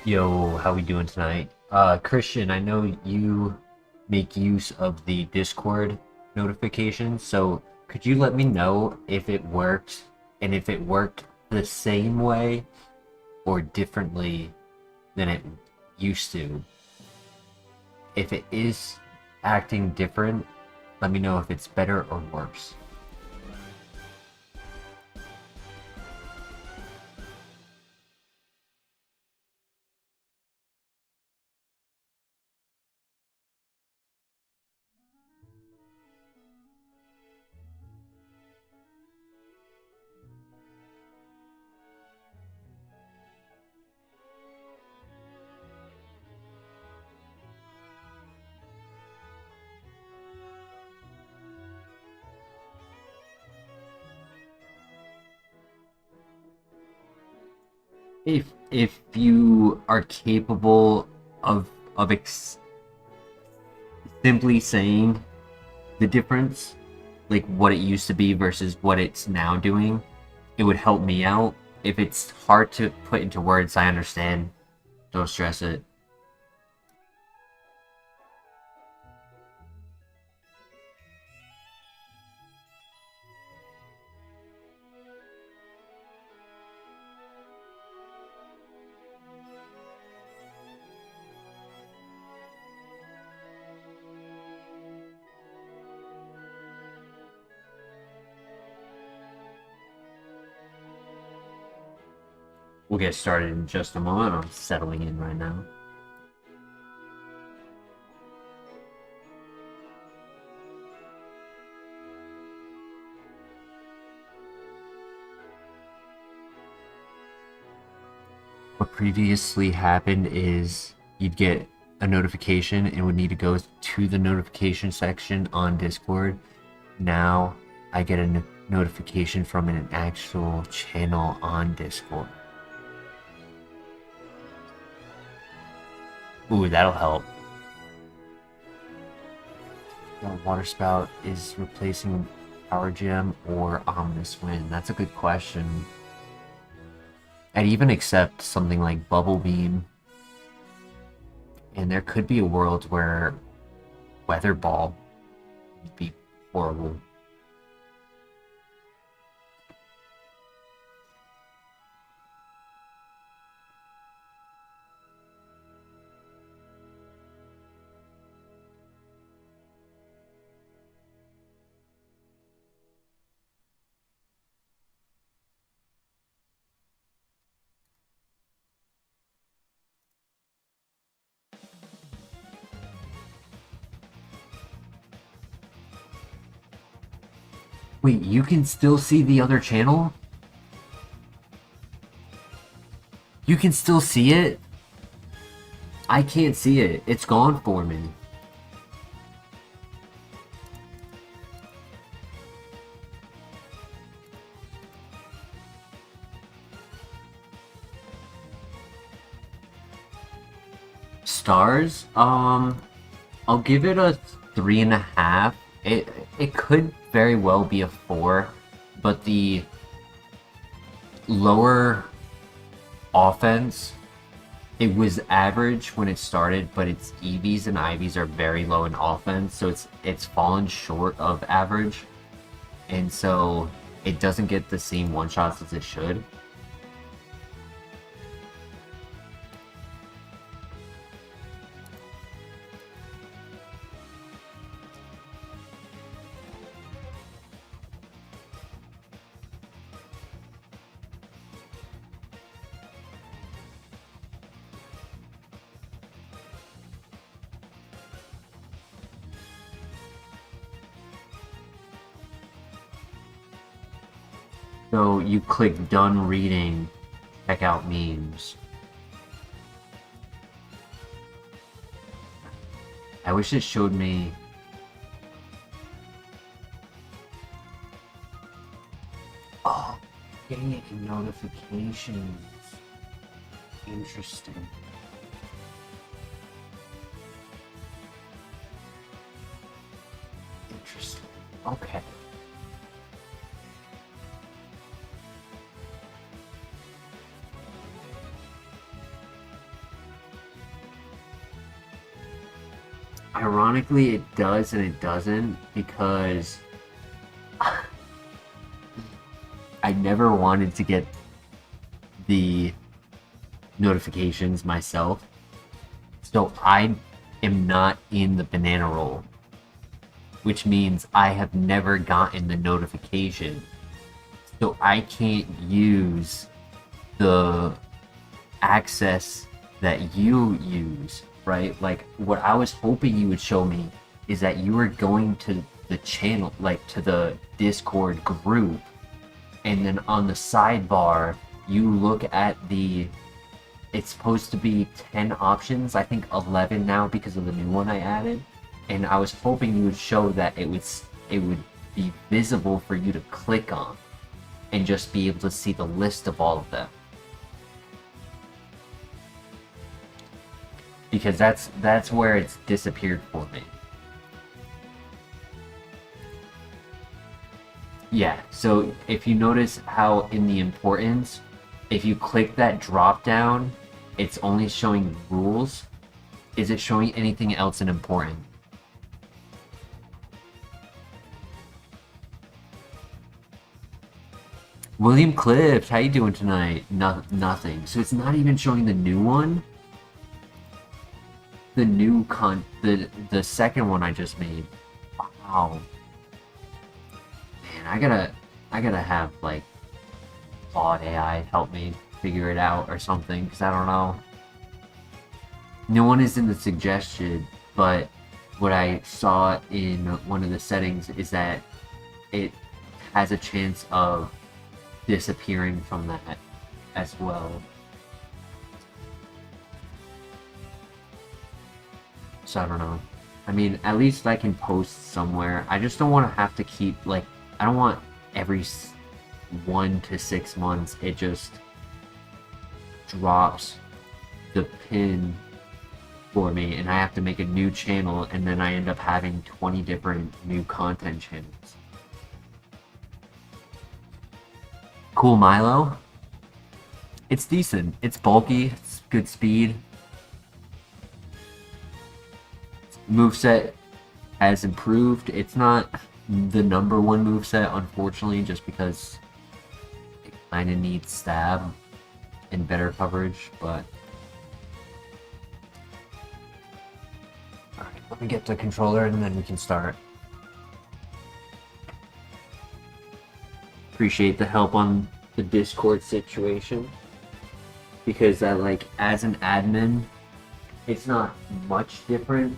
Yo, how we doing tonight? Christian, I know you make use of the Discord notifications, so could you let me know if it worked and if it worked the same way or differently than it used to? If it is acting different, let me know if it's better or worse. If you are capable of simply saying the difference, like what it used to be versus what it's now doing, it would help me out. If it's hard to put into words, I understand. Don't stress it. We'll get started in just a moment. I'm settling in right now. What previously happened is you'd get a notification and would need to go to the notification section on Discord. Now I get a notification from an actual channel on Discord. Ooh, that'll help. The water spout is replacing power gem or ominous wind. That's a good question. I'd even accept something like bubble beam. And there could be a world where weather ball would be horrible. Wait, you can still see the other channel? You can still see it? I can't see it. It's gone for me. Stars? I'll give it a 3.5. It could very well be a 4, but the lower offense, it was average when it started, but its EVs and IVs are very low in offense, so it's fallen short of average, and so it doesn't get the same one shots as it should. So you click done reading, check out memes. I wish it showed me. Oh, getting it in notifications. Interesting. Interesting. Okay. Ironically, it does and it doesn't, because I never wanted to get the notifications myself, so I am not in the banana roll, which means I have never gotten the notification, so I can't use the access that you use, right? Like, what I was hoping you would show me is that you were going to the channel, like to the Discord group, and then on the sidebar you look at the, it's supposed to be 10 options, I think 11 now because of the new one I added, and I was hoping you would show that it would be visible for you to click on and just be able to see the list of all of them. Because that's where it's disappeared for me. Yeah, so if you notice how in the importance, if you click that drop down, it's only showing rules. Is it showing anything else in important? William Clift, how you doing tonight? Nothing. So it's not even showing the new one? The new the second one I just made. Wow. Man, I gotta have like Claude AI help me figure it out or something, because I don't know. No one is in the suggestion, but what I saw in one of the settings is that it has a chance of disappearing from that as well. So I don't know. I mean, at least I can post somewhere. I just don't want to have to keep, like, I don't want every 1 to 6 months it just drops the pin for me and I have to make a new channel, and then I end up having 20 different new content channels. Cool Milo. It's decent. It's bulky. It's good speed. Moveset has improved. It's not the #1 moveset, unfortunately, just because it kind of needs stab and better coverage, but... Alright, let me get the controller and then we can start. Appreciate the help on the Discord situation, because like, as an admin, it's not much different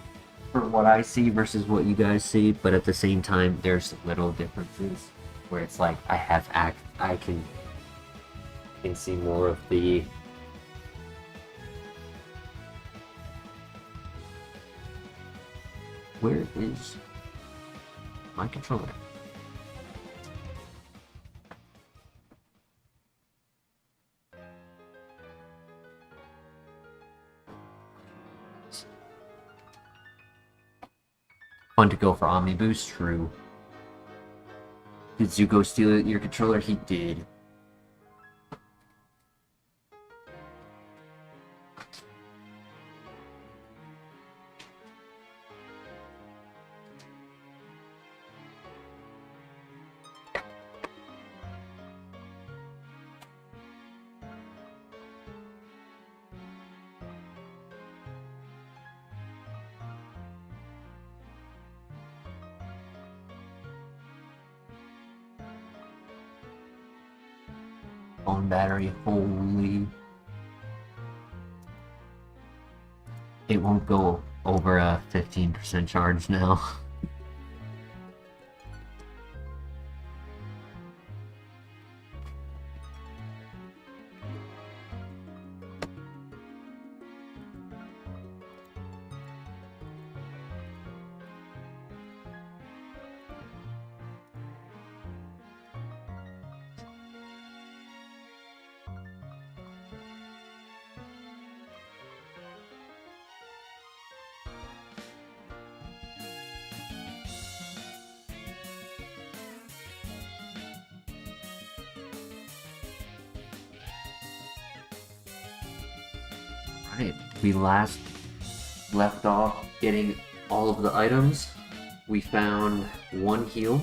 from what I see versus what you guys see, but at the same time there's little differences where it's like I can see more of the where is my controller? Fun to go for Omni Boost, true. Did Zuko steal your controller? He did. Phone battery, holy. It won't go over a 15% charge now. Right, we last left off getting all of the items. We found one heal.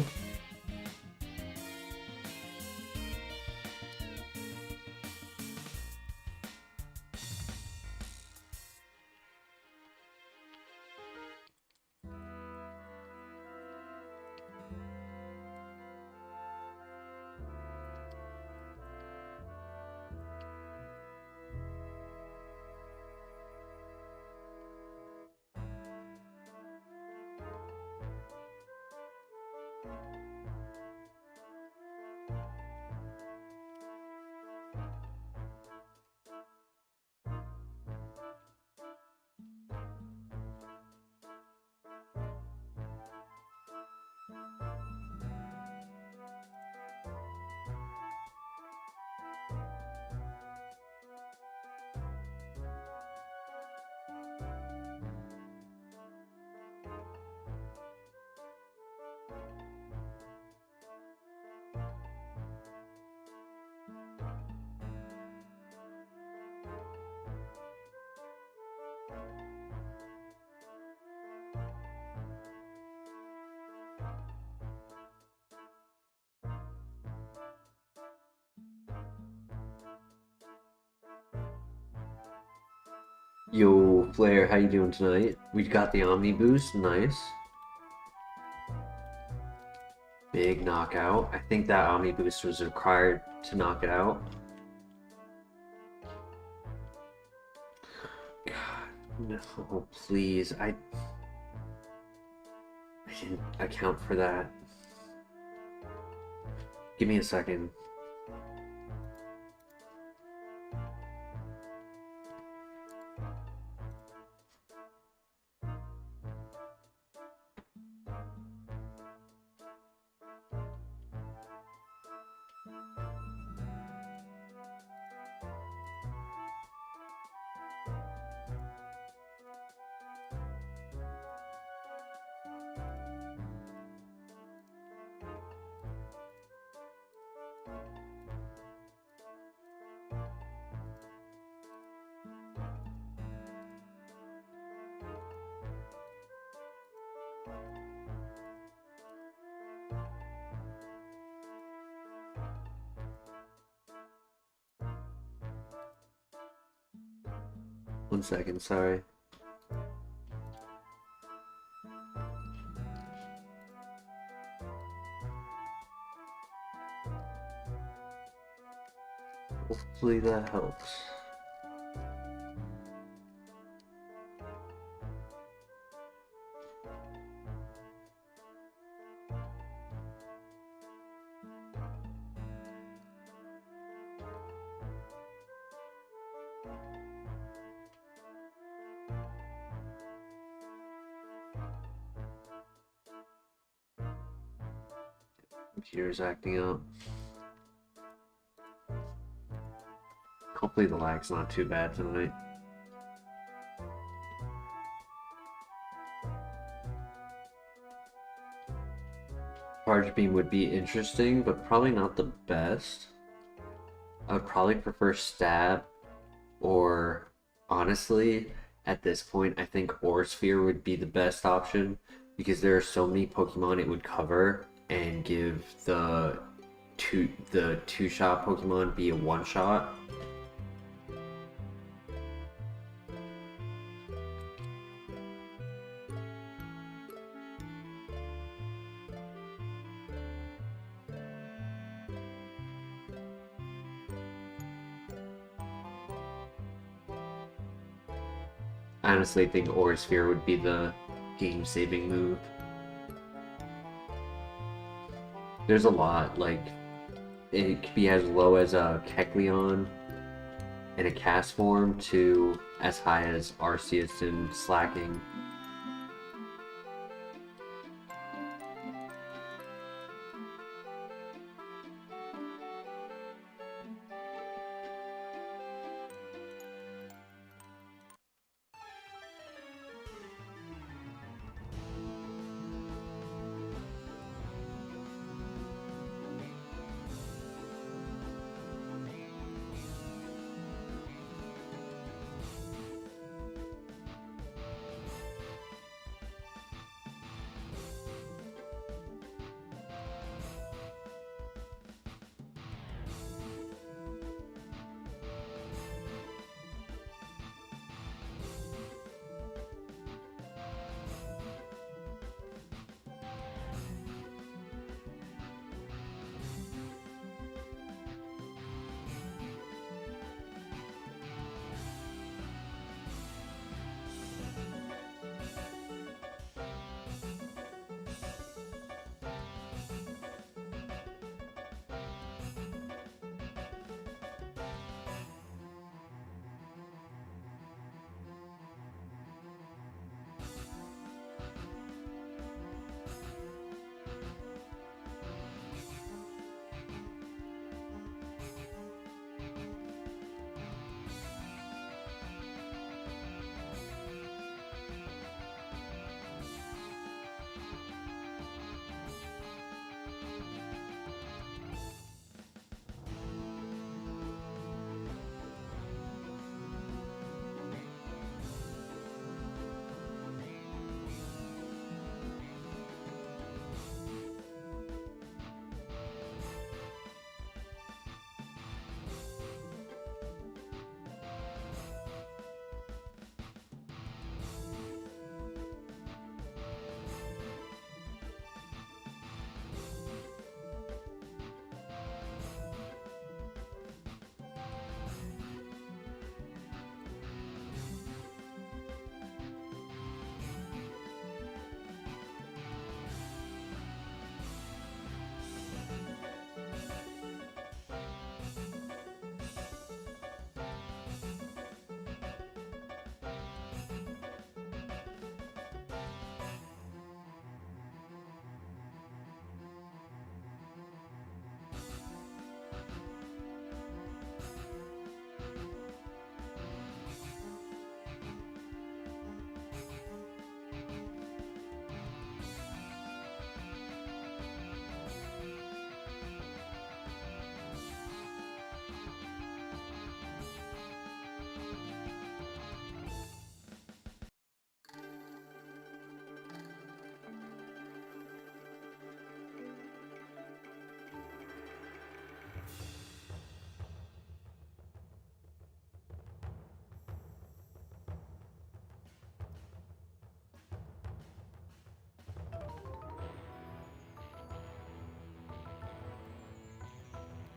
Yo, Flair, how you doing tonight? We got the Omni Boost, nice. Big knockout. I think that Omni Boost was required to knock it out. God, no, please. I didn't account for that. Give me a second. One second, sorry. Hopefully that helps. Computer's acting up. Hopefully the lag's not too bad tonight. Charge beam would be interesting, but probably not the best. I would probably prefer stab, or honestly, at this point, I think Ore Sphere would be the best option because there are so many Pokemon it would cover and give the two-shot Pokemon be a one-shot. I honestly think Aura Sphere would be the game-saving move. There's a lot, like, it could be as low as a Kecleon in a cast form to as high as Arceus and Slacking.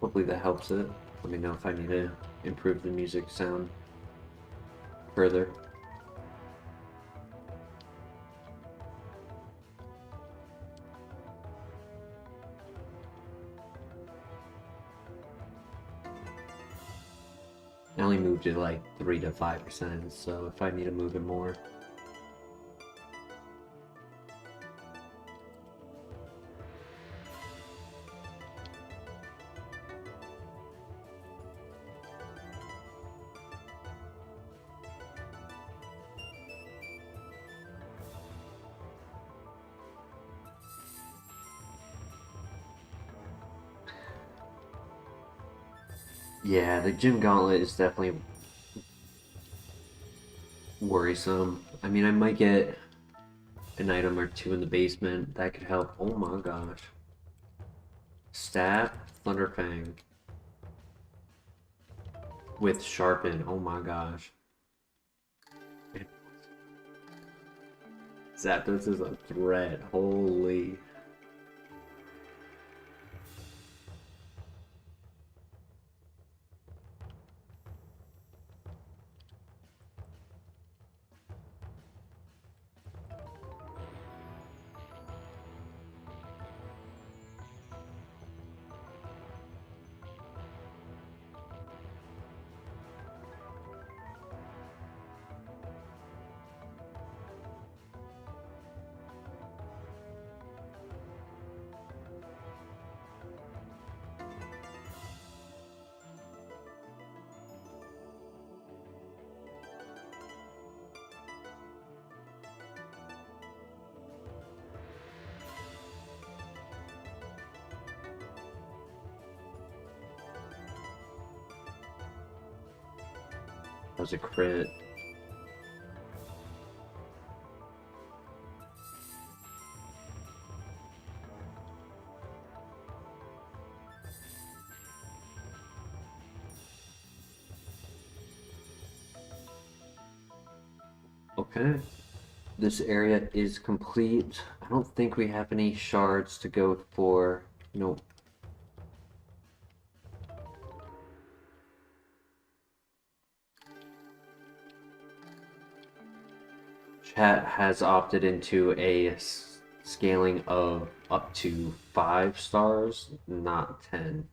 Hopefully that helps it. Let me know if I need to improve the music sound further. I only moved it like 3 to 5%, so if I need to move it more. Yeah, the gym gauntlet is definitely worrisome. I mean, I might get an item or two in the basement that could help. Oh my gosh. Stab, Thunderfang. With Sharpen, oh my gosh. Zapdos is a threat, holy. That was a crit. Okay. This area is complete. I don't think we have any shards to go for. Nope. Chat has opted into a scaling of up to 5 stars, not 10.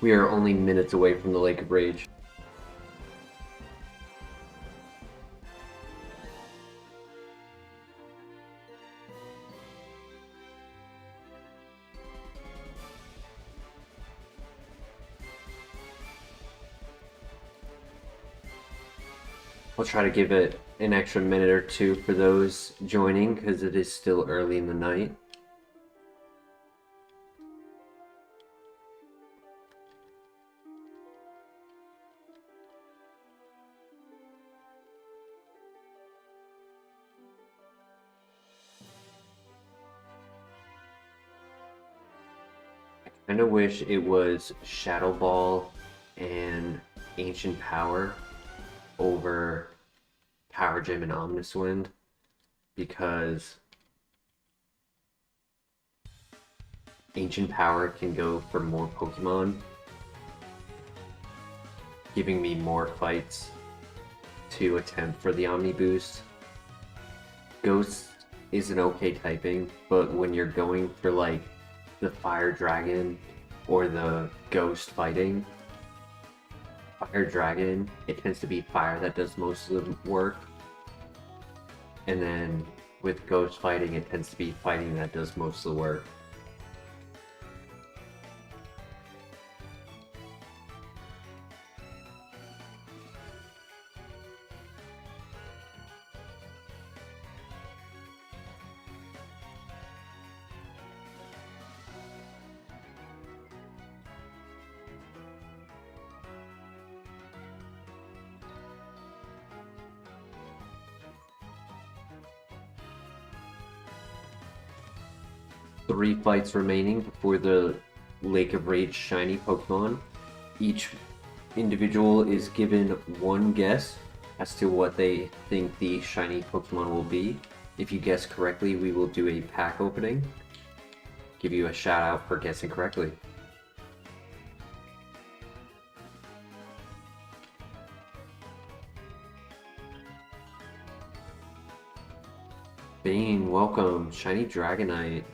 We are only minutes away from the Lake of Rage. I'll try to give it an extra minute or two for those joining because it is still early in the night. I kind of wish it was Shadow Ball and Ancient Power over Power Gem and Omnis Wind, because Ancient Power can go for more Pokemon, giving me more fights to attempt for the Omni Boost. Ghost is an okay typing, but when you're going for like the Fire Dragon or the Ghost fighting, Fire Dragon, it tends to be fire that does most of the work. And then with Ghost fighting, it tends to be fighting that does most of the work. Three fights remaining before the Lake of Rage shiny Pokemon. Each individual is given one guess as to what they think the shiny Pokemon will be. If you guess correctly, we will do a pack opening. Give you a shout out for guessing correctly. Bane, welcome. Shiny Dragonite.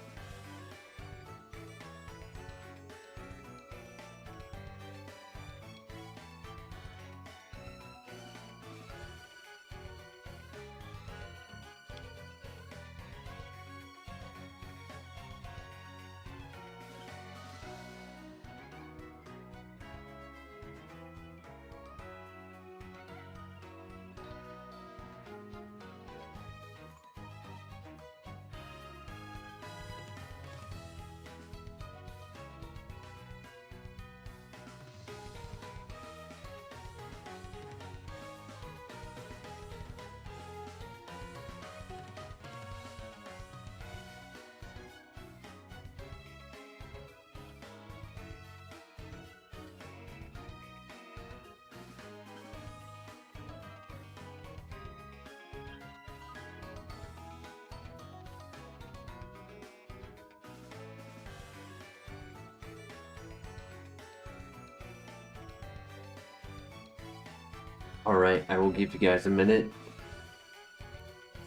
Alright, I will give you guys a minute.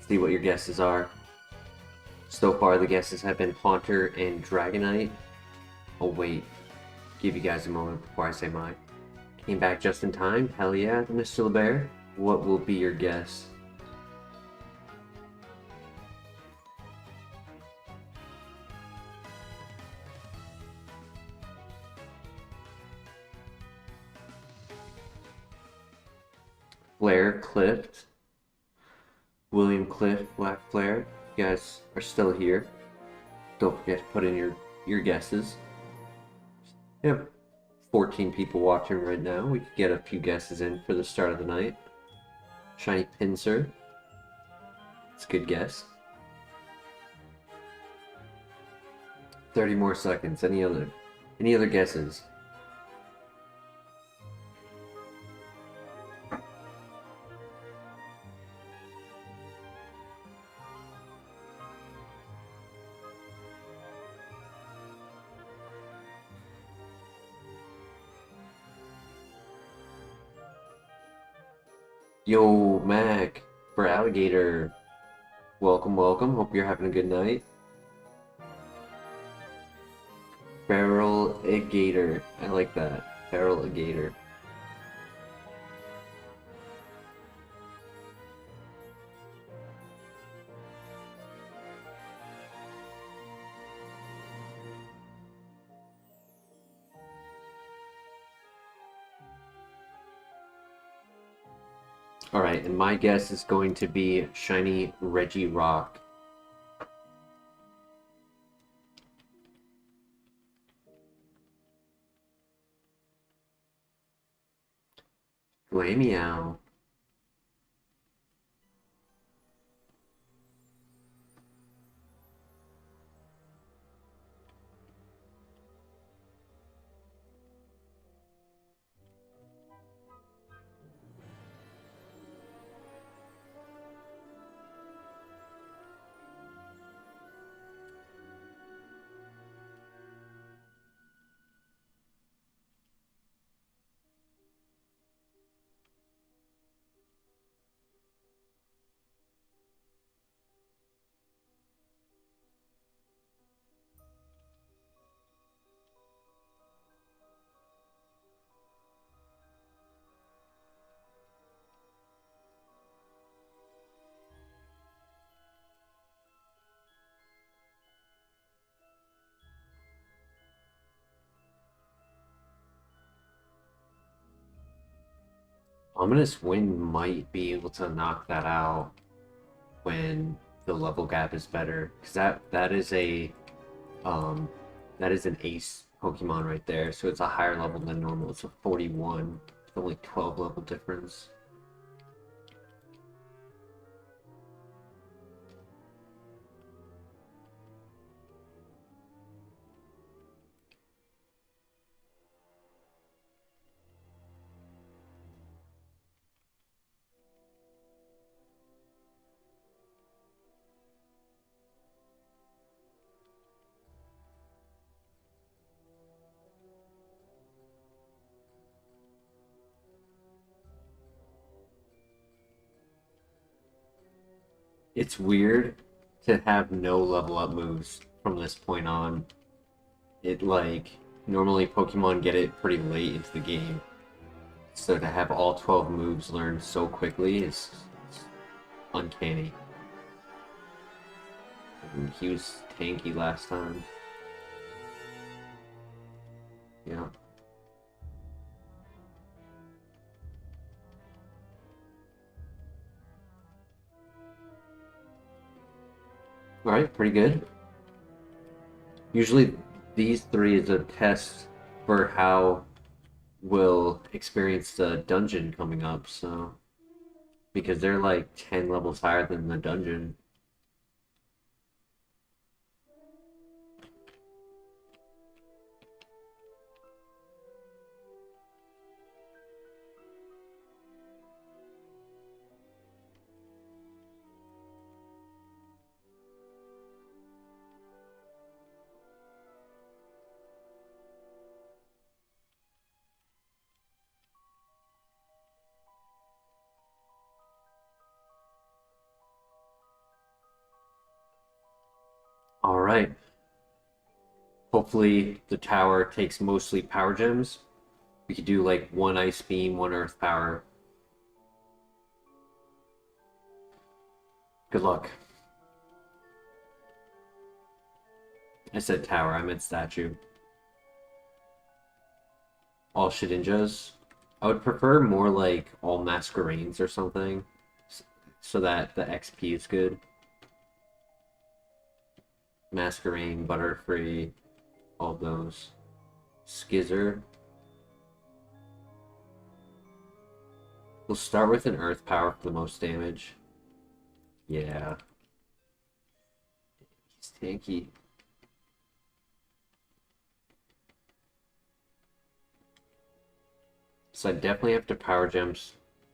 See what your guesses are. So far the guesses have been Haunter and Dragonite. I'll wait. Give you guys a moment before I say mine. Came back just in time. Hell yeah, Mr. LeBear. What will be your guess? Flare, Clift, William Cliff, Black Flare. You guys are still here. Don't forget to put in your guesses. We have 14 people watching right now. We could get a few guesses in for the start of the night. Shiny Pinsir. That's a good guess. 30 more seconds. Any other guesses? Yo, Mac, for Alligator. Welcome, welcome. Hope you're having a good night. Feral Gator. I like that. Feral Gator. Alright, and my guess is going to be shiny Regirock. Glameow. Ominous Wind might be able to knock that out when the level gap is better, because that is a that is an ace Pokemon right there, so it's a higher level than normal. It's a 41. It's only 12 level difference. It's weird to have no level up moves from this point on. It like normally Pokemon get it pretty late into the game. So to have all 12 moves learned so quickly is uncanny. And he was tanky last time. Yeah. Alright, pretty good. Usually these three is a test for how we'll experience the dungeon coming up, so because they're like 10 levels higher than the dungeon. Alright. Hopefully the tower takes mostly power gems. We could do like one ice beam, one earth power. Good luck. I said tower, I meant statue. All Shedinjas. I would prefer more like all Masquerades or something, so that the XP is good. Masquerade, Butterfree, all those. Skizzer. We'll start with an Earth Power for the most damage. Yeah. He's tanky. So I definitely have to Power Gems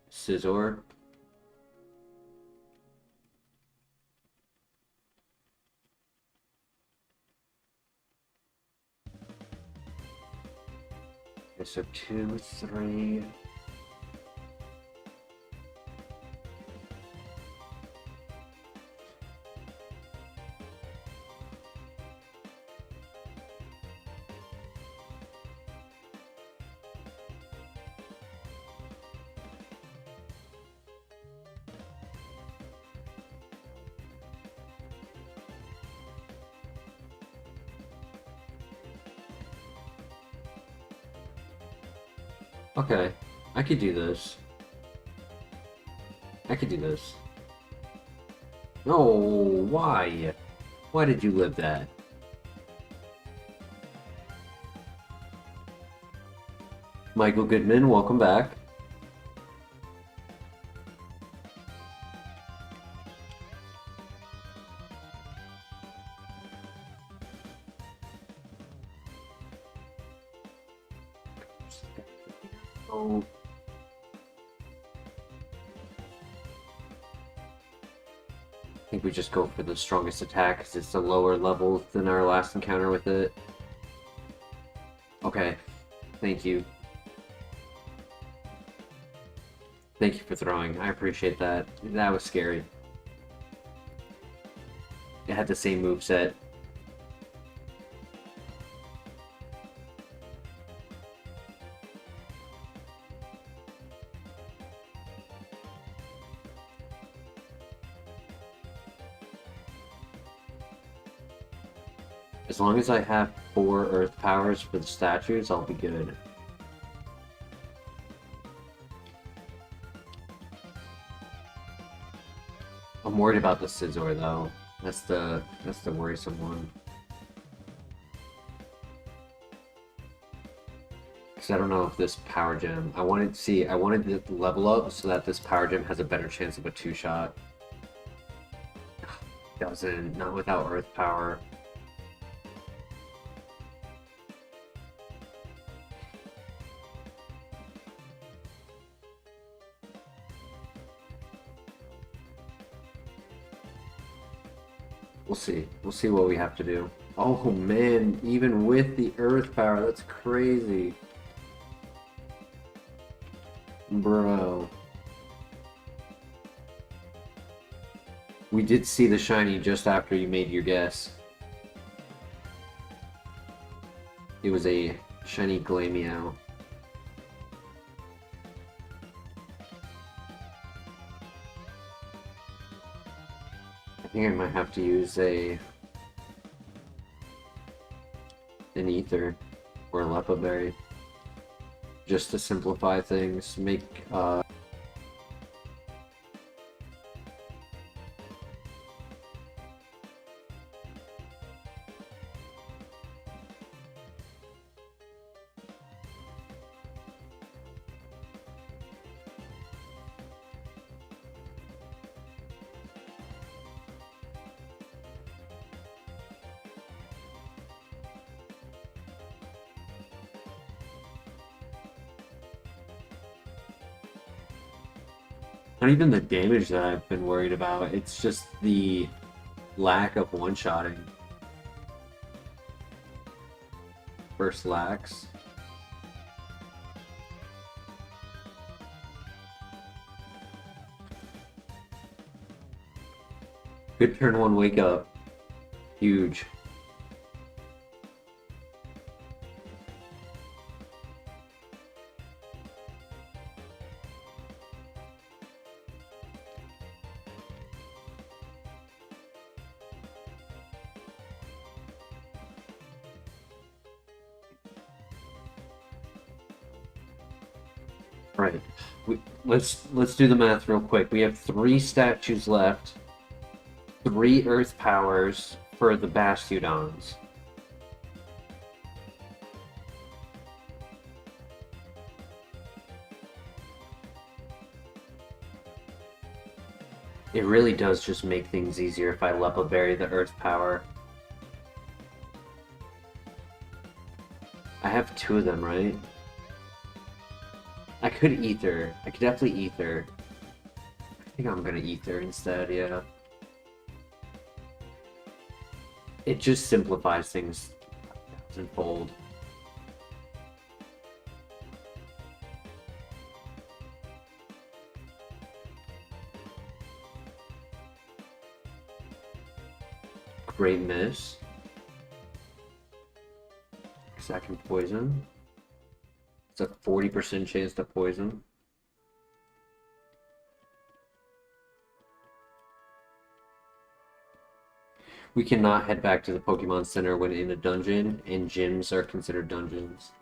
Scizor. Okay, so 2, 3. Okay, I could do this. I could do this. No, why? Why did you live that? Michael Goodman, welcome back. Oh. I think we just go for the strongest attack because it's a lower level than our last encounter with it. Okay, thank you. Thank you for throwing. I appreciate that. That was scary. It had the same moveset. As long as I have 4 earth powers for the statues, I'll be good. I'm worried about the Scizor though. That's the worrisome one. Because I don't know if this power gem. I wanted to level up so that this power gem has a better chance of a 2-shot. Doesn't, not without earth power. We'll see. We'll see what we have to do. Oh man, even with the earth power, that's crazy. Bro. We did see the shiny just after you made your guess. It was a shiny Glameow. I think I might have to use an ether or a Lepa Berry just to simplify things, make not even the damage that I've been worried about, it's just the lack of one-shotting. First lax. Good turn 1 wake up. Huge. Right. Let's do the math real quick. We have 3 statues left, 3 earth powers for the Bastiodons. It really does just make things easier if I Lepa Berry the earth power. I have 2 of them, right? I could ether. I could definitely ether. I think I'm gonna ether instead, yeah. It just simplifies things 1,000-fold. Great miss. Second poison. It's a 40% chance to poison. We cannot head back to the Pokemon Center when in a dungeon, and gyms are considered dungeons.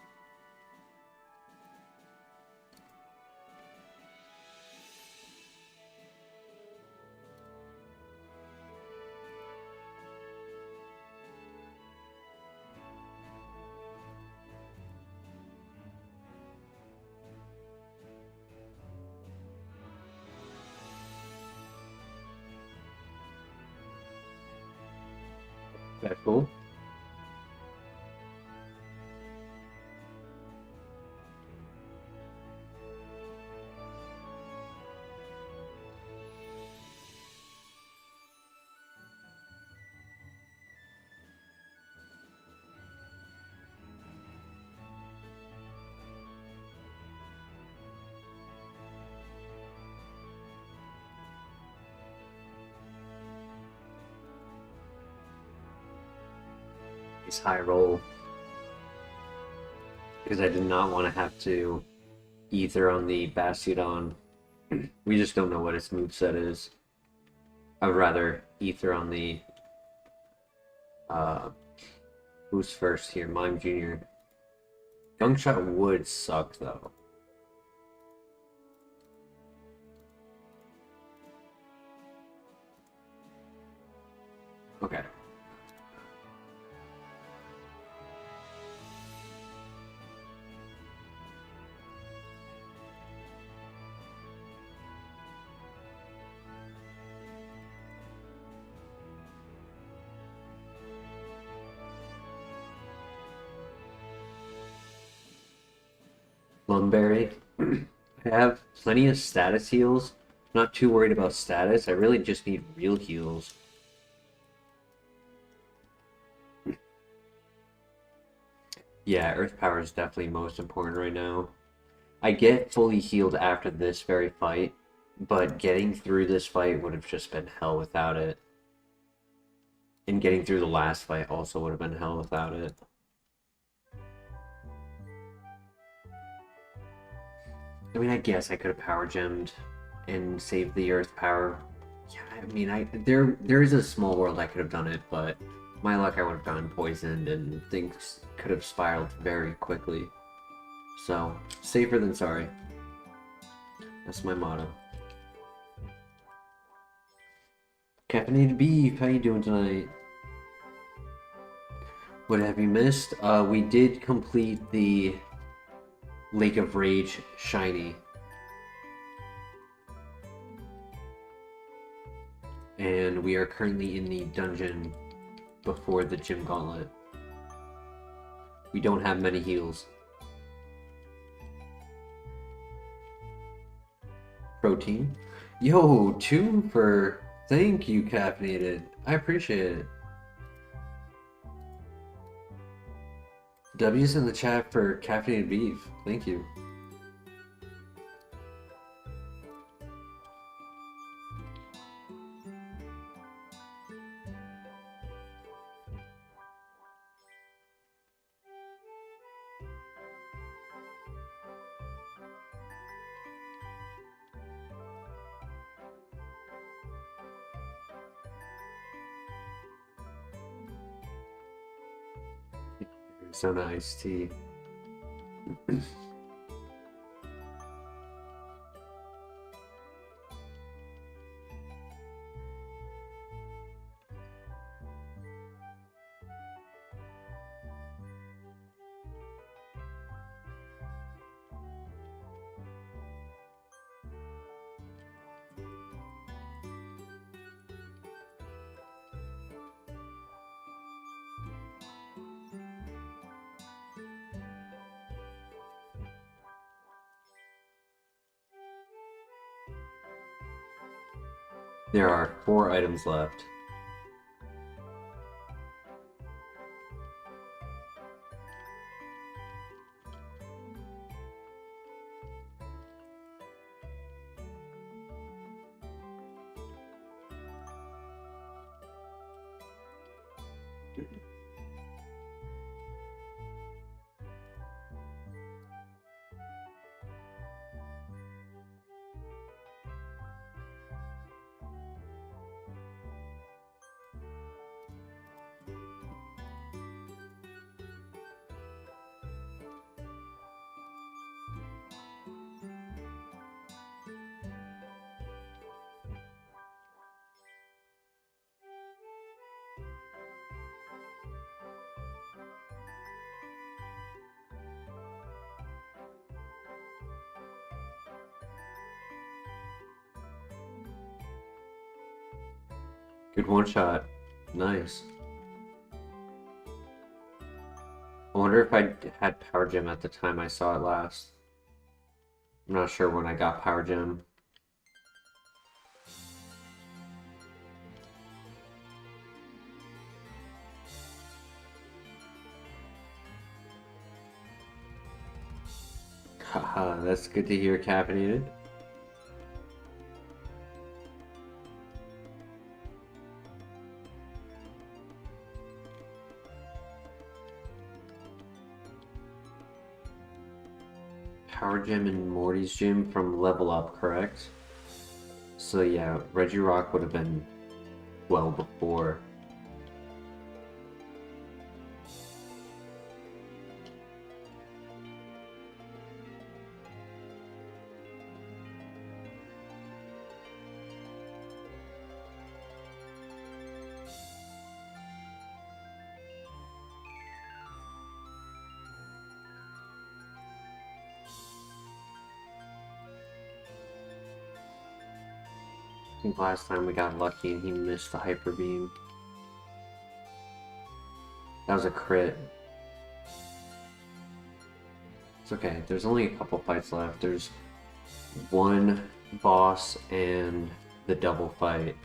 That's cool. High roll, because I did not want to have to ether on the Bastiodon. We just don't know what its moveset is. I would rather ether on the who's first here? Mime Jr. Gungshot would suck though. Okay. Lumberry. I have plenty of status heals. I'm not too worried about status. I really just need real heals. Yeah, Earth Power is definitely most important right now. I get fully healed after this very fight, but getting through this fight would have just been hell without it. And getting through the last fight also would have been hell without it. I mean, I guess I could have power gemmed and saved the Earth Power. Yeah, I mean, there is a small world I could have done it, but my luck, I would have gotten poisoned and things could have spiraled very quickly. So, safer than sorry. That's my motto. Caffeinated Beef, how you doing tonight? What have you missed? We did complete the Lake of Rage Shiny. And we are currently in the dungeon before the Gym Gauntlet. We don't have many heals. Protein. Yo, 2 for... Thank you, Caffeinated. I appreciate it. W's in the chat for Caffeinated Beef. Thank you. So nice tea. There are 4 items left. Good one shot. Nice. wonder if I had Power Gem at the time I saw it last. I'm not sure when I got Power Gem. Haha, that's good to hear, caffeinated. Power Gem and Morty's Gym from Level Up, correct? So yeah, Regirock would have been well before. I think last time we got lucky and he missed the Hyper Beam. That was a crit. It's okay, there's only a couple fights left. There's one boss and the double fight.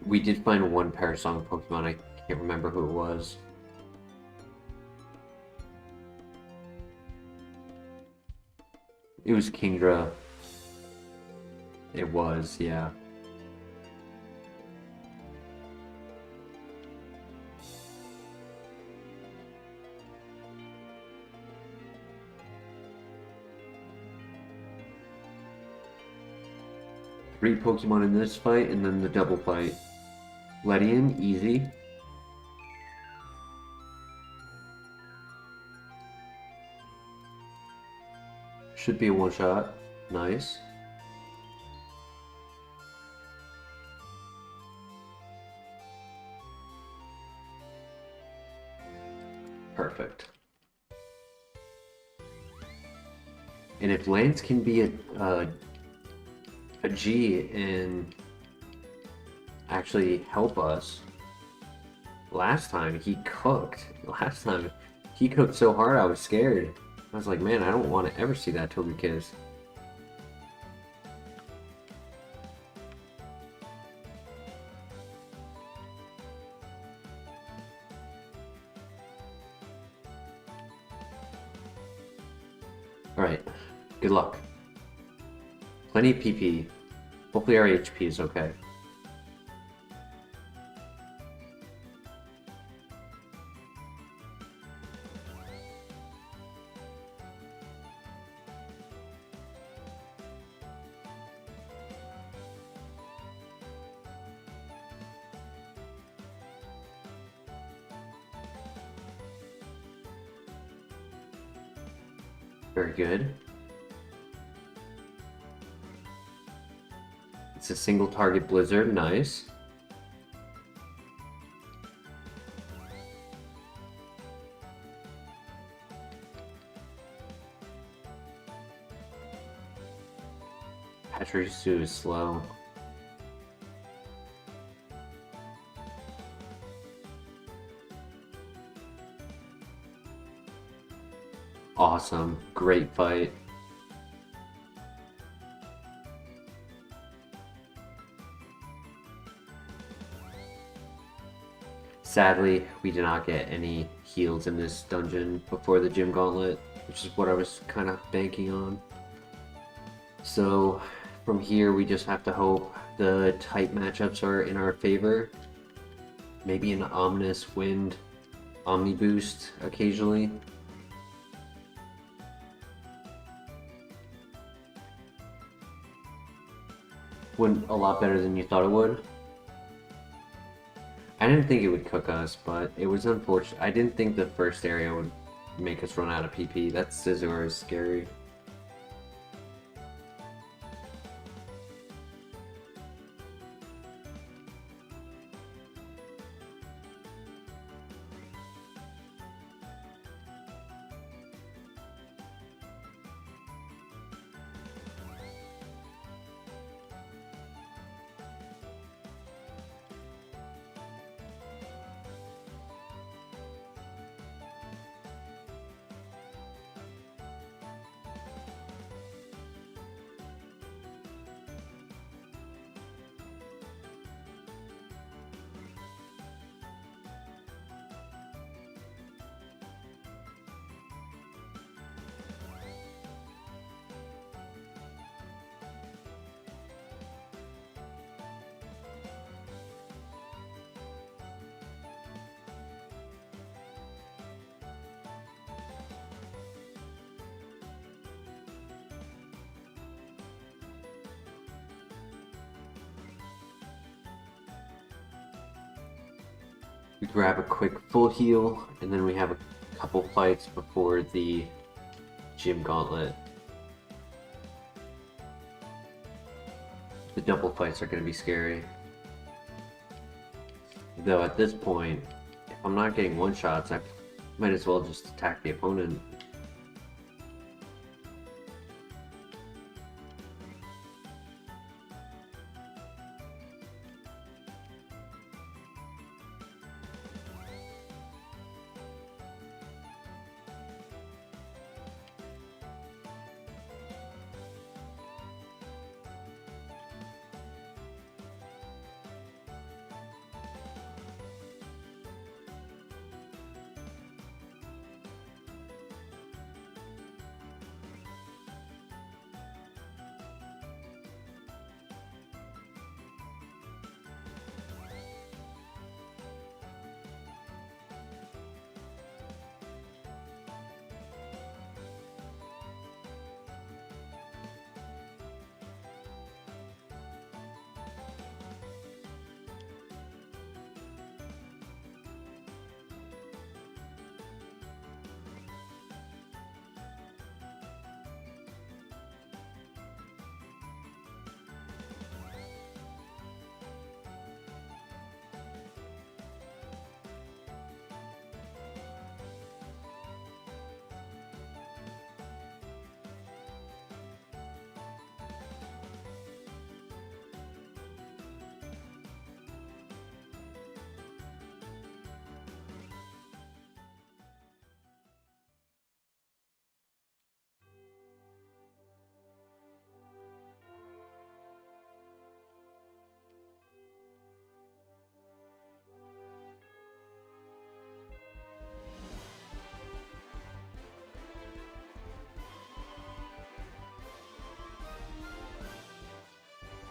We did find one Parasong Pokemon, I can't remember who it was. It was Kingdra. It was, yeah. Three Pokemon in this fight, and then the double fight. Ledian, easy. Should be a one-shot. Nice. Perfect. And if Lance can be a G and actually help us, last time he cooked. Last time he cooked so hard I was scared. I was like, man, I don't want to ever see that Togekiss. Alright, good luck. Plenty of PP. Hopefully our HP is okay. Very good. It's a single target blizzard, nice. Pachirisu is slow. Awesome, great fight. Sadly, we did not get any heals in this dungeon before the gym gauntlet, which is what I was kind of banking on. So from here, we just have to hope the type matchups are in our favor. Maybe an Ominous Wind Omni Boost occasionally. Went a lot better than you thought it would. I didn't think it would cook us, but it was unfortunate. I didn't think the first area would make us run out of PP. That Scizor is scary. We grab a quick full heal, and then we have a couple fights before the gym gauntlet. The double fights are going to be scary. Though at this point, if I'm not getting one-shots, I might as well just attack the opponent.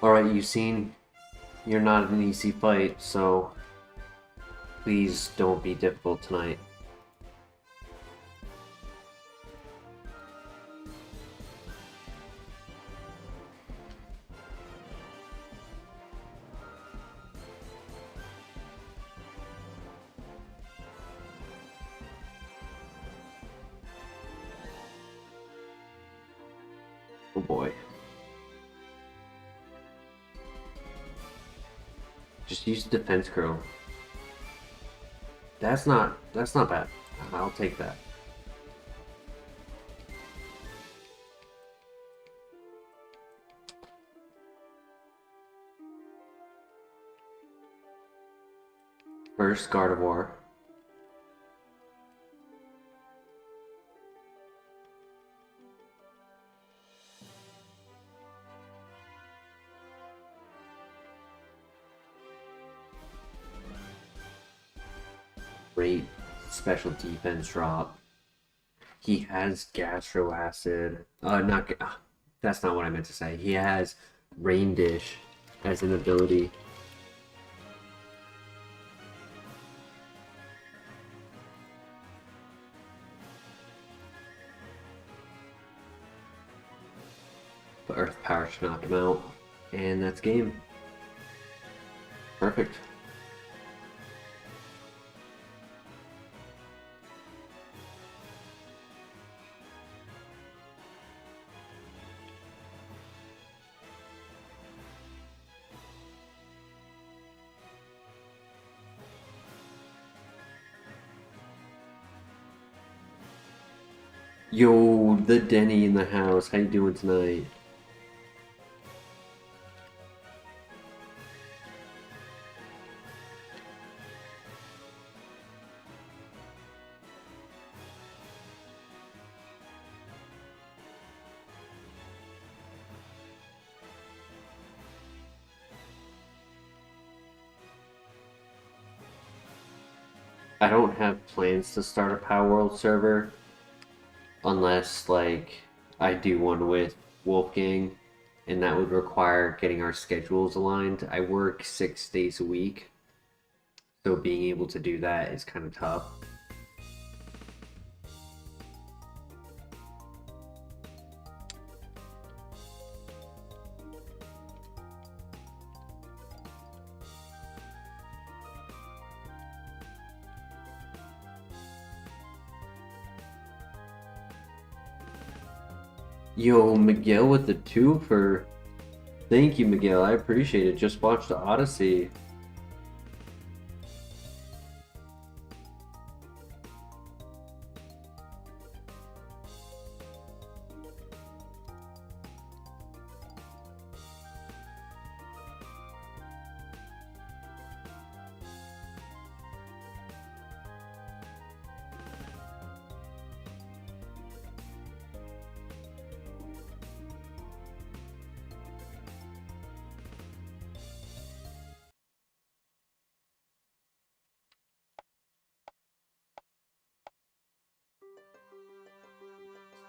Alright, you've seen, you're not an easy fight, so please don't be difficult tonight. Oh boy. Just use defense curl. That's not bad. I'll take that. First Gardevoir. Great special defense drop. He has Gastro Acid. That's not what I meant to say. He has Rain Dish as an ability. But Earth Power should knock him out. And that's game. Perfect. Yo, the Denny in the house. How you doing tonight? I don't have plans to start a Power World server unless like I do one with Wolfgang, and that would require getting our schedules aligned. I work 6 days a week, so being able to do that is kind of tough. Yo, Miguel with the 2 for... Thank you, Miguel. I appreciate it. Just watched the Odyssey.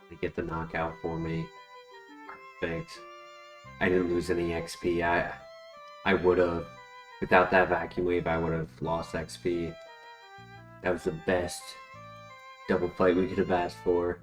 To get the knockout for me. Perfect. I didn't lose any XP. I would have, without that vacuum wave, I would have lost XP. That was the best double fight we could have asked for.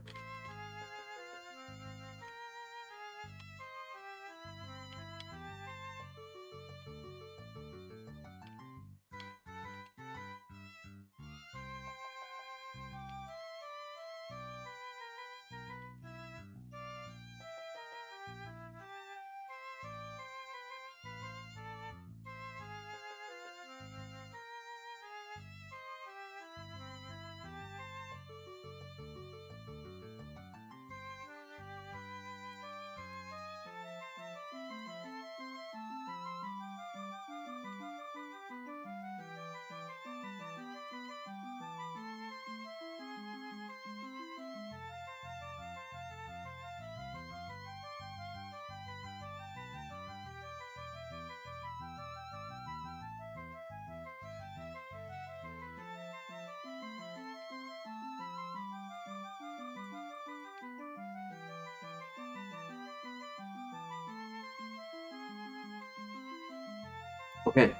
Okay,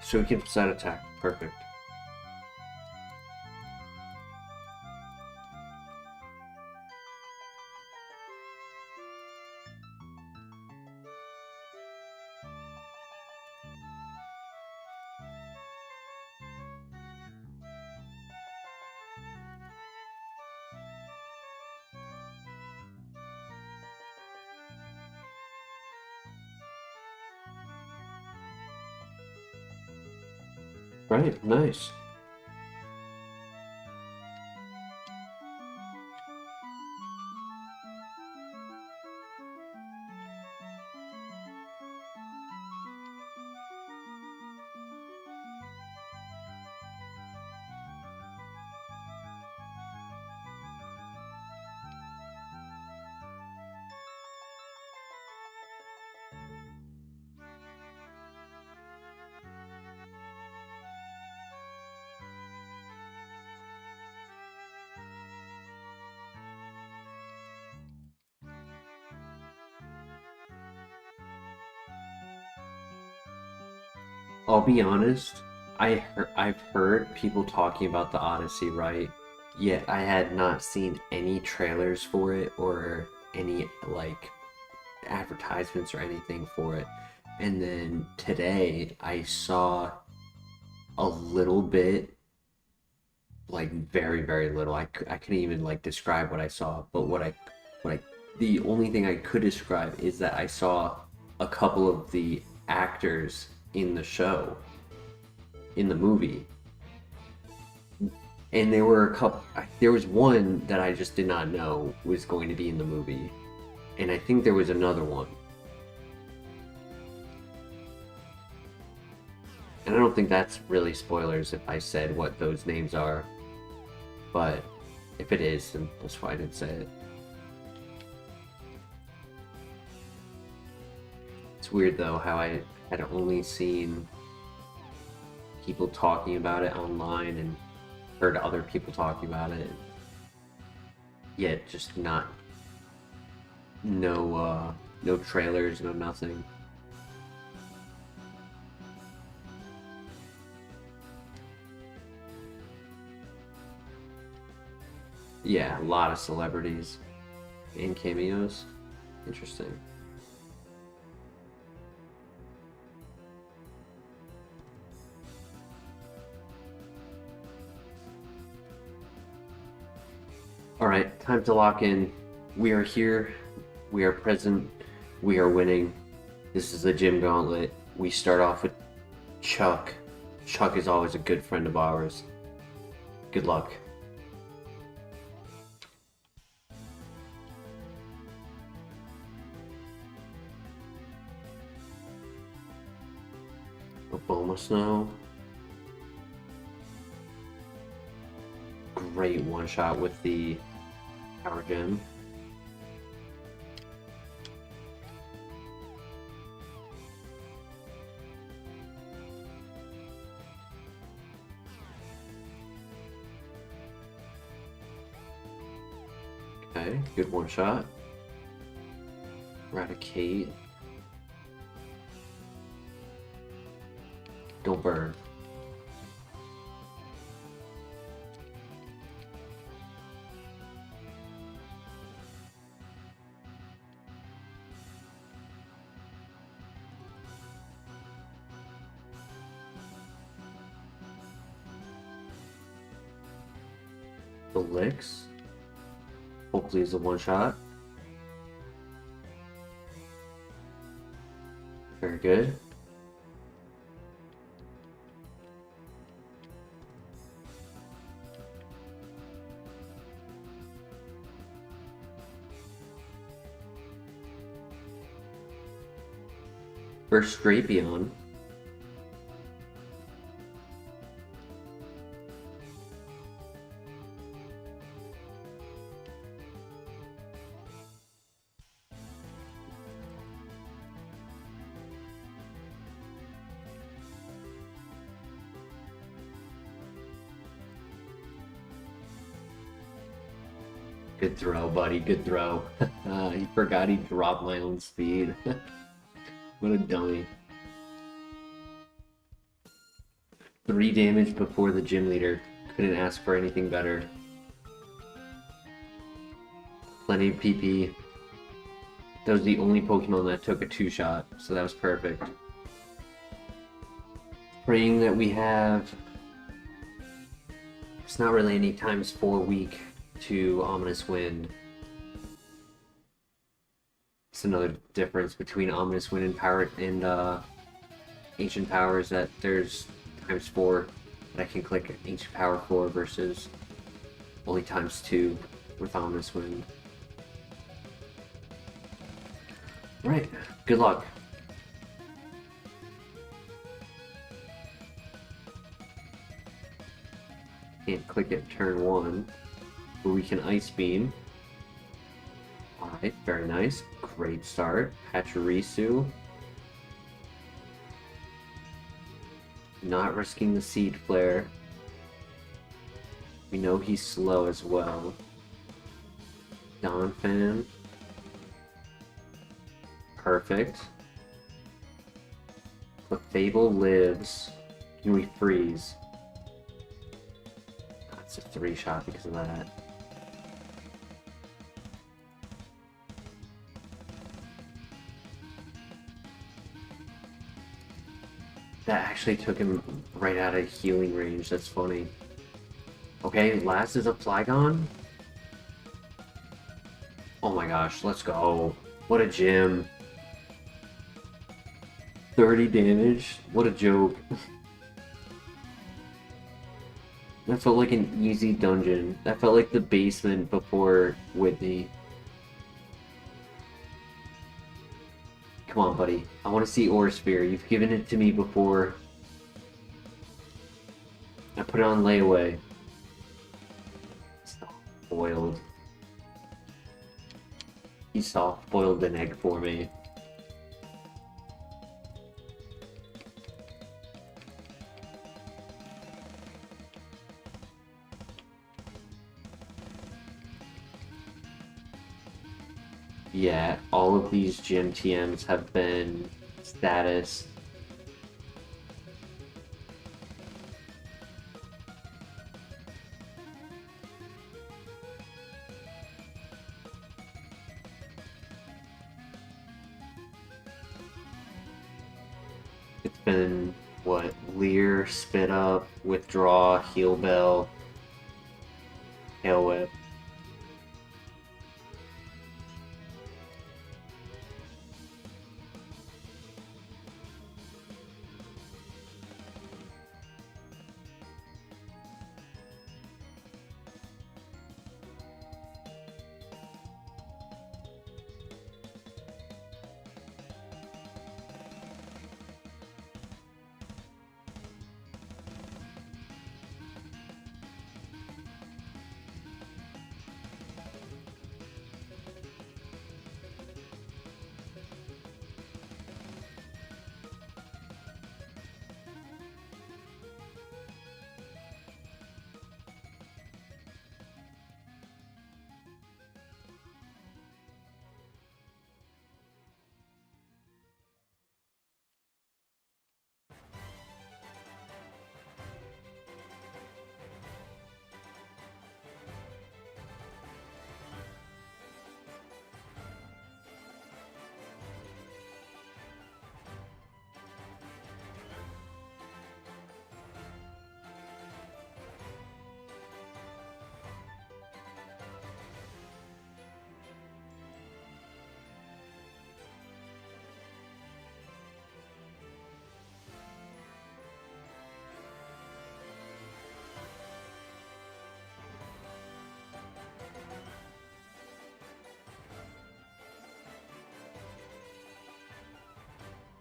so we can side attack. Perfect. Right, nice. I'll be honest, I've heard people talking about the Odyssey, right? Yet I had not seen any trailers for it or any like advertisements or anything for it. And then today I saw a little bit, like very, very little. I couldn't even like describe what I saw, but what I, the only thing I could describe is that I saw a couple of the actors in the show, in the movie, and there were a couple. There was one that I just did not know was going to be in the movie, and I think there was another one. And I don't think that's really spoilers if I said what those names are. But if it is, then that's why I didn't say it. It's weird though how I had only seen people talking about it online and heard other people talking about it, yet just not no trailers, no nothing. Yeah, a lot of celebrities and cameos. Interesting. Alright, time to lock in. We are here. We are present. We are winning. This is the gym gauntlet. We start off with Chuck. Chuck is always a good friend of ours. Good luck. Obama Snow. Great one shot with the Power Gem. Okay, good one shot. Eradicate. Don't burn. The licks. Hopefully it's a one shot. Very good. First Drapion. Good throw, buddy. Good throw. He forgot he dropped my own speed. What a dummy. 3 damage before the gym leader. Couldn't ask for anything better. Plenty of PP. That was the only Pokemon that took a 2-shot, so that was perfect. Praying that we have... It's not really any ×4 weak to Ominous Wind. It's another difference between Ominous Wind and Power and Ancient Power is that there's ×4 that I can click Ancient Power for versus only ×2 with Ominous Wind. Right, good luck. Can't click it turn 1, but we can Ice Beam. Alright, very nice. Great start. Pachirisu. Not risking the Seed Flare. We know he's slow as well. Donphan. Perfect. Clefable lives. Can we freeze? That's a 3-shot because of that. That actually took him right out of healing range. That's funny. Okay, last is a Flygon. Oh my gosh, let's go. What a gym. 30 damage. What a joke. That felt like an easy dungeon. That felt like the basement before Whitney. Come on, buddy. I want to see Aura Sphere. You've given it to me before. I put it on layaway. Soft boiled. He soft boiled an egg for me. Yeah, all of these gym TMs have been status. It's been, what, Leer, Spit Up, Withdraw, Heal Bell, Tail Whip.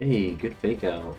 Hey, good fake out.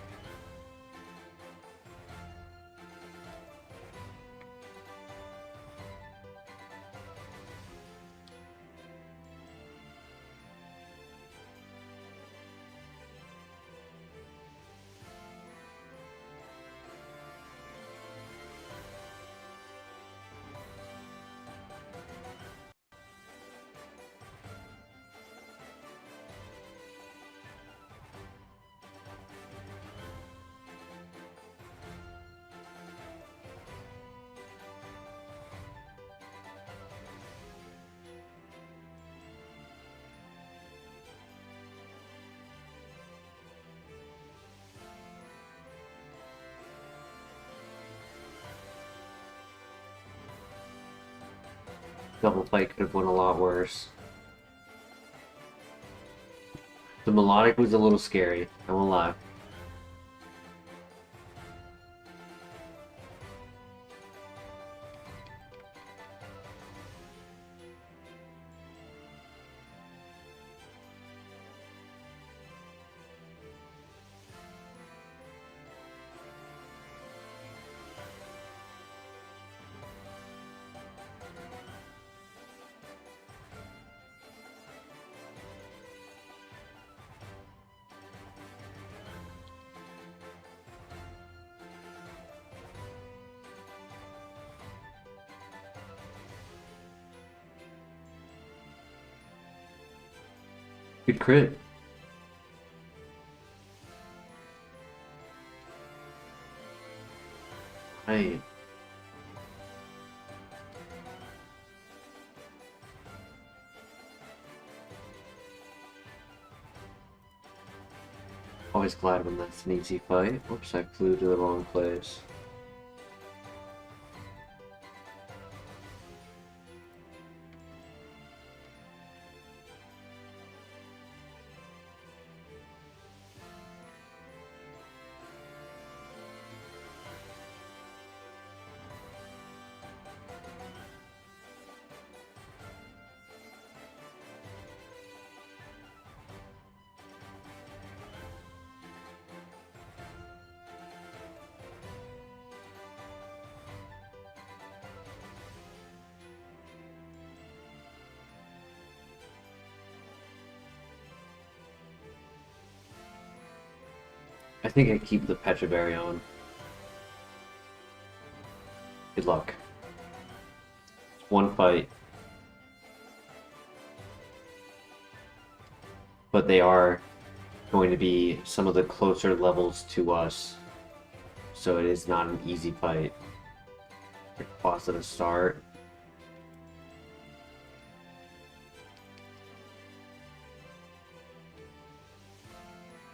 Double fight could have went a lot worse. The Milotic was a little scary, I won't lie. Good crit. Right. Always glad when that's an easy fight. Oops, I flew to the wrong place. I think I keep the Pecha Berry on. Good luck. It's one fight. But they are going to be some of the closer levels to us. So it is not an easy fight. Positive start.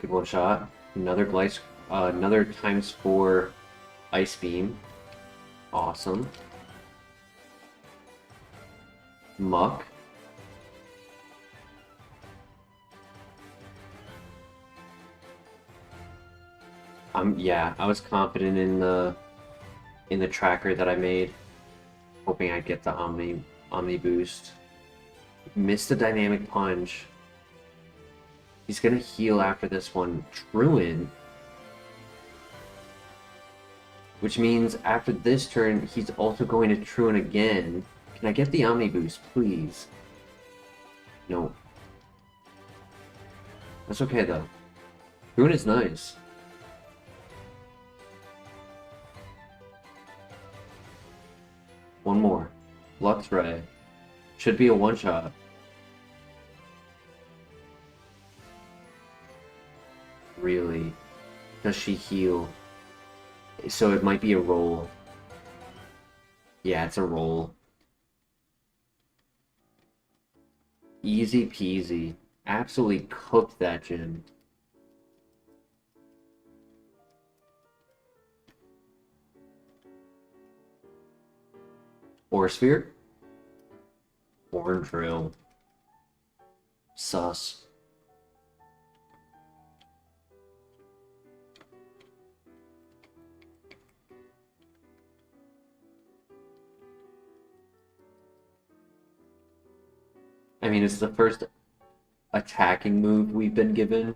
Good one shot. Another ×4 Ice Beam. Awesome. Muck. Yeah, I was confident in the tracker that I made, hoping I'd get the Omni boost. Missed the dynamic punch. He's gonna heal after this one. Truant. Which means after this turn, he's also going to Truant again. Can I get the Omni boost, please? No. That's okay though. Truant is nice. One more. Lux Ray. Should be a one-shot. Really? Does she heal? So it might be a roll. Yeah, it's a roll. Easy peasy. Absolutely cooked that gym. Ore Sphere? Horn Drill. Sus. I mean, it's the first attacking move we've been given.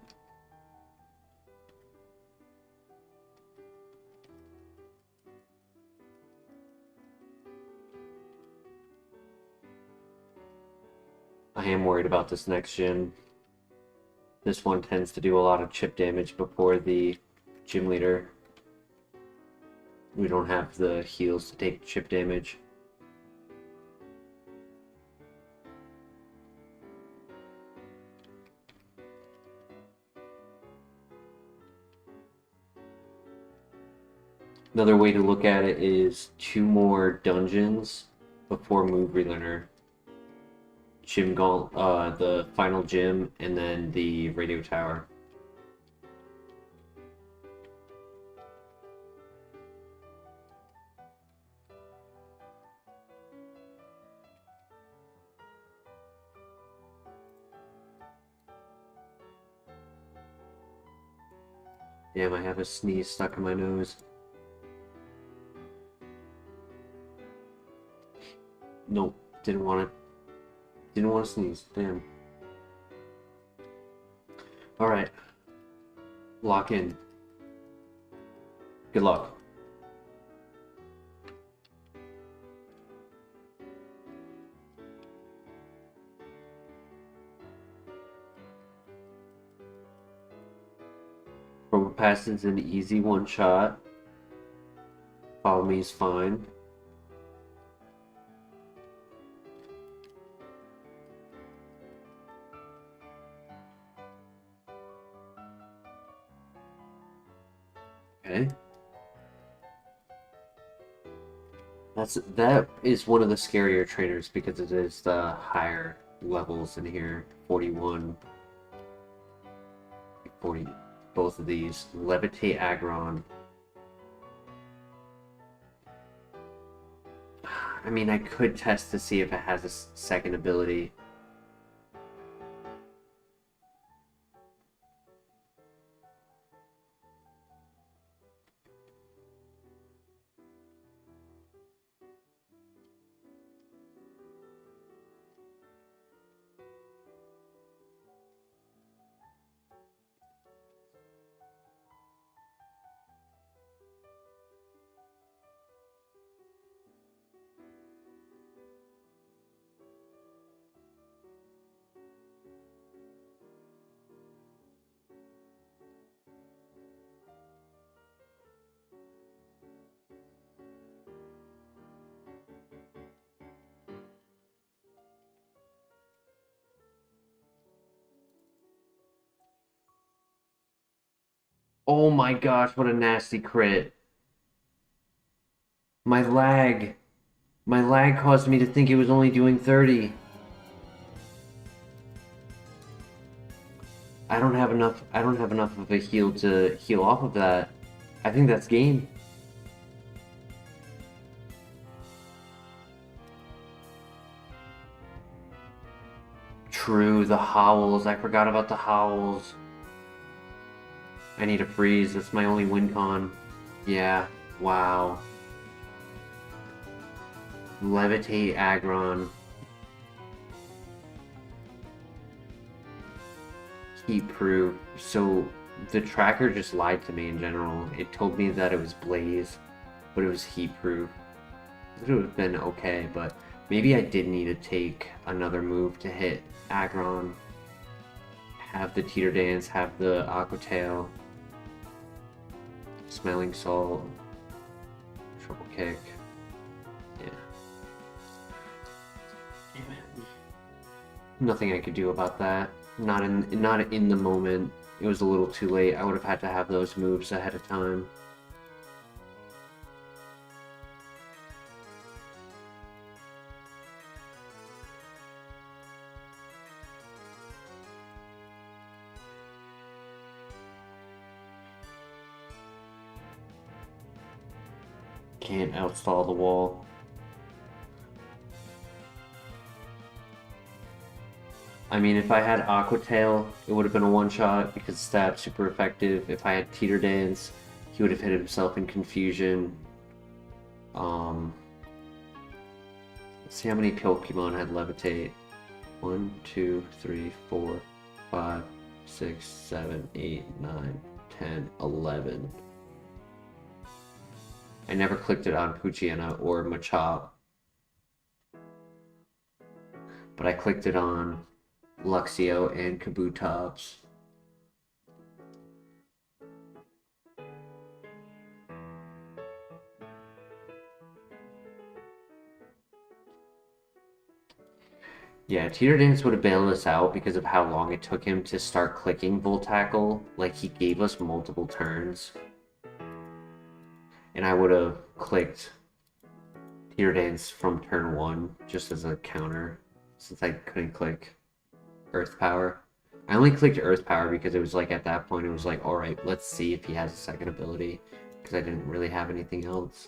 I am worried about this next gym. This one tends to do a lot of chip damage before the gym leader. We don't have the heals to take chip damage. Another way to look at it is 2 more dungeons before move relearner. Gym the final gym, and then the radio tower. Damn, I have a sneeze stuck in my nose. Nope, didn't want to sneeze. Damn. All right. Lock in. Good luck. Robo Pass is an easy one shot. Follow me is fine. Okay. That is one of the scarier trainers because it is the higher levels in here. 41, 40, both of these. Levitate Aggron. I mean, I could test to see if it has a second ability. Oh my gosh, what a nasty crit. My lag. My lag caused me to think it was only doing 30. I don't have enough of a heal to heal off of that. I think that's game. True, the howls. I forgot about the howls. I need a freeze. That's my only win con. Yeah. Wow. Levitate Aggron. Heat proof. So the tracker just lied to me in general. It told me that it was Blaze, but it was heat proof. It would have been okay, but maybe I did need to take another move to hit Aggron. Have the Teeter Dance, have the Aqua Tail, Smelling Salt, Triple Kick. Yeah. Damn it. Nothing I could do about that. Not in the moment. It was a little too late. I would have had to have those moves ahead of time. Can't outstall the wall. I mean, if I had Aqua Tail, it would have been a one-shot because stab's super effective. If I had Teeter Dance, he would have hit himself in confusion. Let's see how many Pokemon had Levitate. 1, 2, 3, 4, 5, 6, 7, 8, 9, 10, 11. I never clicked it on Poochyena or Machop. But I clicked it on Luxio, and Kabutops. Yeah, Teeter Dance would have bailed us out because of how long it took him to start clicking Volt Tackle. Like, he gave us multiple turns. And I would have clicked Teeter Dance from turn 1 just as a counter, since I couldn't click Earth Power. I only clicked Earth Power because it was like, at that point, it was like, alright, let's see if he has a second ability. Because I didn't really have anything else.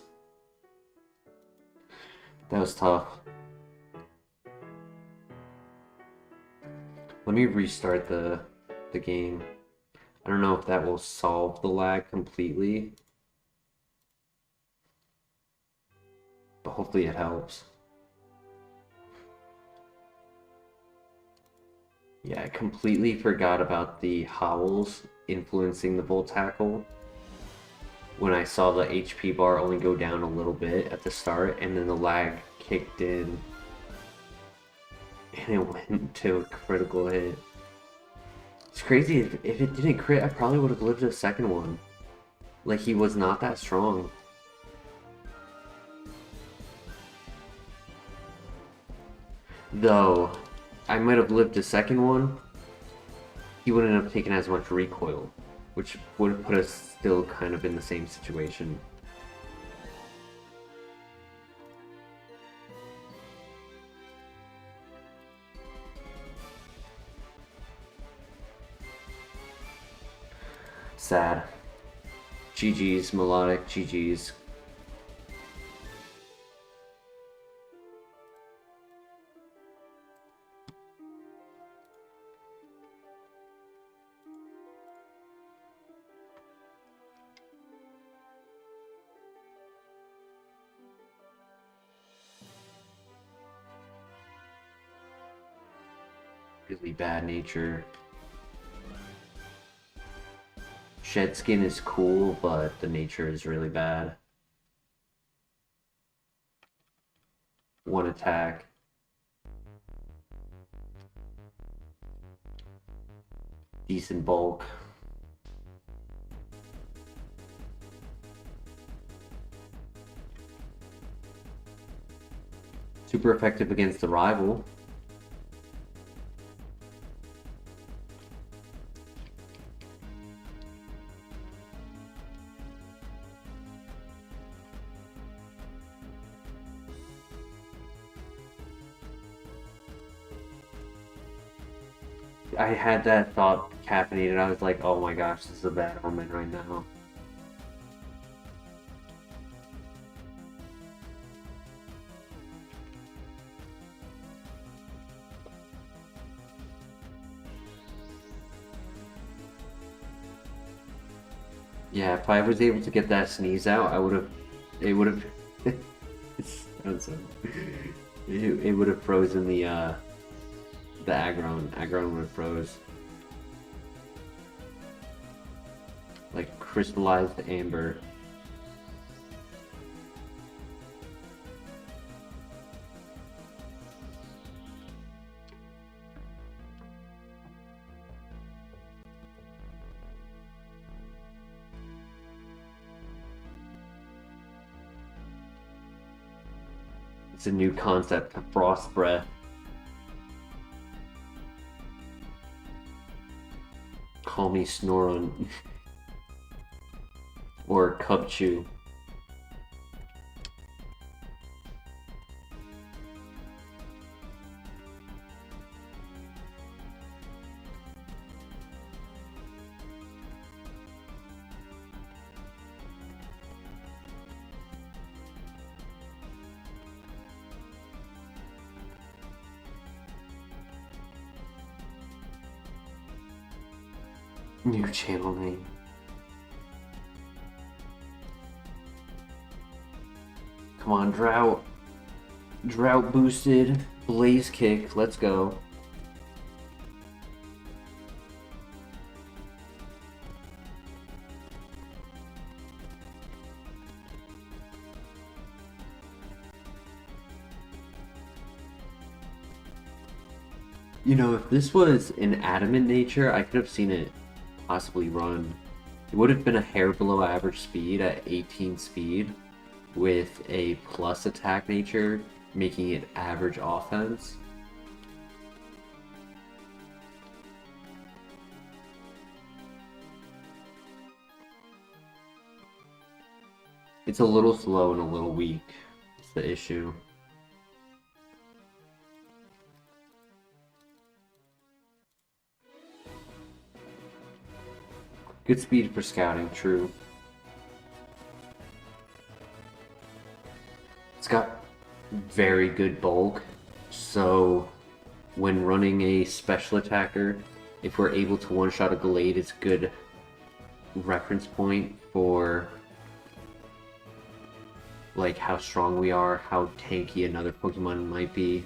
That was tough. Let me restart the game. I don't know if that will solve the lag completely, but hopefully it helps. Yeah, I completely forgot about the howls influencing the Volt Tackle when I saw the HP bar only go down a little bit at the start, and then the lag kicked in and it went to a critical hit. It's crazy, if it didn't crit, I probably would have lived a second one. Like, he was not that strong. Though, I might have lived a second one, he wouldn't have taken as much recoil, which would have put us still kind of in the same situation. Sad. GG's, Milotic, GG's. Really bad nature. Shed Skin is cool, but the nature is really bad. One attack. Decent bulk. Super effective against the rival. I had that thought caffeinated. I was like, oh my gosh, this is a bad omen right now. Yeah, if I was able to get that sneeze out, I would have. It would have. It would have frozen the aggron. Aggron would have froze. Like crystallized amber. It's a new concept, frost breath. Call me Snoron. Or Cubchew. New channel name. Come on, Drought. Drought boosted. Blaze kick. Let's go. You know, if this was an adamant nature, I could have seen it possibly run. It would have been a hair below average speed at 18 speed with a plus attack nature, making it average offense. It's a little slow and a little weak. It's the issue. Good speed for scouting, true. It's got very good bulk, so when running a special attacker, if we're able to one-shot a Gallade, it's a good reference point for like how strong we are, how tanky another Pokemon might be.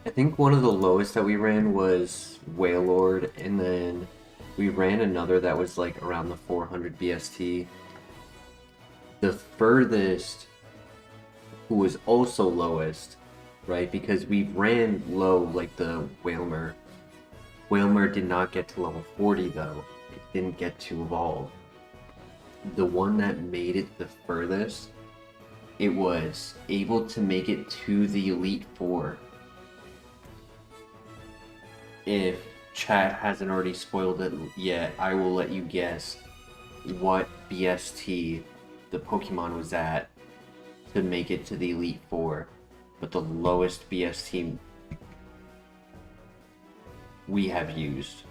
I think one of the lowest that we ran was Wailord, and then we ran another that was like around the 400 BST. The furthest, who was also lowest, right? Because we ran low like the Wailmer. Wailmer did not get to level 40 though. It didn't get to evolve. The one that made it the furthest, it was able to make it to the Elite Four. If chat hasn't already spoiled it yet, I will let you guess what BST the Pokemon was at to make it to the Elite Four. But the lowest BST we have used.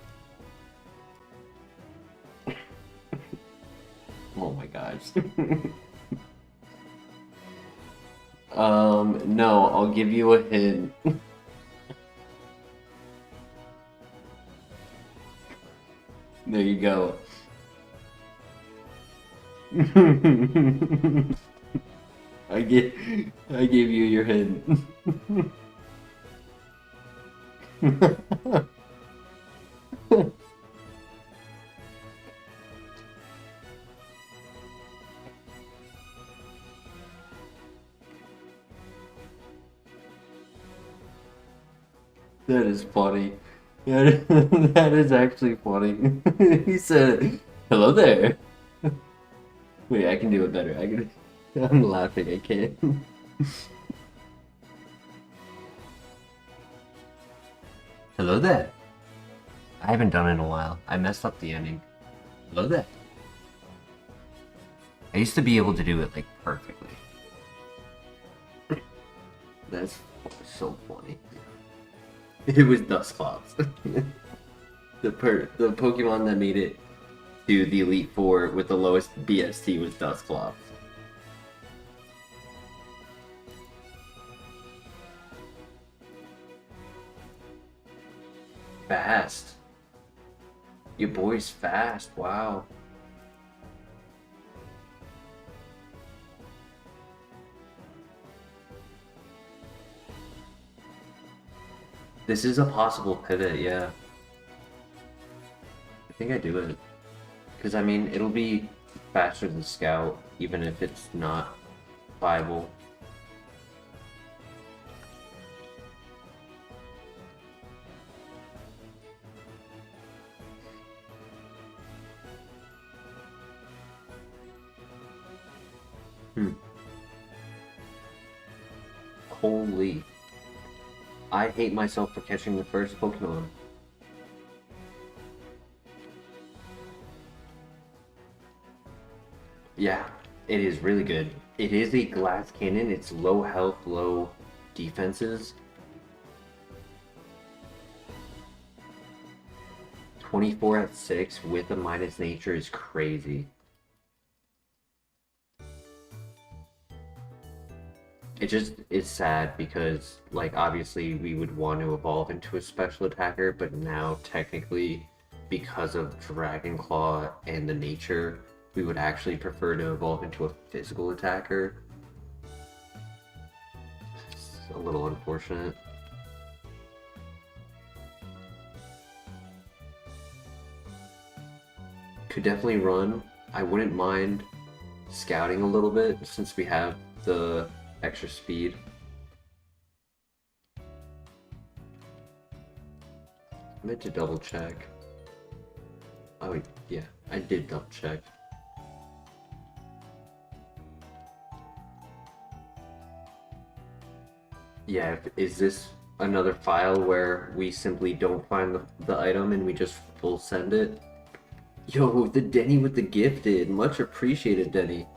Oh my gosh. No, I'll give you a hint. There you go. I gave you your hint. That is funny. That is actually funny. He said, "Hello there." Wait, I can do it better. I'm laughing. I can't. Hello there. I haven't done it in a while. I messed up the ending. Hello there. I used to be able to do it like perfectly. That's so funny. It was Dusclops. the Pokemon that made it to the Elite Four with the lowest BST with Dusclops. Fast. Your boy's fast, wow. This is a possible pivot, yeah. I think I do it. Because, I mean, it'll be faster than Scout, even if it's not viable. Holy. I hate myself for catching the first Pokemon. Yeah, it is really good. It is a glass cannon. It's low health, low defenses. 24 at 6 with a minus nature is crazy. It just is sad because, like, obviously we would want to evolve into a special attacker, but now technically, because of Dragon Claw and the nature, we would actually prefer to evolve into a physical attacker. It's a little unfortunate. Could definitely run. I wouldn't mind scouting a little bit since we have the extra speed. I meant to double check. Oh yeah, I did double check. Yeah, is this another file where we simply don't find the item and we just full send it? Yo, the Denny with the gifted. Much appreciated, Denny.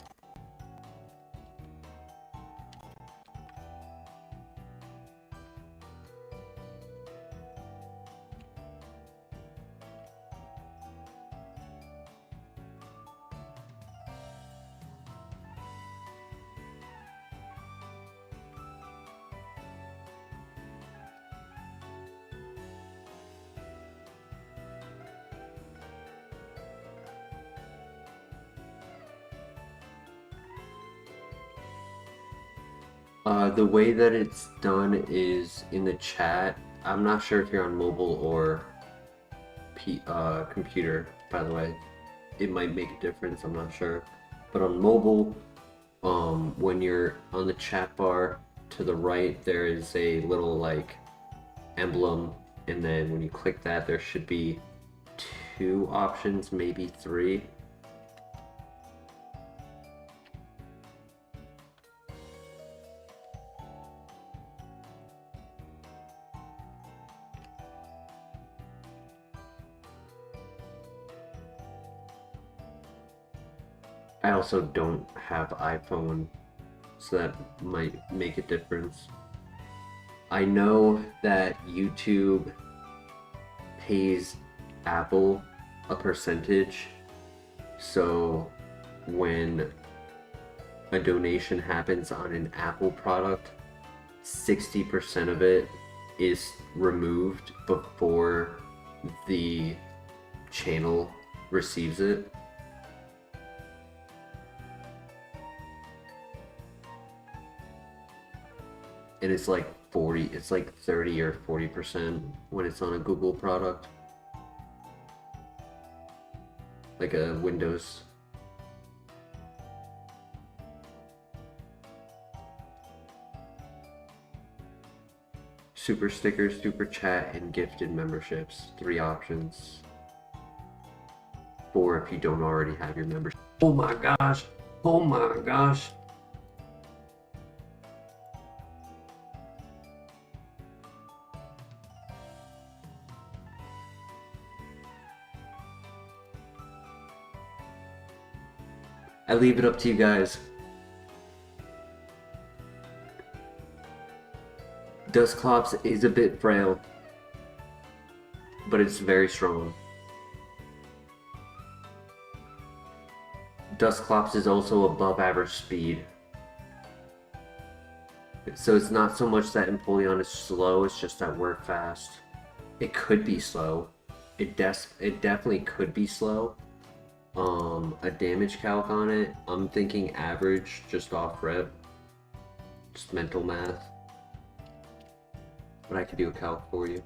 The way that it's done is in the chat. I'm not sure if you're on mobile or computer, by the way. It might make a difference, I'm not sure. But on mobile, when you're on the chat bar to the right, there is a little like emblem, and then when you click that, there should be 2 options, maybe 3. I also don't have iPhone, so that might make a difference. I know that YouTube pays Apple a percentage, so when a donation happens on an Apple product, 60% of it is removed before the channel receives it. And it's like 30 or 40% when it's on a Google product. Like a Windows. Super stickers, super chat, and gifted memberships. 3 options. 4 if you don't already have your membership. Oh my gosh! Oh my gosh! I leave it up to you guys. Dusclops is a bit frail, but it's very strong. Dusclops is also above average speed. So it's not so much that Empoleon is slow, it's just that we're fast. It could be slow. It definitely could be slow. A damage calc on it, I'm thinking average just off rip. Just mental math. But I could do a calc for you.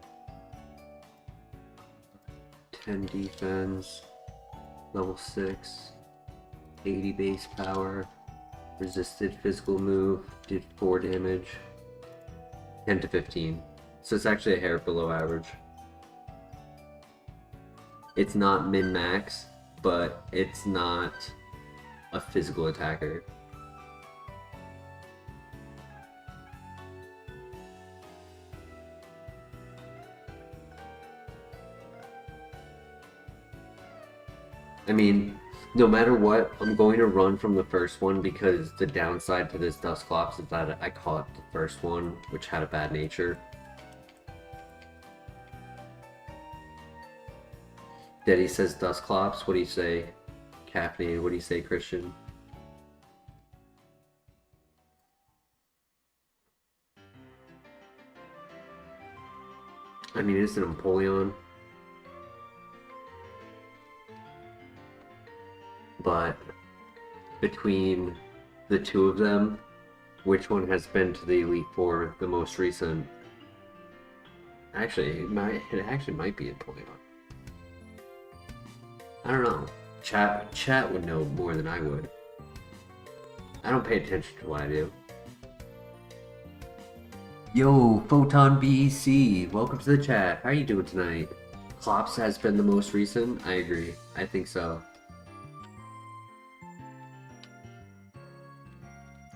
10 defense, level 6, 80 base power, resisted physical move, did 4 damage, 10 to 15. So it's actually a hair below average. It's not min-max, but it's not a physical attacker. I mean, no matter what, I'm going to run from the first one because the downside to this Dusclops is that I caught the first one, which had a bad nature. Daddy says Dusclops. What do you say, Caffeine? What do you say, Christian? I mean, it's an Empoleon. But between the two of them, which one has been to the Elite Four the most recent? Actually, it actually might be Empoleon. I don't know. Chat would know more than I would. I don't pay attention to what I do. Yo, Photon BEC, welcome to the chat. How are you doing tonight? Clops has been the most recent? I agree. I think so.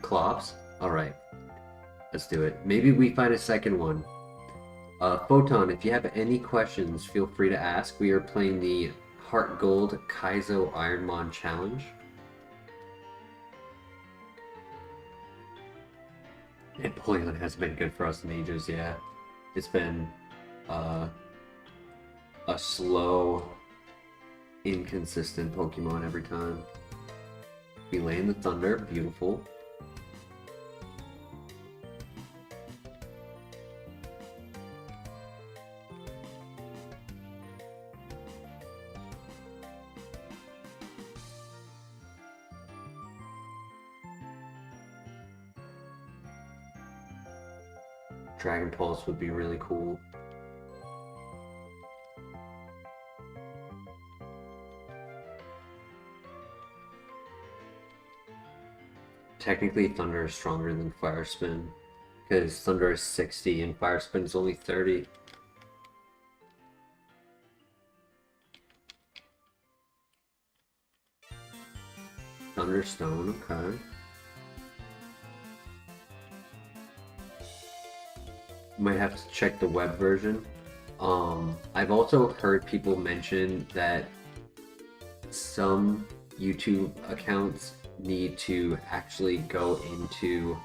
Clops? Alright. Let's do it. Maybe we find a second one. Photon, if you have any questions, feel free to ask. We are playing the HeartGold Kaizo Ironmon challenge. Empoleon has been good for us in ages, yeah. It's been a slow, inconsistent Pokemon every time. We land the Thunder, beautiful. Dragon Pulse would be really cool. Technically, Thunder is stronger than Fire Spin, because Thunder is 60 and Fire Spin is only 30. Thunderstone, okay. Might have to check the web version. I've also heard people mention that some YouTube accounts need to actually go into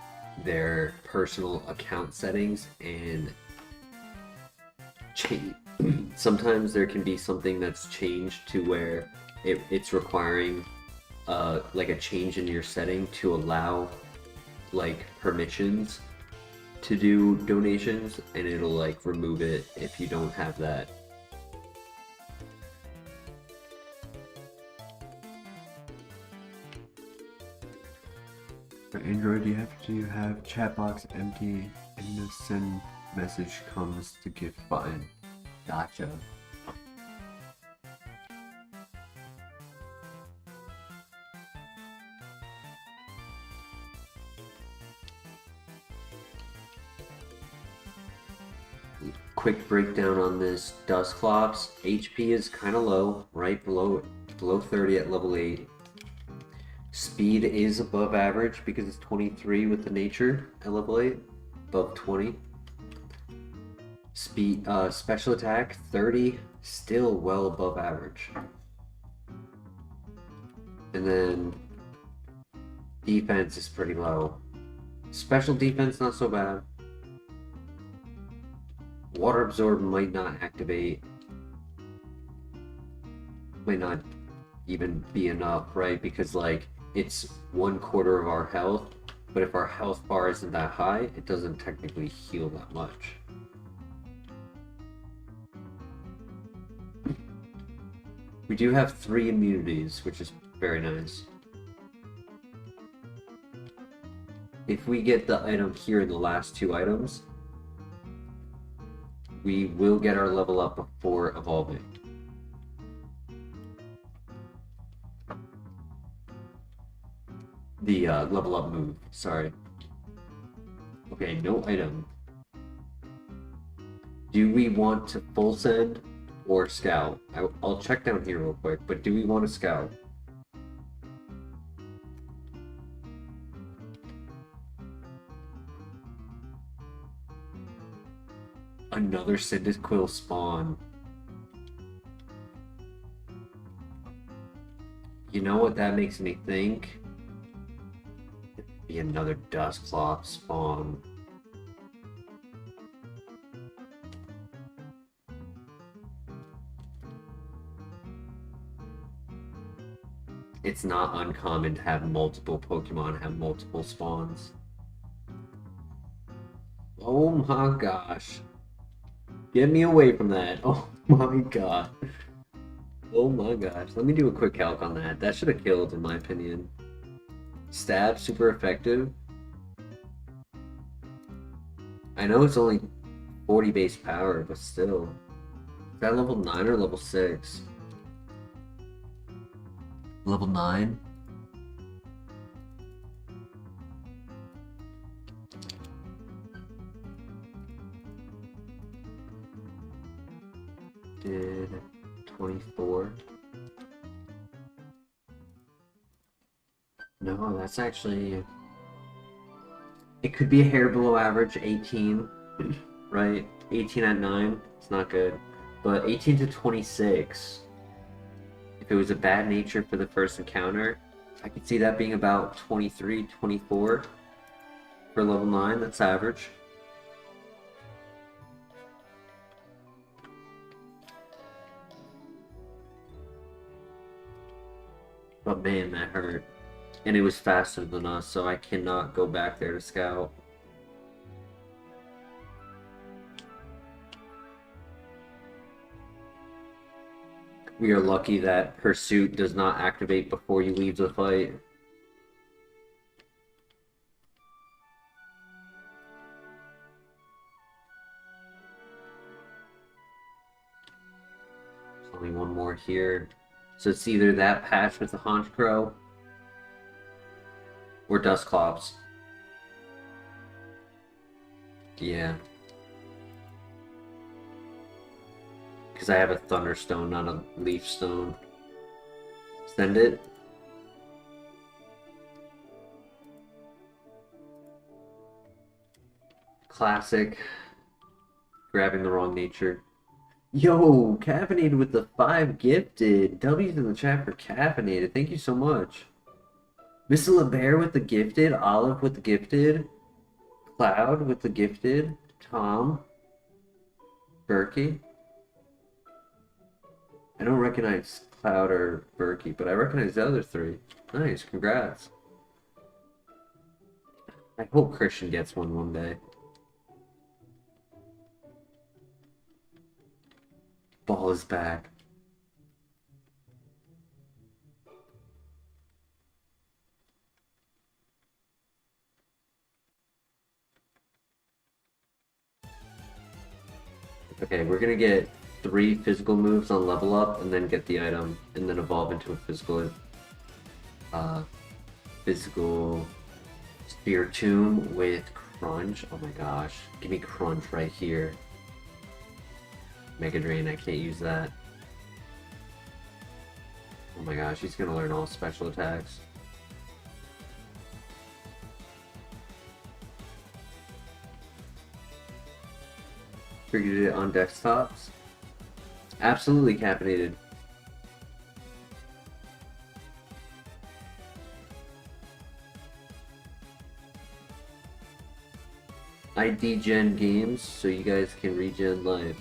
their personal account settings and change. Sometimes there can be something that's changed to where it's requiring like a change in your setting to allow like permissions to do donations, and it'll like remove it if you don't have that. For Android, you have to have chat box empty and the send message comes the gift button. Gotcha. Quick breakdown on this Dusclops. HP is kind of low, right below 30 at level 8. Speed is above average because it's 23 with the nature at level 8, above 20. Speed, special attack 30, still well above average. And then defense is pretty low. Special defense not so bad. Water Absorb might not activate. Might not even be enough, right? Because like it's 1/4 of our health, but if our health bar isn't that high, it doesn't technically heal that much. We do have 3 immunities, which is very nice. If we get the item here in the last 2 items, we will get our level up before evolving. The level up move, sorry. Okay, no item. Do we want to full send or scout? I'll check down here real quick, but do we want to scout? Another Cyndaquil spawn. You know what that makes me think? It'd be another Dusclops spawn. It's not uncommon to have multiple Pokemon have multiple spawns. Oh my gosh. Get me away from that. Oh my god. Oh my gosh. Let me do a quick calc on that. That should have killed, in my opinion. Stab, super effective. I know it's only 40 base power, but still. Is that level 9 or level 6? Level 9? Did 24? No, that's actually... It could be a hair below average, 18, right? 18 at 9, it's not good. But 18 to 26, if it was a bad nature for the first encounter, I could see that being about 23, 24 for level 9, that's average. But man, that hurt. And it was faster than us, so I cannot go back there to scout. We are lucky that Pursuit does not activate before you leave the fight. There's only one more here. So it's either that patch with the Honchkrow or Dusclops. Yeah. Because I have a Thunderstone, not a Leaf Stone. Send it. Classic. Grabbing the wrong nature. Yo, Caffeinated with the 5 gifted. W's in the chat for Caffeinated. Thank you so much. Mr. LeBear with the gifted. Olive with the gifted. Cloud with the gifted. Tom. Berkey. I don't recognize Cloud or Berkey, but I recognize the other 3. Nice, congrats. I hope Christian gets one day. Ball is back. Okay, we're gonna get 3 physical moves on level up and then get the item and then evolve into a physical Spear Tomb with Crunch. Oh my gosh. Give me Crunch right here. Mega Drain, I can't use that. Oh my gosh, he's gonna learn all special attacks. Triggered it on desktops. Absolutely caffeinated. I degen games so you guys can regen live.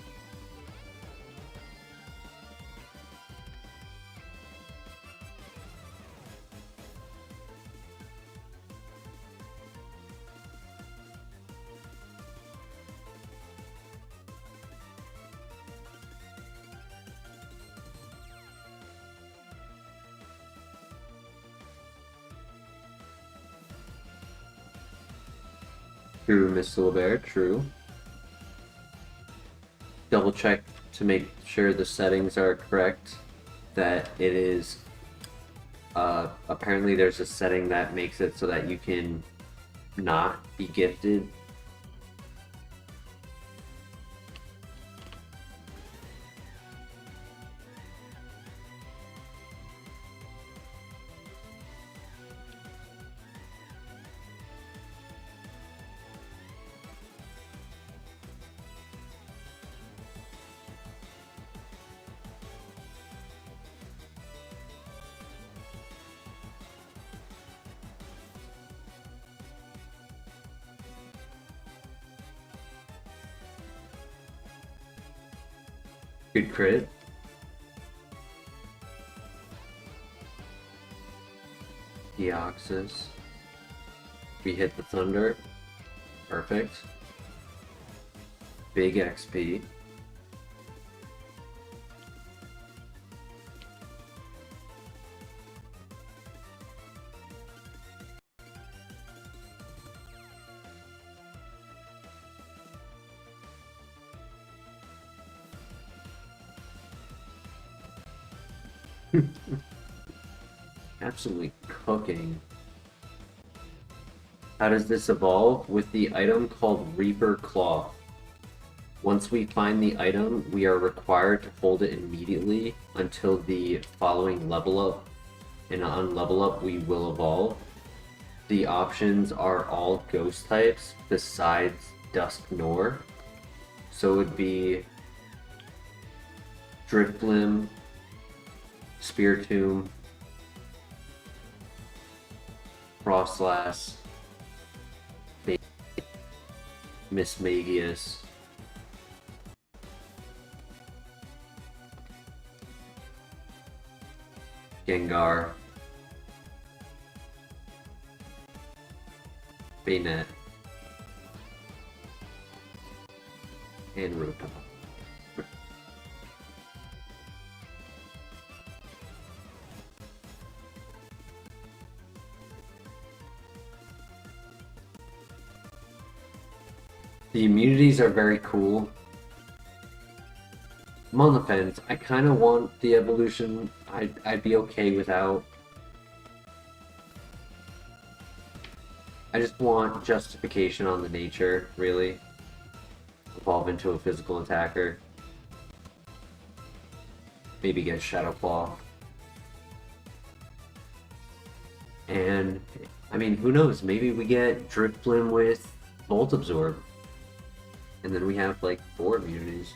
True, Miss Silver, true. Double check to make sure the settings are correct. That it is. Apparently, there's a setting that makes it so that you can not be gifted. Good crit. Deoxys. We hit the thunder. Perfect. Big XP. Absolutely cooking. How does this evolve? With the item called Reaper Cloth. Once we find the item, we are required to hold it immediately until the following level up. And on level up, we will evolve. The options are all ghost types besides Dusknoir. So it would be Driftblim, Speartomb, Frostlass, Miss Magius, Gengar, Baynet, and Rotom. The immunities are very cool. I'm on the fence. I kind of want the evolution. I'd be okay without. I just want justification on the nature, really. Evolve into a physical attacker. Maybe get Shadow Claw. And, I mean, who knows? Maybe we get Driftblim with Volt Absorb. And then we have, like, 4 immunities.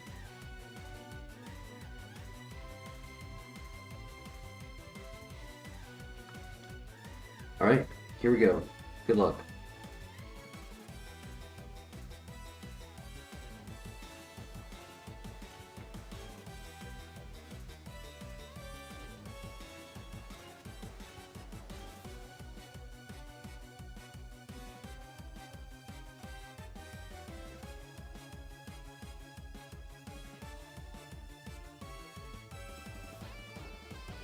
Alright, here we go. Good luck.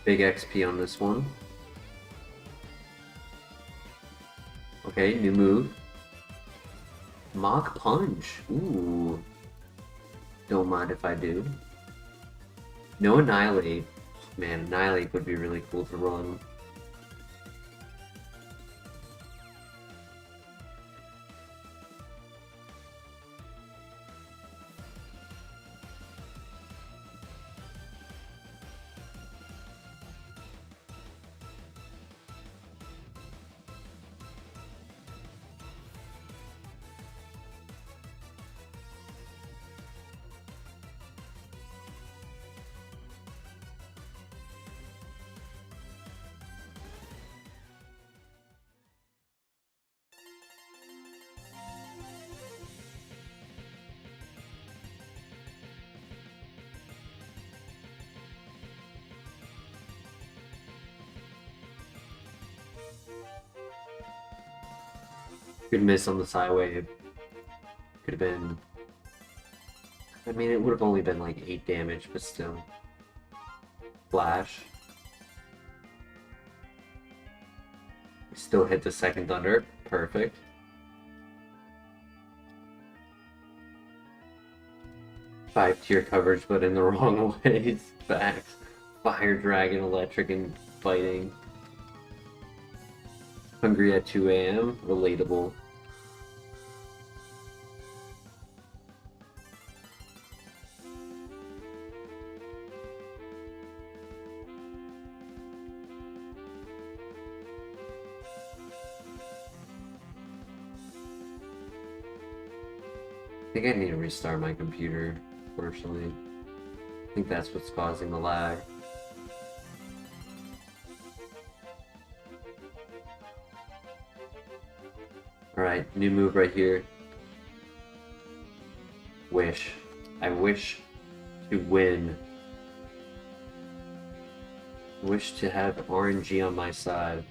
Big XP on this one. Okay, new move. Mach Punch. Ooh. Don't mind if I do. No Annihilate. Man, Annihilate would be really cool to run. Good miss on the Psywave. Could have been... I mean, it would have only been like 8 damage, but still. Flash. Still hit the second Thunder. Perfect. 5-tier coverage, but in the wrong ways. Facts. Fire, Dragon, Electric, and Fighting. Hungry at 2 a.m. Relatable. I think I need to restart my computer, personally. I think that's what's causing the lag. Alright, new move right here. Wish. I wish to win. I wish to have RNG on my side.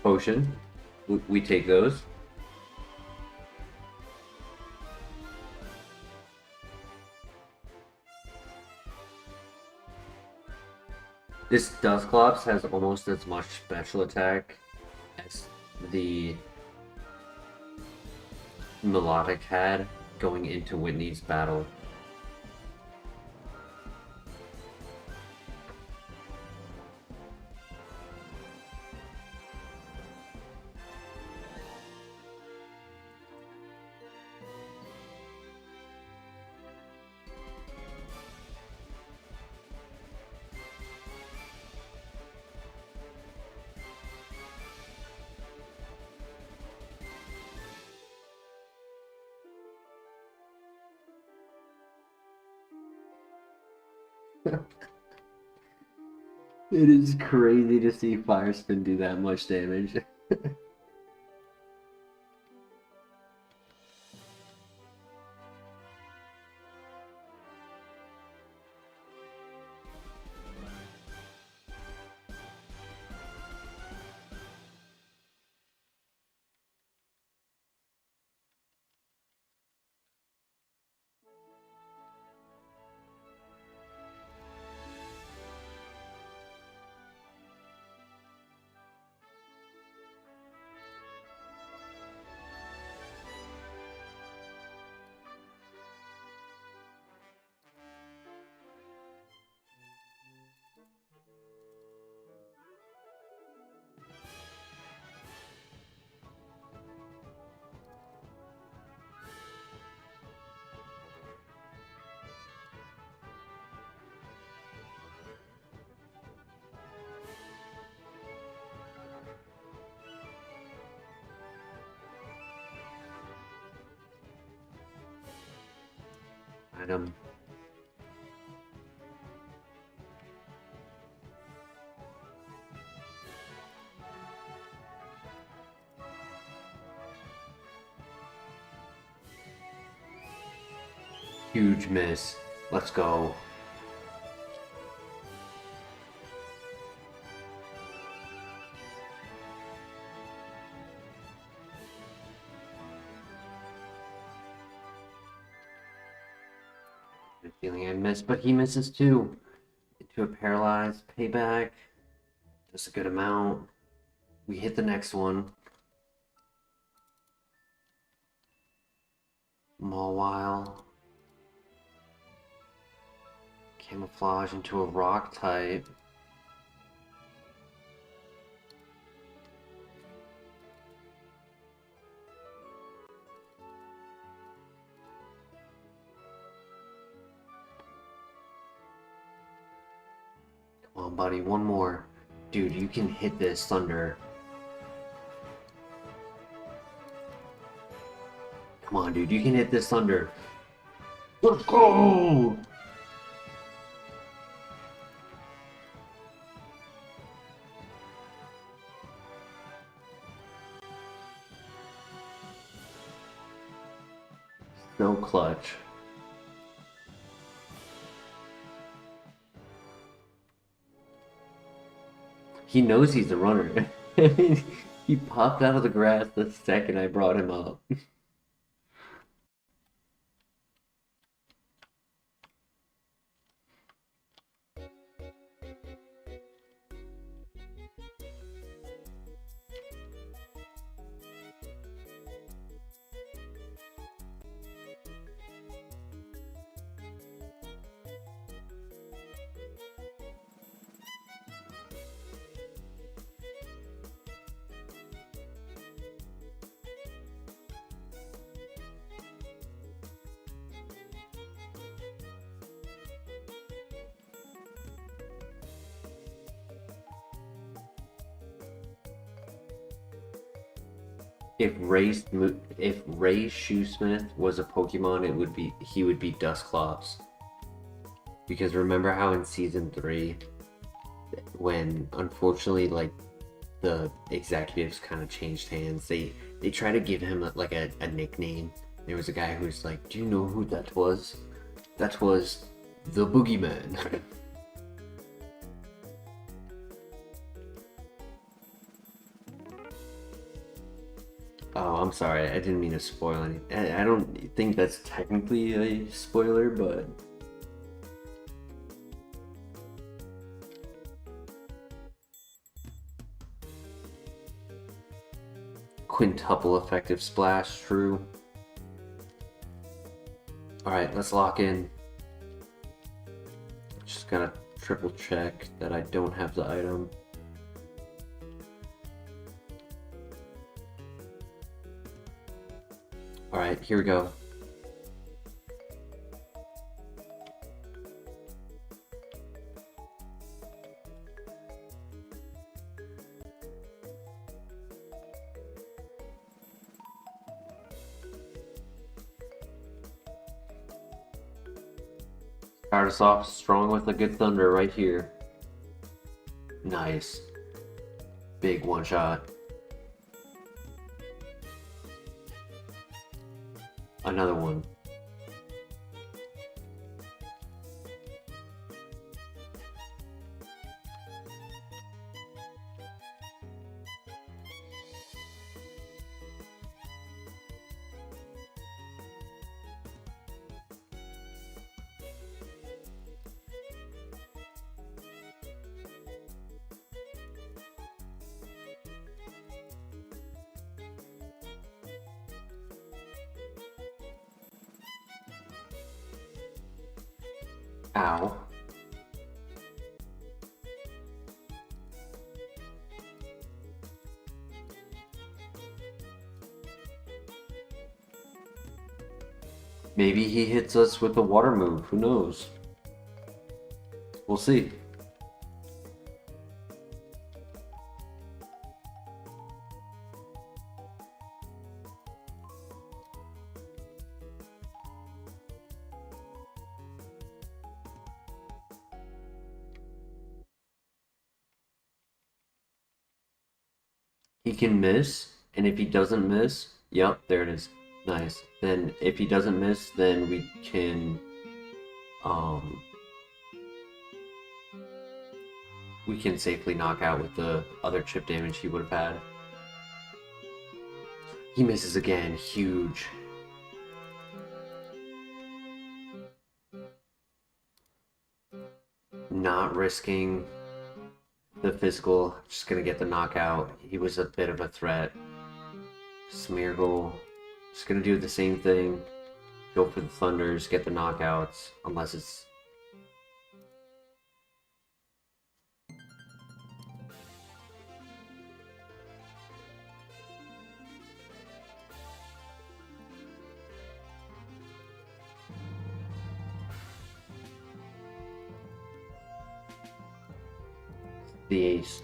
Potion. We take those. This Dusclops has almost as much special attack as the Milotic had going into Whitney's battle. It is crazy to see Fire Spin do that much damage. Item. Huge miss. Let's go. The feeling I missed, but he misses too. Into a paralyzed payback. Just a good amount. We hit the next one. Mawile. Camouflage into a rock type. Come on, buddy, one more. Dude, you can hit this thunder. Come on, dude, you can hit this thunder. Let's go! No clutch. He knows he's a runner. He popped out of the grass the second I brought him up. if Ray Shoesmith was a Pokemon, he would be Dusclops. Because remember how in season 3, when unfortunately like the executives kind of changed hands, they try to give him like a nickname. There was a guy who was like, "Do you know who that was? That was the Boogeyman." Oh, I'm sorry. I didn't mean to spoil anything. I don't think that's technically a spoiler, but quintuple effective splash, true. Alright, let's lock in. Just gotta triple check that I don't have the item. Alright, here we go. Start us off strong with a good thunder right here. Nice. Big one shot. Another one. Ow. Maybe he hits us with the water move. Who knows? We'll see. He can miss, and if he doesn't miss, yep, there it is. Nice. Then if he doesn't miss, then we can safely knock out with the other chip damage he would have had. He misses again, huge. Not risking the physical, just gonna get the knockout. He was a bit of a threat. Smeargle, just gonna do the same thing. Go for the thunders, get the knockouts, unless it's... the ace.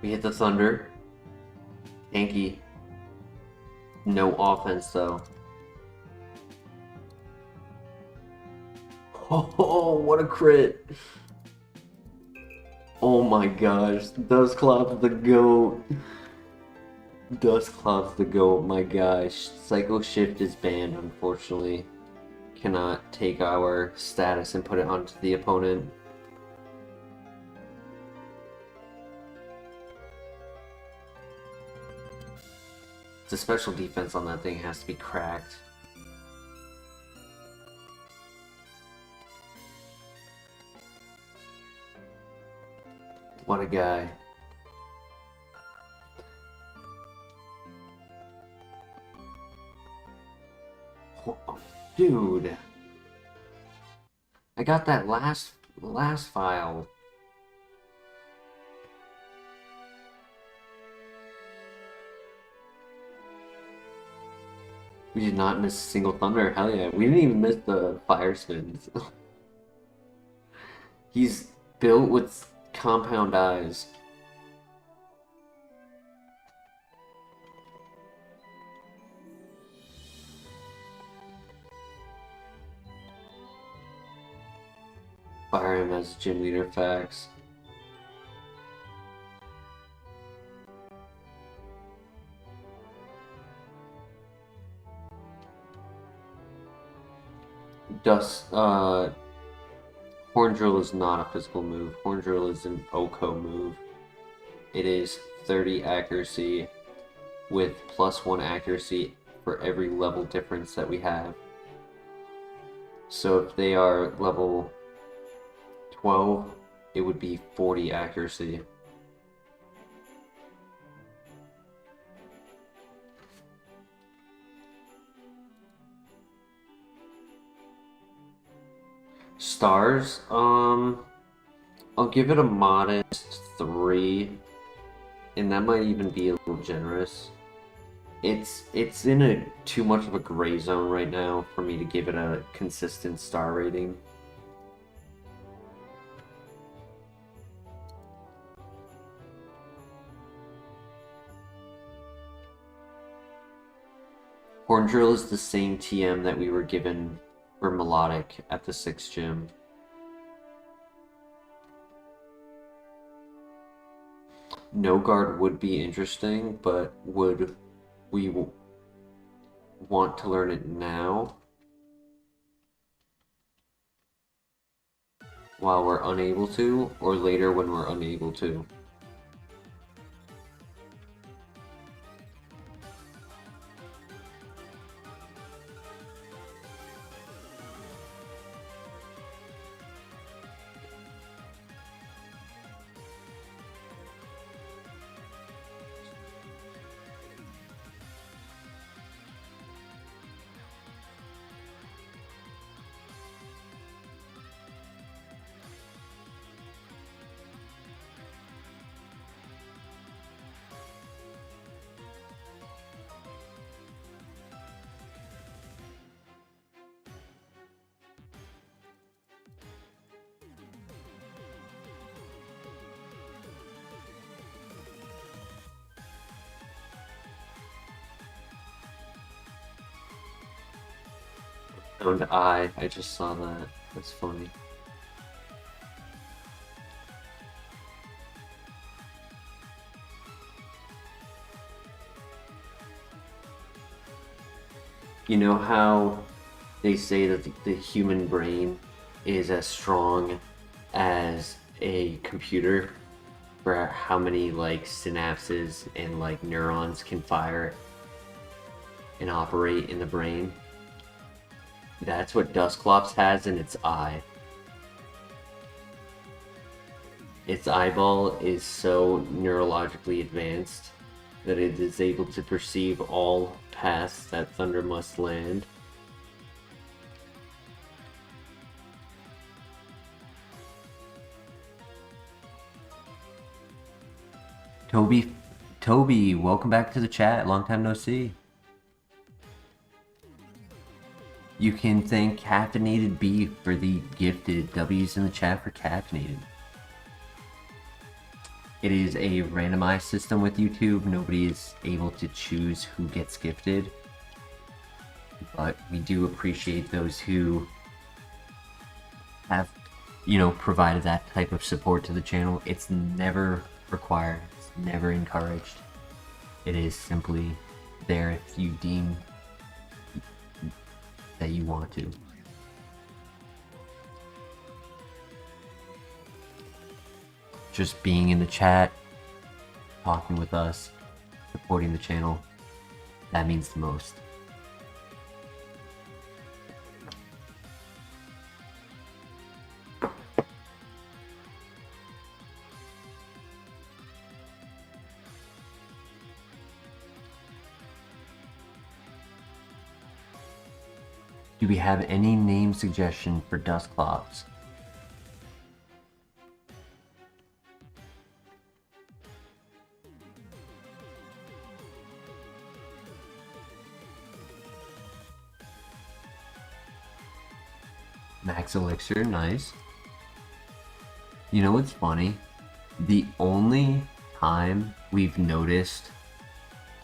We hit the thunder. Hanky. No offense though. Oh, what a crit! Oh my gosh, Dusclops the GOAT. Dusclops the GOAT, my gosh. Psycho Shift is banned, unfortunately. Cannot take our status and put it onto the opponent. The special defense on that thing has to be cracked. What a guy. Oh, dude. I got that last file. We did not miss a single thunder. Hell yeah. We didn't even miss the fire spins. He's built with compound eyes. Fire him as gym leader, facts. Horn Drill is not a physical move. Horn Drill is an OHKO move. It is 30 accuracy with +1 accuracy for every level difference that we have. So if they are level 12, it would be 40 accuracy. Stars, I'll give it a modest 3, and that might even be a little generous. It's in a too much of a gray zone right now for me to give it a consistent star rating. Horn Drill is the same TM that we were given for Milotic at the 6th gym. No guard would be interesting, but would we want to learn it now while we're unable to, or later when we're unable to? Found I just saw that. That's funny. You know how they say that the human brain is as strong as a computer for how many like synapses and like neurons can fire and operate in the brain? That's what Dusclops has in its eye. Its eyeball is so neurologically advanced that it is able to perceive all paths that thunder must land. Toby, welcome back to the chat. Long time no see. You can thank Caffeinated Beef for the gifted W's in the chat for Caffeinated. It is a randomized system with YouTube. Nobody is able to choose who gets gifted. But we do appreciate those who have, provided that type of support to the channel. It's never required. It's never encouraged. It is simply there if you deem that you want to. Just being in the chat, talking with us, supporting the channel, that means the most. Do we have any name suggestion for Dusclops? Max Elixir, nice. You know what's funny? The only time we've noticed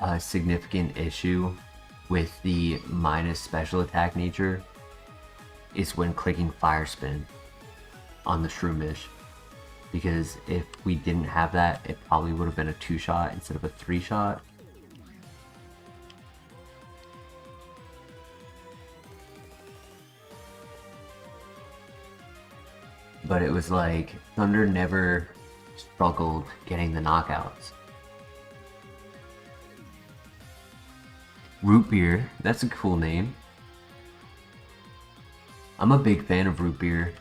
a significant issue with the minus special attack nature is when clicking Fire Spin. on the Shroomish. Because if we didn't have that, it probably would have been a 2-shot instead of a 3-shot. But it was like, Thunder never struggled getting the knockouts. Root Beer, that's a cool name. I'm a big fan of Root Beer.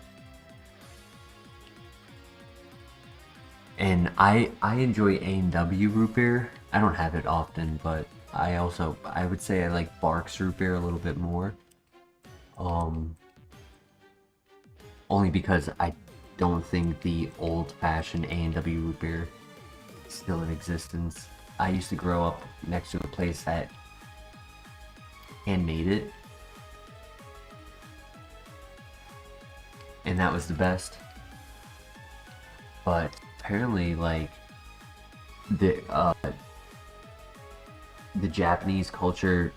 And I enjoy A&W Root Beer. I don't have it often, but I would say I like Barks Root Beer a little bit more. Only because I don't think the old-fashioned A&W Root Beer is still in existence. I used to grow up next to a place that handmade it, and that was the best. But apparently, like, the Japanese culture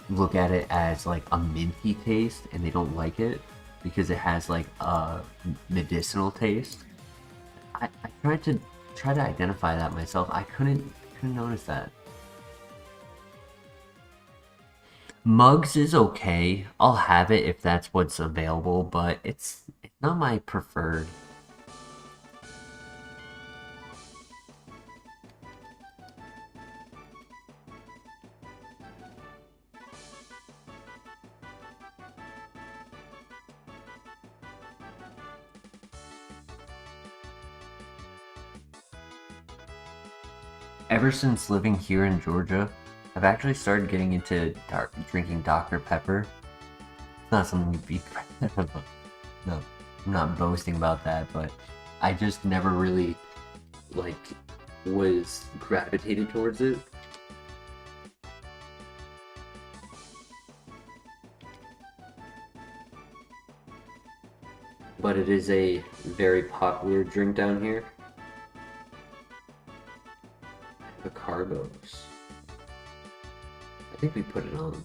look at it as like a minty taste, and they don't like it because it has like a medicinal taste. I tried to identify that myself. I couldn't notice that. Mugs is okay. I'll have it if that's what's available, but it's not my preferred. Ever since living here in Georgia, I've actually started getting into drinking Dr. Pepper. It's not something to be proud of. No, I'm not boasting about that, but I just never really, like, was gravitated towards it. But it is a very popular drink down here. The cargos. I think we put it on.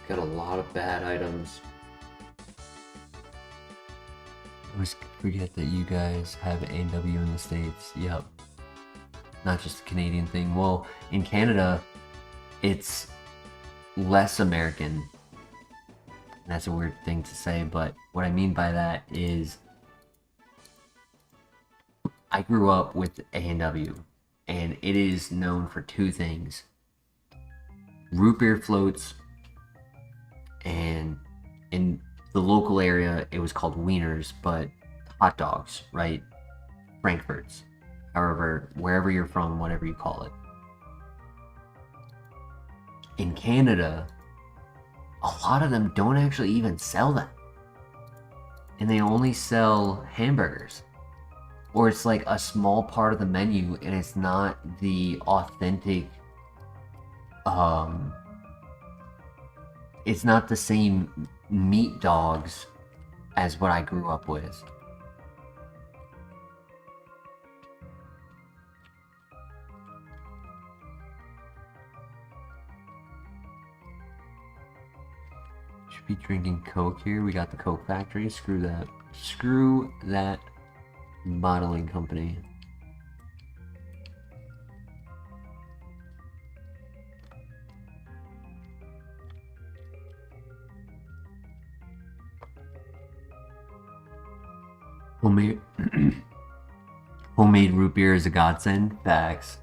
Got a lot of bad items. I always forget that you guys have A&W in the States. Yep. Not just a Canadian thing. Well, in Canada, it's less American. That's a weird thing to say, but what I mean by that is I grew up with A&W, and it is known for two things: root beer floats, and in the local area it was called wieners, but hot dogs, right? Frankfurts, however, wherever you're from, whatever you call it. In Canada, a lot of them don't actually even sell them, and they only sell hamburgers, or it's like a small part of the menu, and it's not the authentic, it's not the same meat dogs as what I grew up with. Be drinking Coke here. We got the Coke factory. Screw that. Screw that bottling company. Homemade homemade root beer is a godsend. Facts.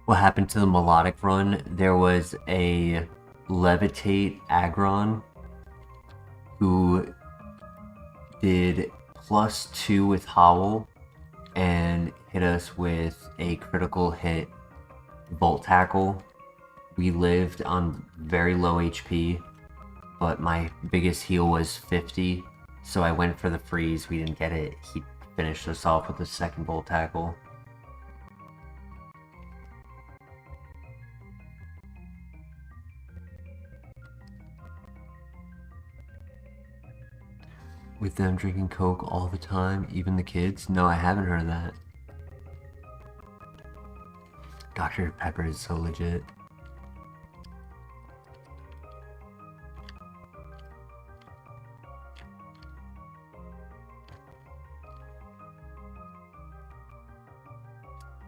What happened to the Milotic run? There was a Levitate Aggron who did +2 with Howl and hit us with a critical hit Volt Tackle. We lived on very low HP, but my biggest heal was 50, so I went for the freeze. We didn't get it. He finished us off with the second Volt Tackle. With them drinking Coke all the time, even the kids? No, I haven't heard of that. Dr. Pepper is so legit.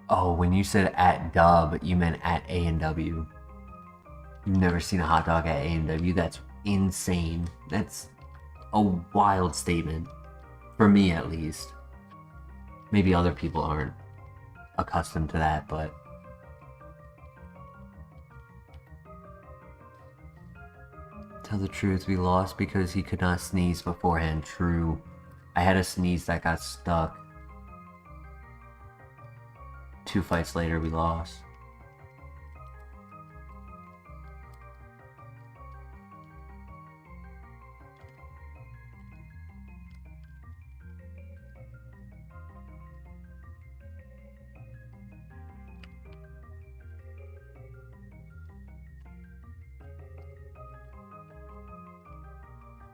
Oh, when you said at Dub, you meant at A&W. You've never seen a hot dog at A&W? That's insane. That's a wild statement. For me, at least. Maybe other people aren't accustomed to that, but... Tell the truth, we lost because he could not sneeze beforehand. True. I had a sneeze that got stuck. 2 fights later, we lost.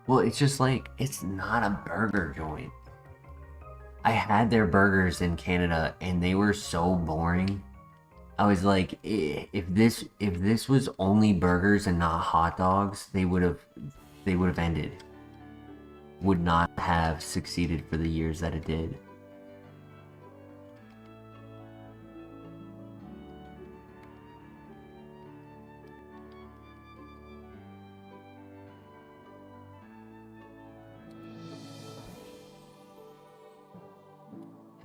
Well, it's just like, it's not a burger joint. I had their burgers in Canada and they were so boring. I was like, if this was only burgers and not hot dogs, they would have ended. Would not have succeeded for the years that it did.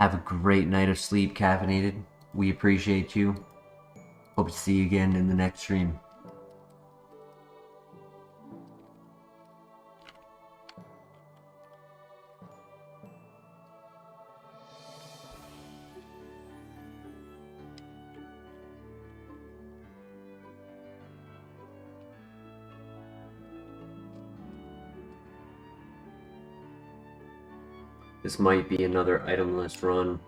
Have a great night of sleep, Caffeinated. We appreciate you. Hope to see you again in the next stream. This might be another itemless run.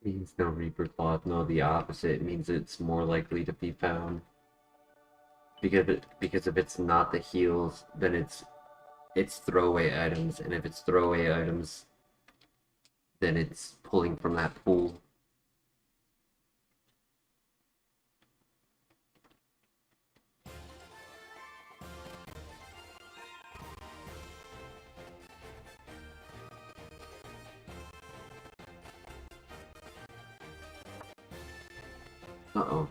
Means no Reaper Cloth. No, the opposite. It means it's more likely to be found. Because if it's not the heals, then it's throwaway items, and if it's throwaway items, then it's pulling from that pool. Uh-oh.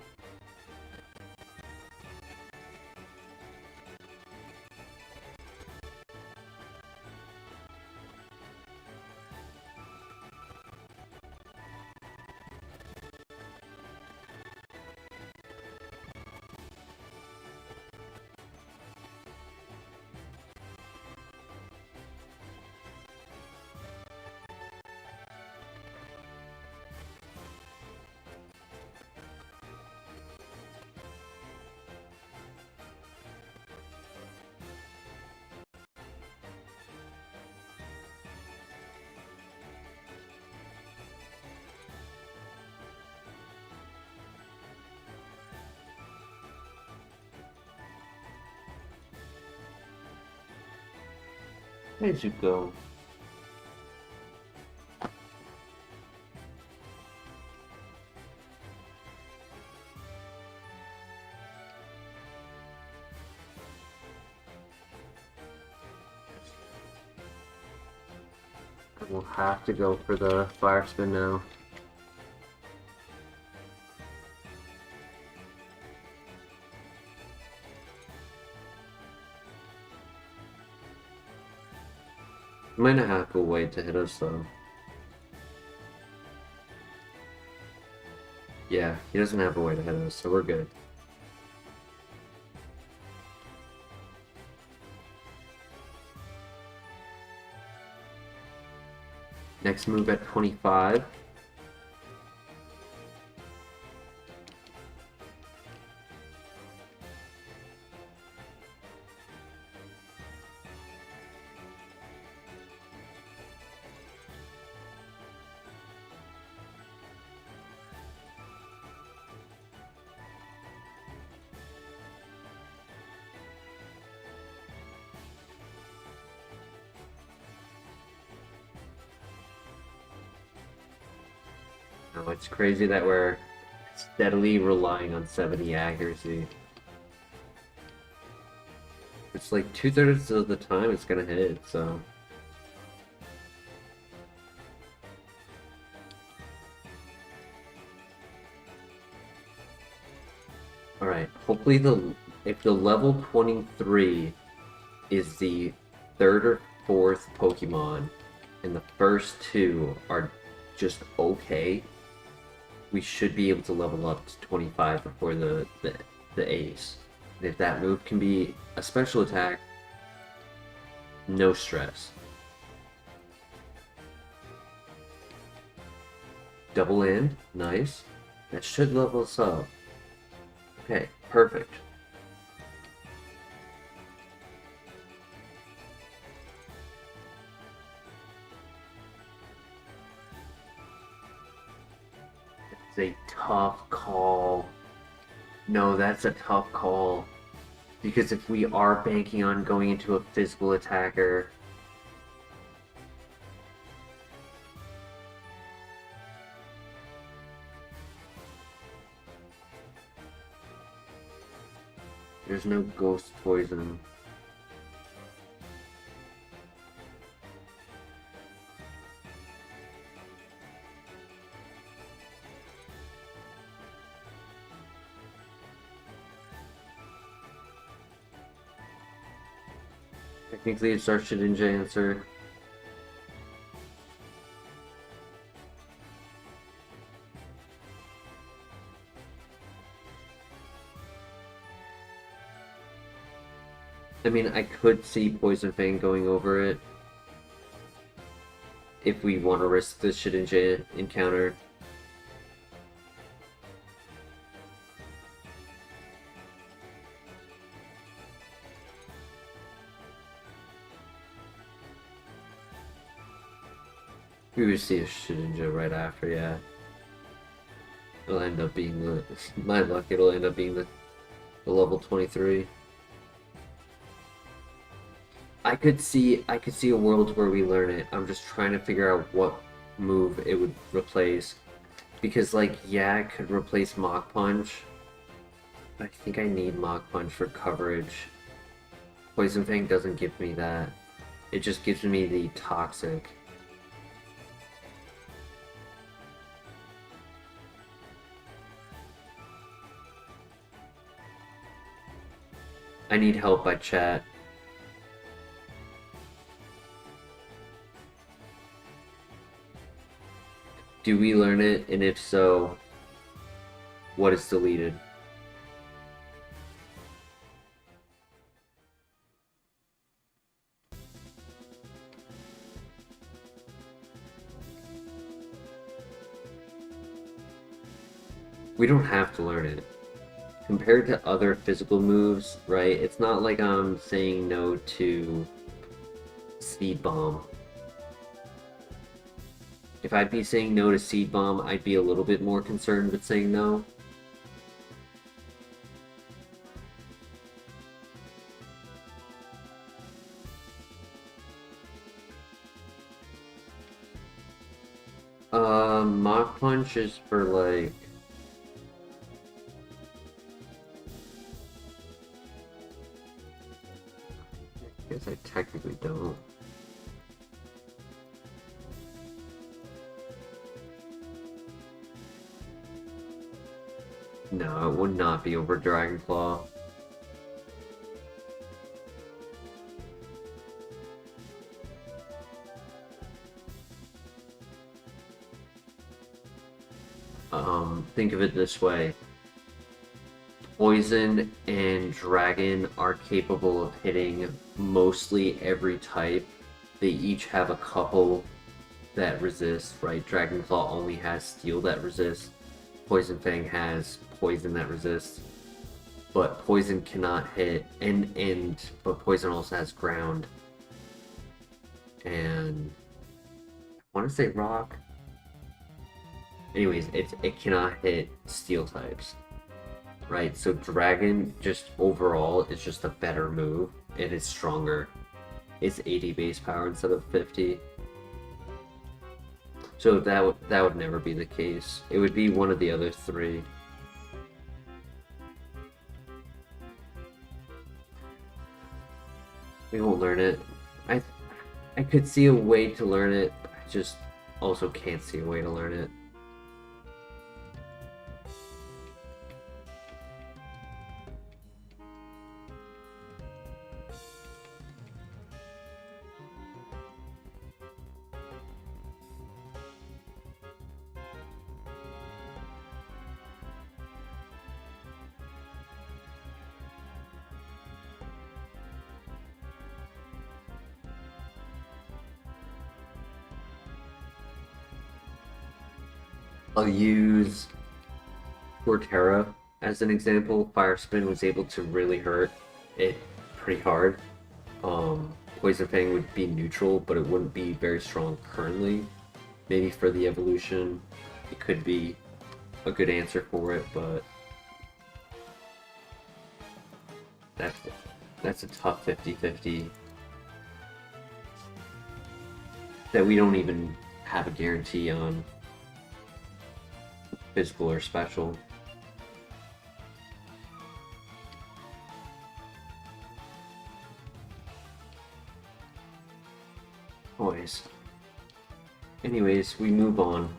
Where'd you go? We'll have to go for the fire spin now. Might not have to wait to hit us though. Yeah, he doesn't have a way to hit us, so we're good. Next move at 25. No, it's crazy that we're steadily relying on 70 accuracy. It's like 2/3 of the time it's gonna hit, so. Alright, hopefully if the level 23 is the third or fourth Pokemon, and the first two are just okay, we should be able to level up to 25 before the ace. And if that move can be a special attack, no stress. Double in, nice. That should level us up. Okay, perfect. It's a tough call. No, that's a tough call. Because if we are banking on going into a physical attacker, there's no ghost poison. Technically, it's our Shedinja answer. I mean, I could see Poison Fang going over it if we want to risk the Shedinja encounter. We would see a Shedinja right after, yeah. It'll end up being the... my luck, it'll end up being the level 23. I could see a world where we learn it. I'm just trying to figure out what move it would replace. Because, like, yeah, it could replace Mach Punch. But I think I need Mach Punch for coverage. Poison Fang doesn't give me that. It just gives me the Toxic. I need help by chat. Do we learn it? And if so, what is deleted? We don't have to learn it. Compared to other physical moves, right? It's not like I'm saying no to Seed Bomb. If I'd be saying no to Seed Bomb, I'd be a little bit more concerned with saying no. Mach Punch is for like... I guess I technically don't. No, it would not be over Dragon Claw. Think of it this way. Poison and Dragon are capable of hitting mostly every type. They each have a couple that resist, right? Dragon Claw only has Steel that resists. Poison Fang has Poison that resists. But Poison cannot hit, but Poison also has Ground. And I want to say Rock. Anyways, it cannot hit Steel types. Right, so Dragon just overall is just a better move. It is stronger. It's 80 base power instead of 50. So that would never be the case. It would be one of the other three. We won't learn it. I could see a way to learn it. I just also can't see a way to learn it. I'll use Torterra as an example. Fire Spin was able to really hurt it pretty hard. Poison Fang would be neutral, but it wouldn't be very strong currently. Maybe for the evolution, it could be a good answer for it, but that's a tough 50-50 that we don't even have a guarantee on physical or special. Always. Anyways, we move on.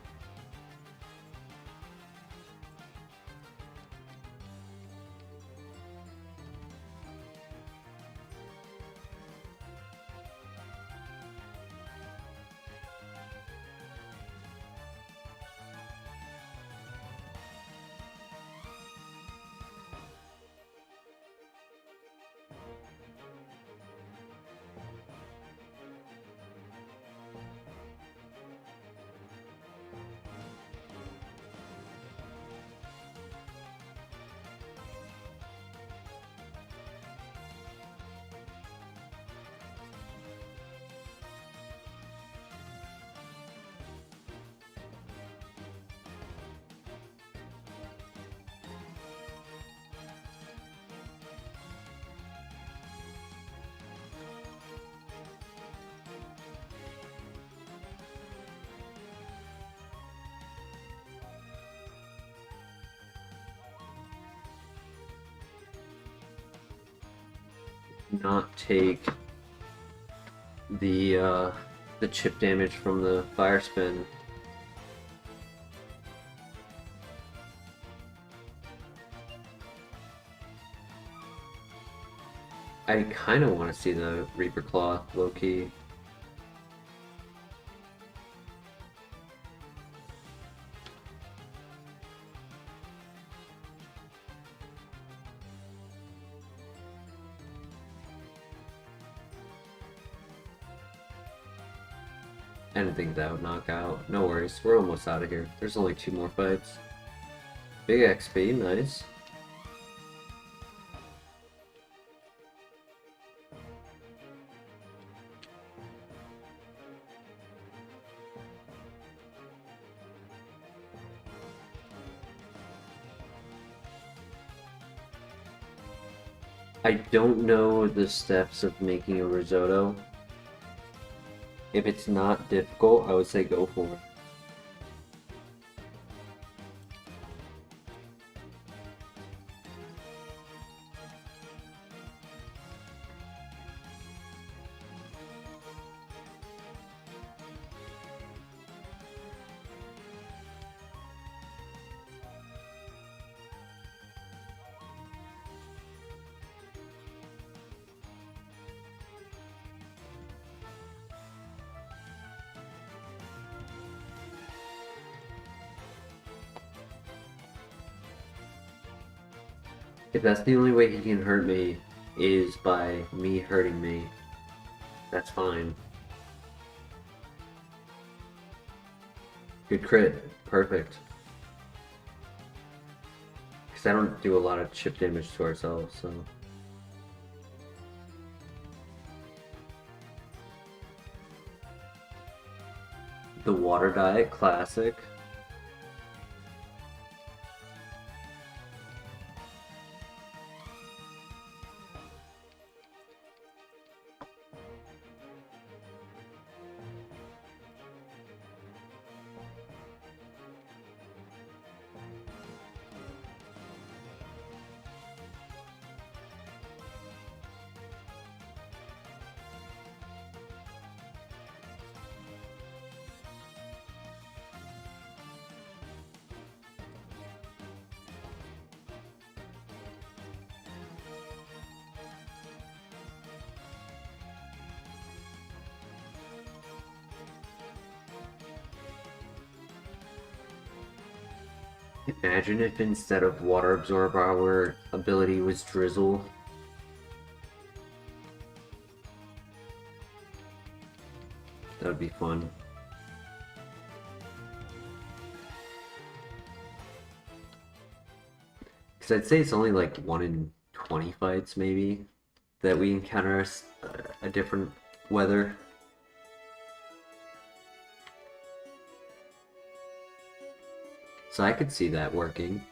Not take the chip damage from the Fire Spin. I kind of want to see the Reaper Claw, low-key. I didn't think that would knock out. No worries, we're almost out of here. There's only 2 more fights. Big XP, nice. I don't know the steps of making a risotto. If it's not difficult, I would say go for it. If that's the only way he can hurt me is by me hurting me, that's fine. Good crit. Perfect. Because I don't do a lot of chip damage to ourselves, so... The water diet, classic. Imagine if instead of water absorb our ability was drizzle. That would be fun. Because I'd say it's only like 1 in 20 fights, maybe, that we encounter a different weather. So I could see that working.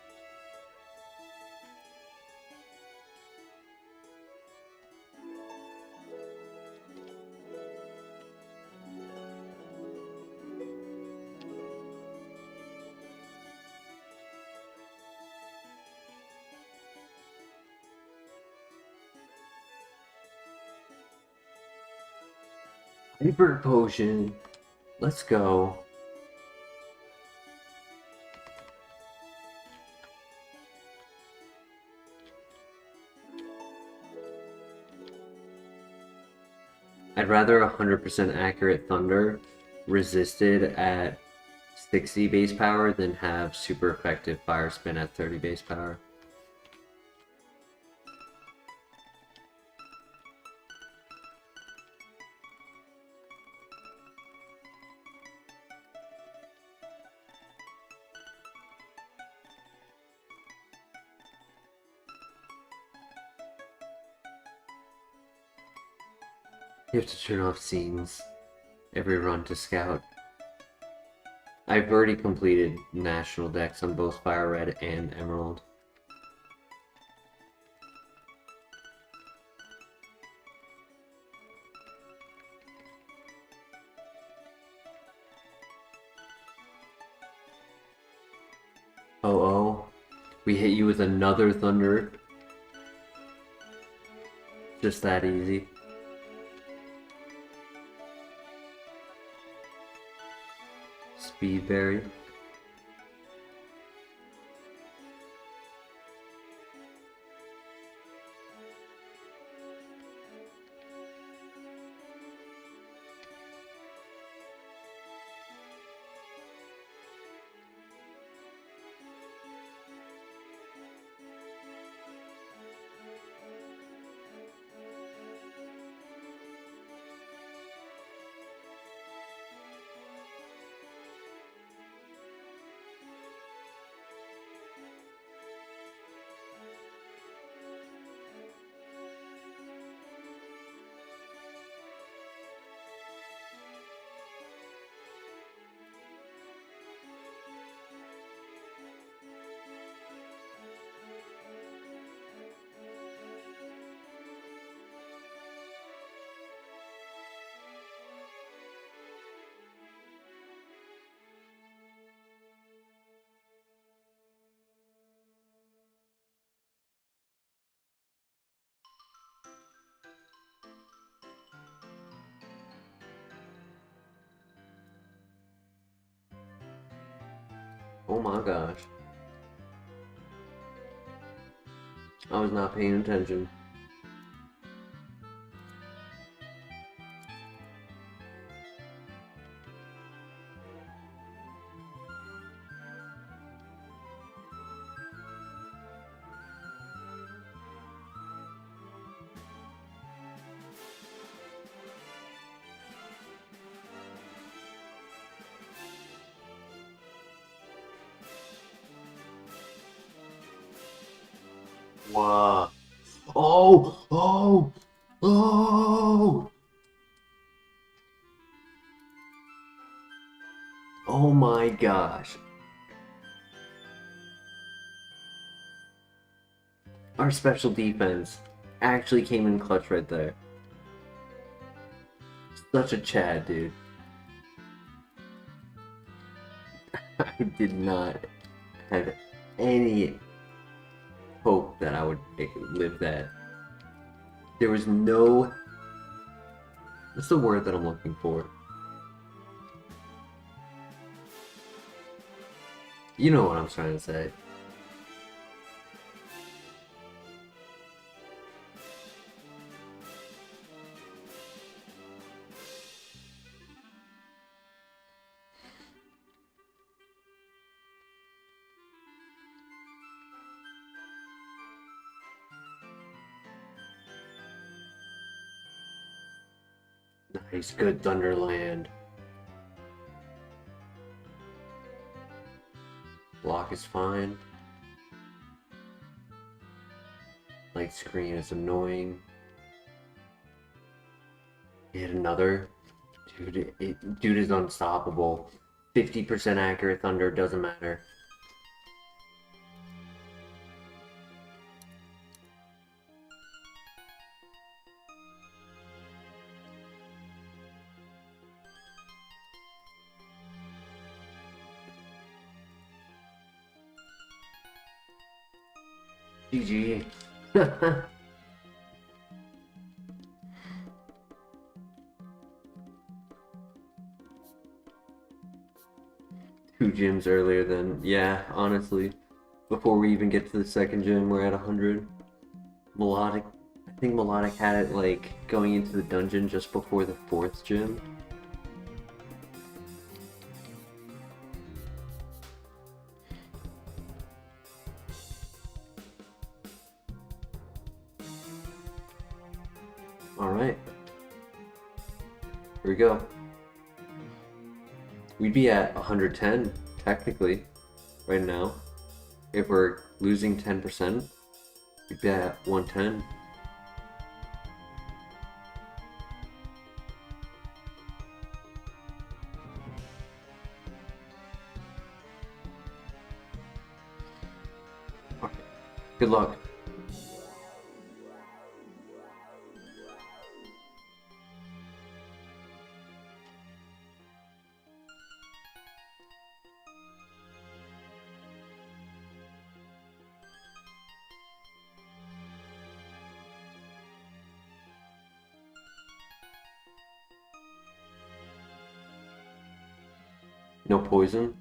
Hyper potion. Let's go. I'd rather 100% accurate thunder resisted at 60 base power than have super effective fire spin at 30 base power. You have to turn off scenes every run to scout. I've already completed national decks on both FireRed and Emerald. Oh, we hit you with another thunder. Just that easy. Speedberry. Oh my gosh. I was not paying attention. Wow. Oh! Oh my gosh. Our special defense actually came in clutch right there. Such a Chad, dude. I did not have any hope that I would live that. There was no... What's the word that I'm looking for? You know what I'm trying to say. Nice, good Thunderland. Block is fine. Light screen is annoying. Hit another. Dude is unstoppable. 50% accurate thunder, doesn't matter. GG. Two gyms earlier than, yeah, honestly. Before we even get to the second gym, we're at 100. Milotic, I think Milotic had it like going into the dungeon just before the fourth gym. Alright. Here we go. We'd be at 110, technically, right now. If we're losing 10%, we'd be at 110. Okay. Good luck. No poison.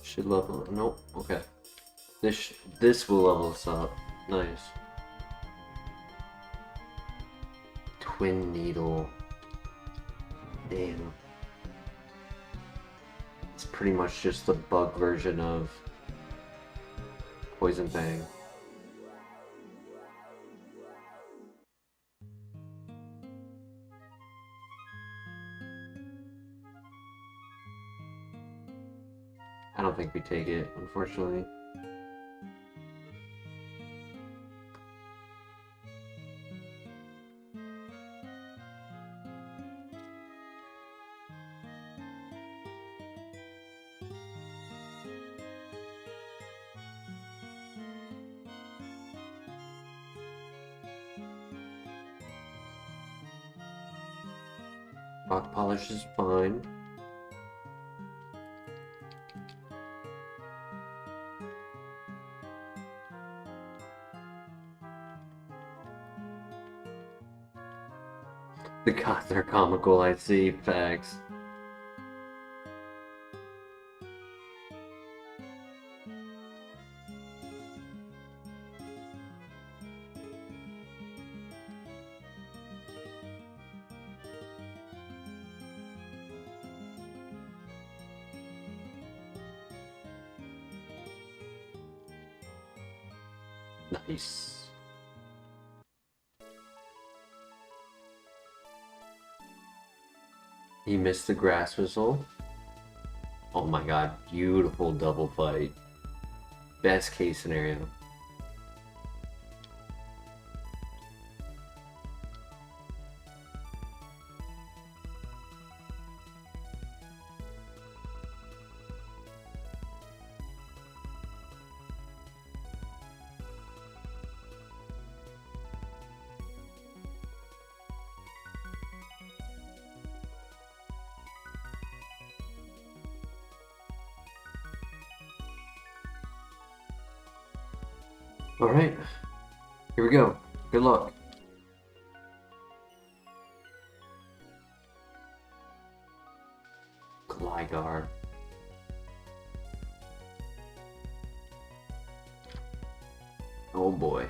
Should level. Nope. Okay. This will level us up. Nice. Twin needle. Damn. It's pretty much just the bug version of Poison Fang. I don't think we take it, unfortunately. Rock polish is fine. The gods are comical, I see. Facts. Nice. He missed the grass whistle. Oh my god, beautiful double fight. Best case scenario. Alright, here we go. Good luck. Gligar. Oh boy.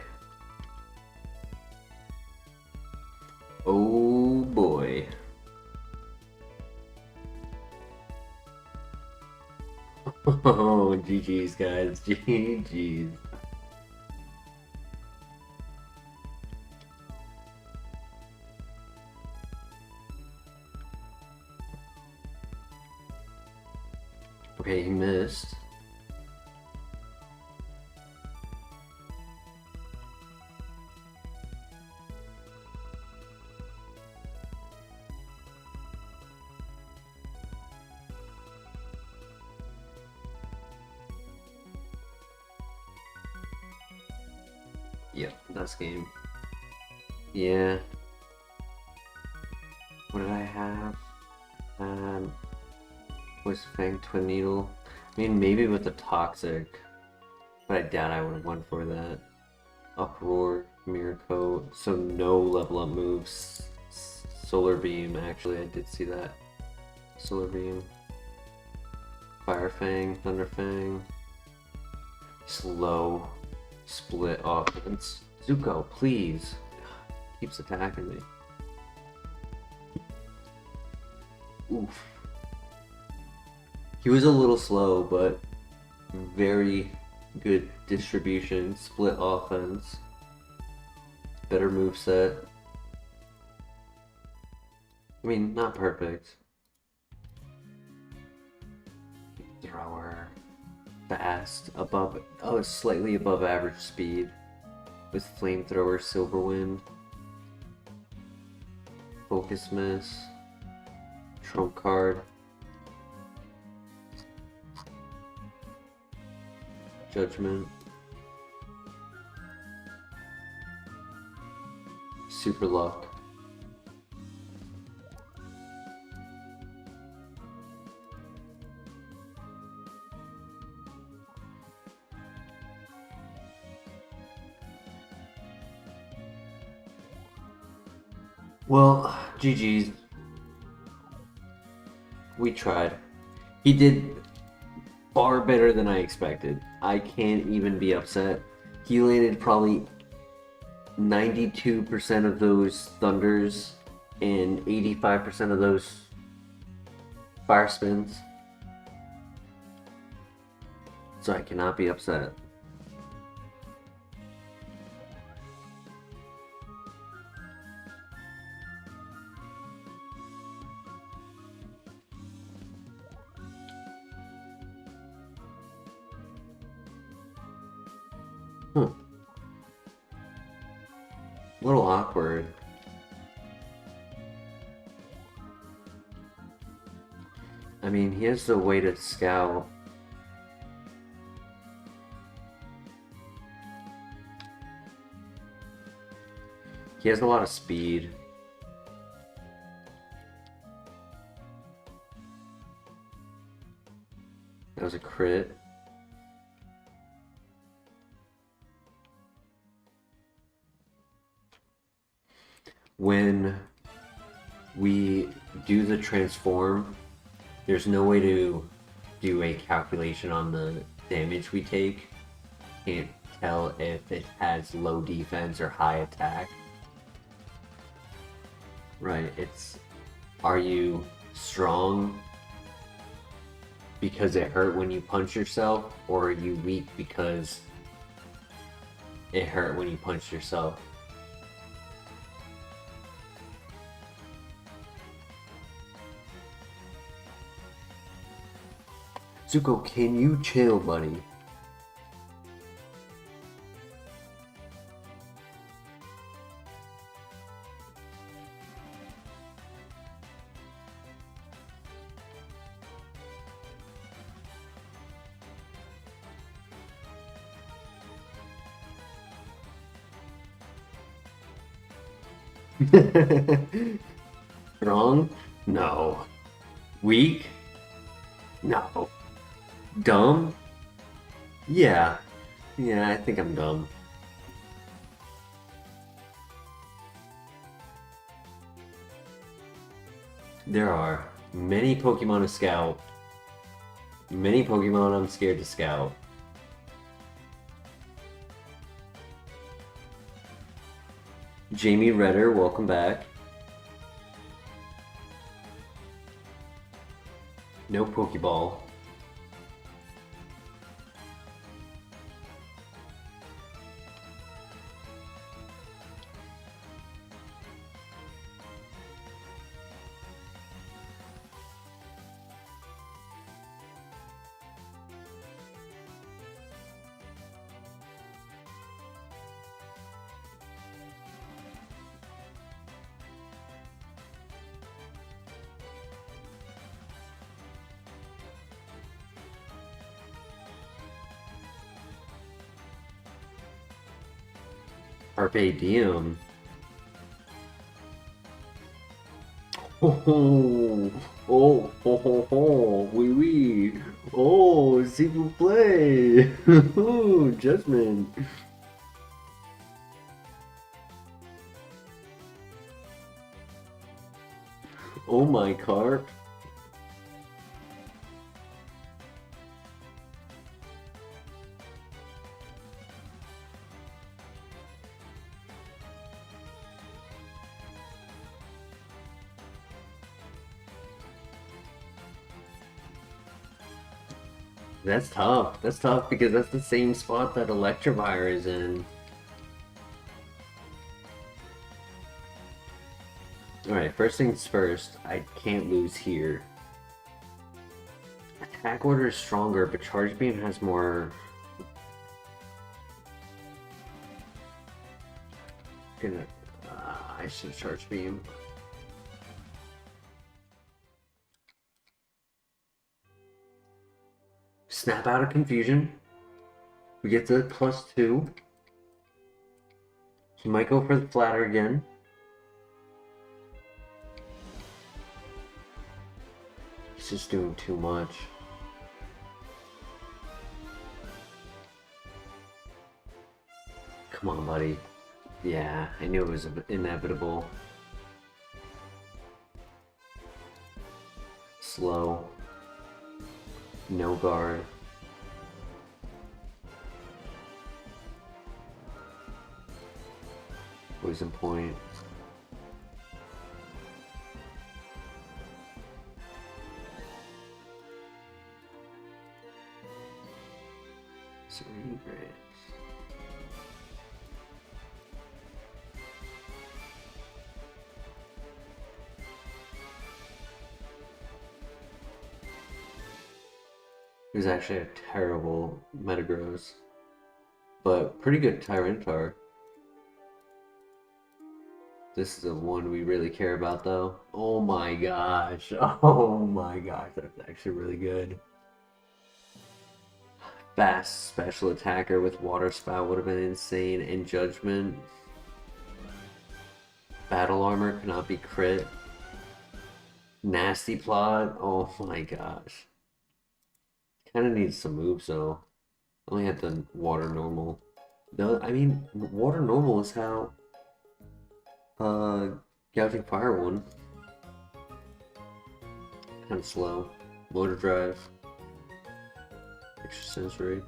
Oh boy. Oh, GG's, guys. GG's. Okay, he missed. Yep, that's game. Yeah. What did I have? Was Fang Twin Needle? I mean, maybe with the Toxic, but I doubt I would have went for that. Uproar, Mirror Coat, so no level up moves. Solar Beam, actually, I did see that. Solar Beam. Fire Fang, Thunder Fang. Slow. Split offense. Zuko, please. Keeps attacking me. Oof. He was a little slow, but very good distribution. Split offense. Better moveset. I mean, not perfect. Thrower. Fast. Above, oh, slightly above average speed. With Flamethrower, Silverwind. Focus Miss. Trump card. Judgment. Super Luck. Well, GG's. We tried. He did far better than I expected. I can't even be upset. He landed probably 92% of those thunders and 85% of those fire spins. So I cannot be upset. A little awkward. I mean, he has the way to scout. He has a lot of speed. That was a crit. When we do the transform, there's no way to do a calculation on the damage we take. Can't tell if it has low defense or high attack. Right, it's, are you strong because it hurt when you punch yourself, or are you weak because it hurt when you punched yourself? Zuko, can you chill, buddy? Strong? No. Weak? No. Dumb? Yeah. Yeah, I think I'm dumb. There are many Pokemon to scout. Many Pokemon I'm scared to scout. Jamie Redder, welcome back. No Pokeball. Carpe Diem. Oh, oh, oh, oh, oh, oui, oui. Oh, s'il vous plaît. Judgment. Oh my carp. That's tough. That's tough because that's the same spot that Electivire is in. Alright, first things first, I can't lose here. Attack order is stronger, but Charge Beam has more... I should Charge Beam. Snap out of Confusion. We get the +2. He might go for the flatter again. He's just doing too much. Come on, buddy. Yeah, I knew it was inevitable. Slow. No guard. Poison point. Serene Grace. It was actually a terrible Metagross, but pretty good Tyranitar. This is the one we really care about, though. Oh my gosh! Oh my gosh, that's actually really good. Fast special attacker with Water Spout would have been insane, and Judgment. Battle Armor cannot be crit. Nasty Plot. Oh my gosh. Kind of needs some moves though. Only had the water normal. No, I mean water normal is how Gouging Fire won. Kind of slow. Motor Drive. Extra sensory.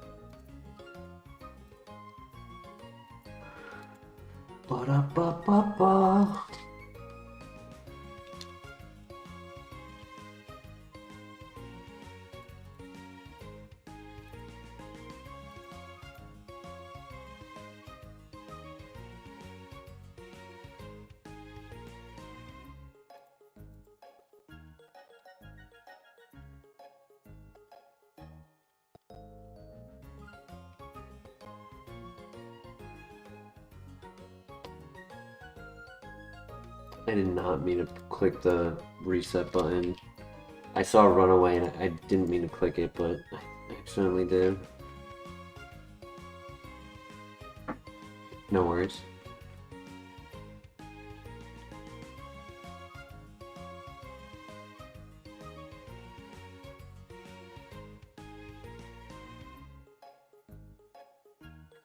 Ba-da-ba-ba-ba. I did not mean to click the reset button. I saw a runaway and I didn't mean to click it, but I accidentally did. No worries.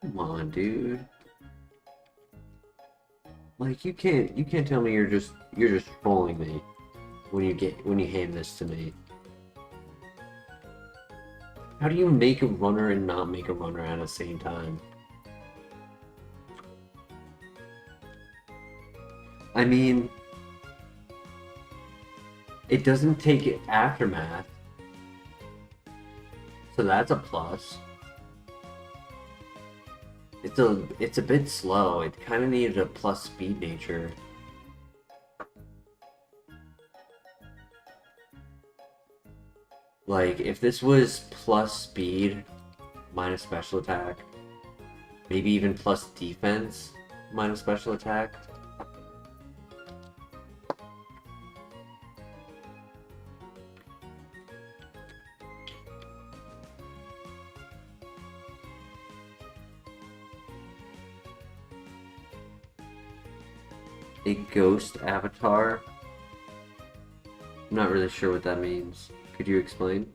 Come on, dude. Like you can't tell me you're just trolling me. when you hand this to me. How do you make a runner and not make a runner at the same time? I mean, it doesn't take aftermath, so that's a plus. It's a bit slow. It kind of needed a plus speed nature. Like, if this was plus speed minus special attack, maybe even plus defense minus special attack. A ghost avatar? I'm not really sure what that means. Could you explain?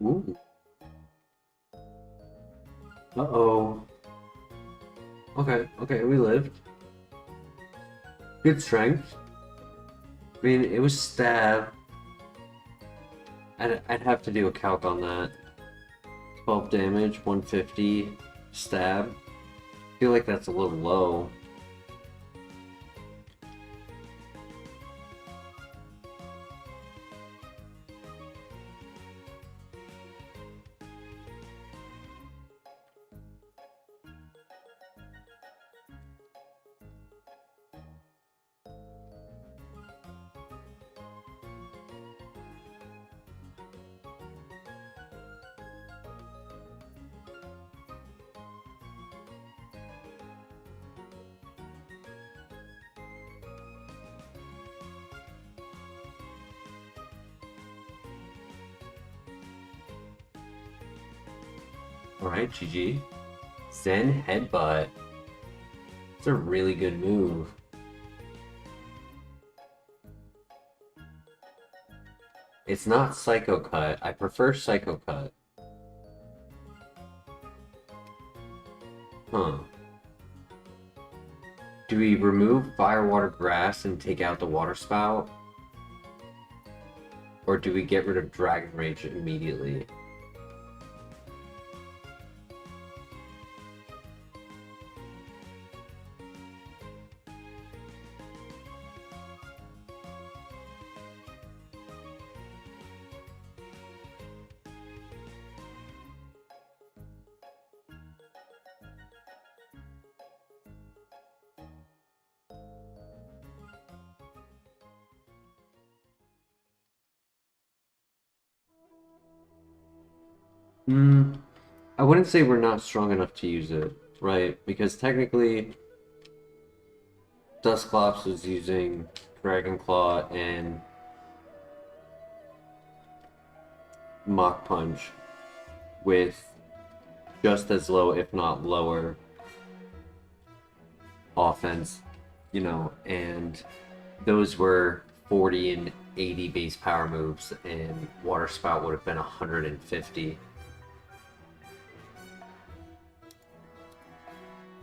Ooh. Uh-oh. Okay, we lived. Good strength. I mean, it was stab. I'd have to do a calc on that. 12 damage, 150, stab. I feel like that's a little low. Alright, GG. Zen Headbutt. It's a really good move. It's not Psycho Cut. I prefer Psycho Cut. Huh. Do we remove Fire, Water, Grass and take out the Water Spout? Or do we get rid of Dragon Rage immediately? I wouldn't say we're not strong enough to use it, right? Because technically, Dusclops was using Dragon Claw and Mach Punch with just as low, if not lower, offense, and those were 40 and 80 base power moves, and Water Spout would have been 150.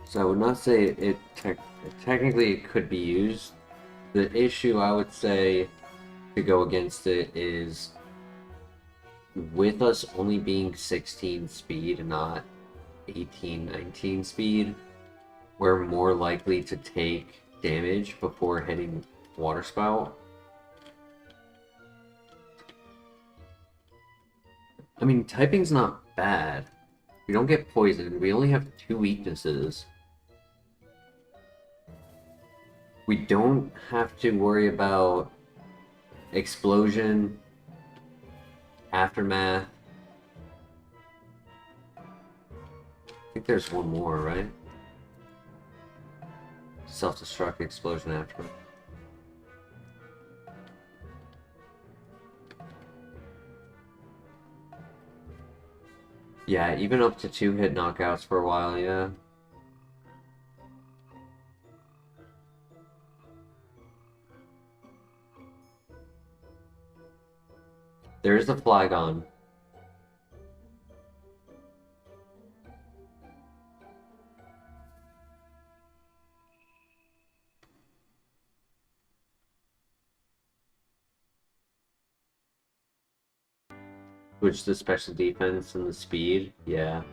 So I would not say technically it could be used. The issue I would say to go against it is with us only being 16 speed and not 18, 19 speed, we're more likely to take damage before hitting Water Spout. I mean, typing's not bad. We don't get poisoned. We only have 2 weaknesses. We don't have to worry about explosion. Aftermath. I think there's one more, right? Self-destruct explosion aftermath. Yeah, even up to 2-hit knockouts for a while, yeah. There's the Flygon. Which the special defense and the speed, yeah.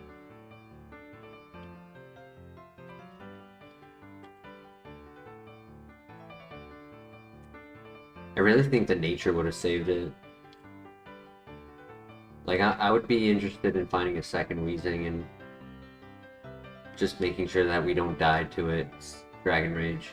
I really think the nature would have saved it. Like, I would be interested in finding a second Weezing and just making sure that we don't die to its Dragon Rage.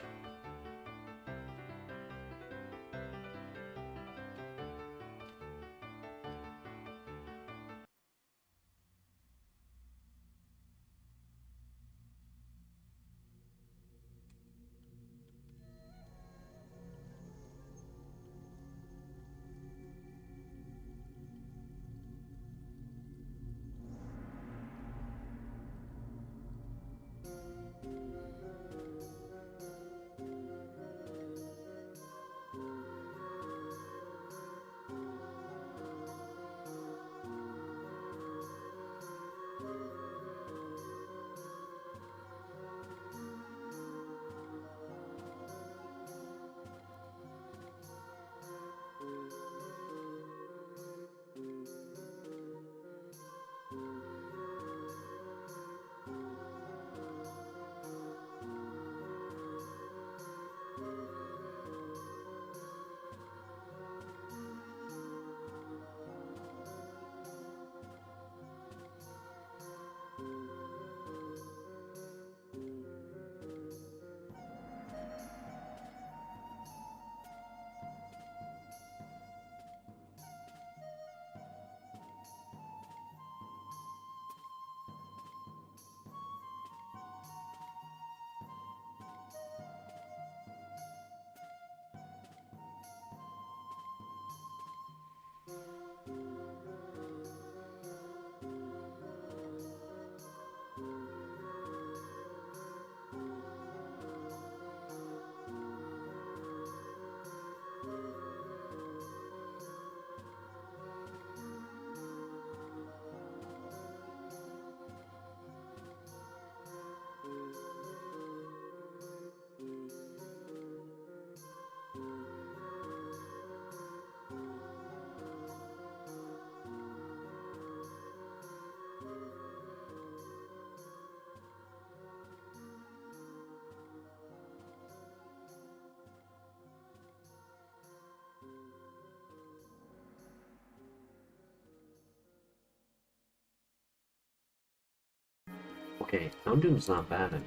Okay, Houndoom's not bad.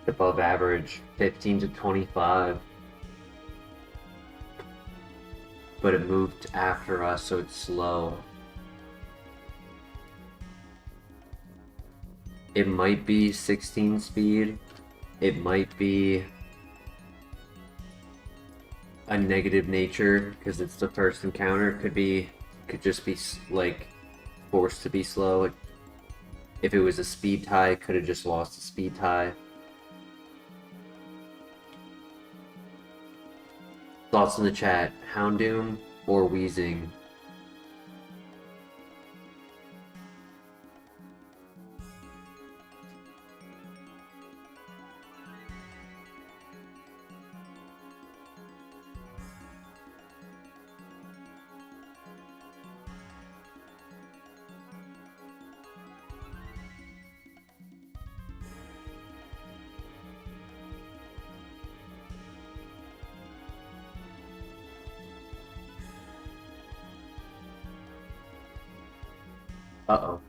Above average, 15 to 25. But it moved after us, so it's slow. It might be 16 speed. It might be a negative nature because it's the first encounter. Could just be like forced to be slow. Like, if it was a speed tie, could have just lost a speed tie. Thoughts in the chat: Houndoom or Weezing? Uh-oh.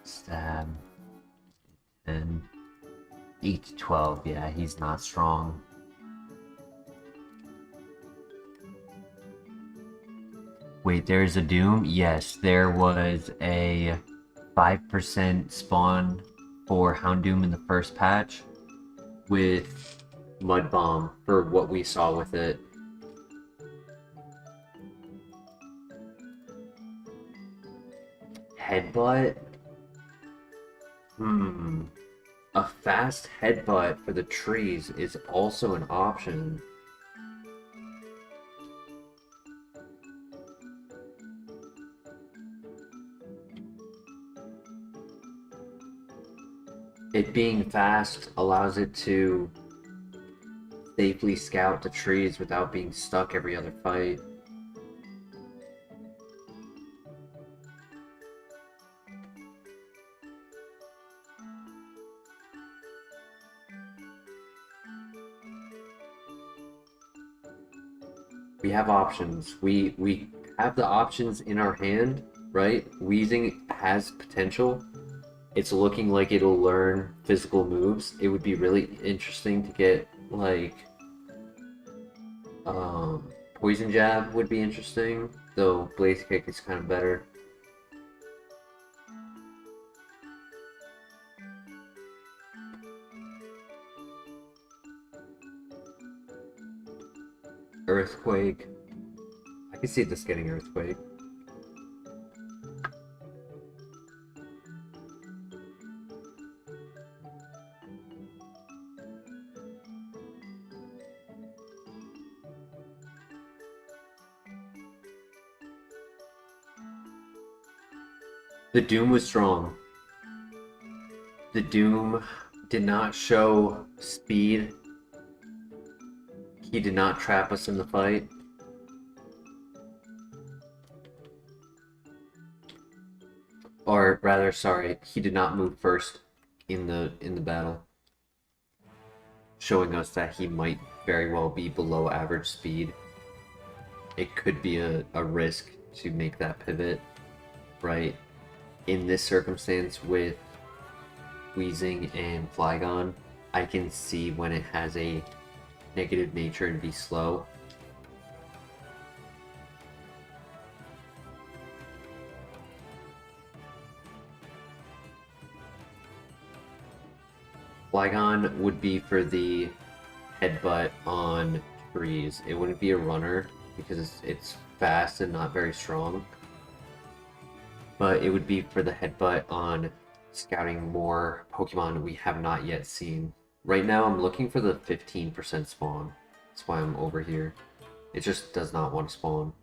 Stab. 10. 8 to 12. Yeah, he's not strong. Wait, there's a Doom? Yes, there was a 5% spawn for Houndoom in the first patch with Mud Bomb for what we saw with it. Headbutt? A fast headbutt for the trees is also an option. It being fast allows it to safely scout the trees without being stuck every other fight. We have options. We have the options in our hand, right? Wheezing has potential. It's looking like it'll learn physical moves. It would be really interesting to get like Poison Jab would be interesting, though Blaze Kick is kind of better. Earthquake. I can see this getting Earthquake. The Doom was strong. The Doom did not show speed. He did not trap us in the fight. Or rather, sorry, he did not move first in the battle, showing us that he might very well be below average speed. It could be a risk to make that pivot, right? In this circumstance with Wheezing and Flygon, I can see when it has a negative nature and be slow. Flygon would be for the headbutt on trees. It wouldn't be a runner because it's fast and not very strong. But it would be for the headbutt on scouting more Pokemon we have not yet seen. Right now I'm looking for the 15% spawn. That's why I'm over here. It just does not want to spawn.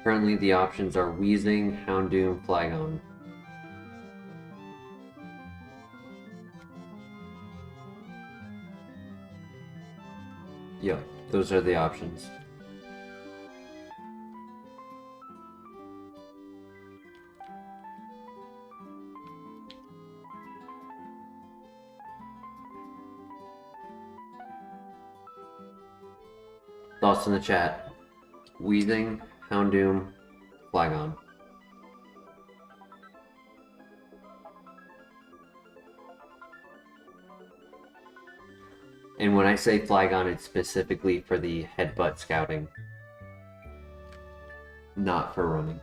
Currently the options are Wheezing, Houndoom, Flygon. Yeah, those are the options. Thoughts in the chat. Wheezing, Houndoom, Flygon. And when I say Flygon, it's specifically for the headbutt scouting, not for running.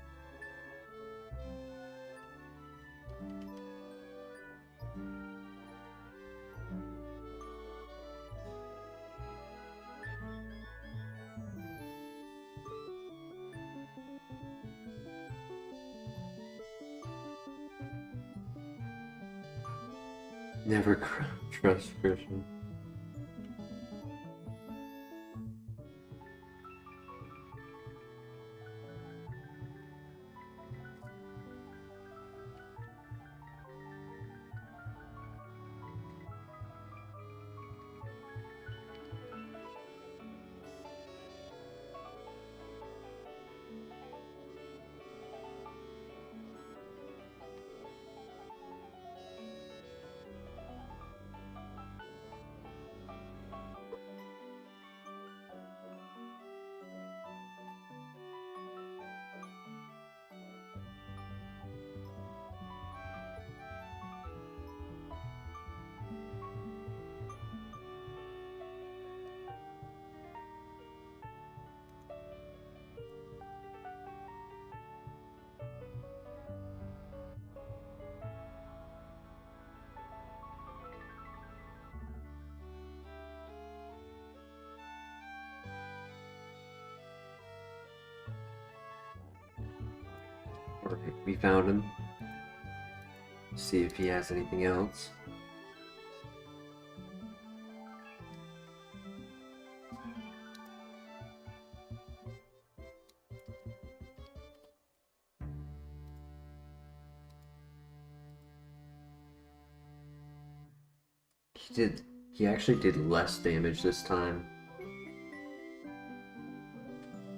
Never trust Christian. Alright, we found him. See if he has anything else. He actually did less damage this time.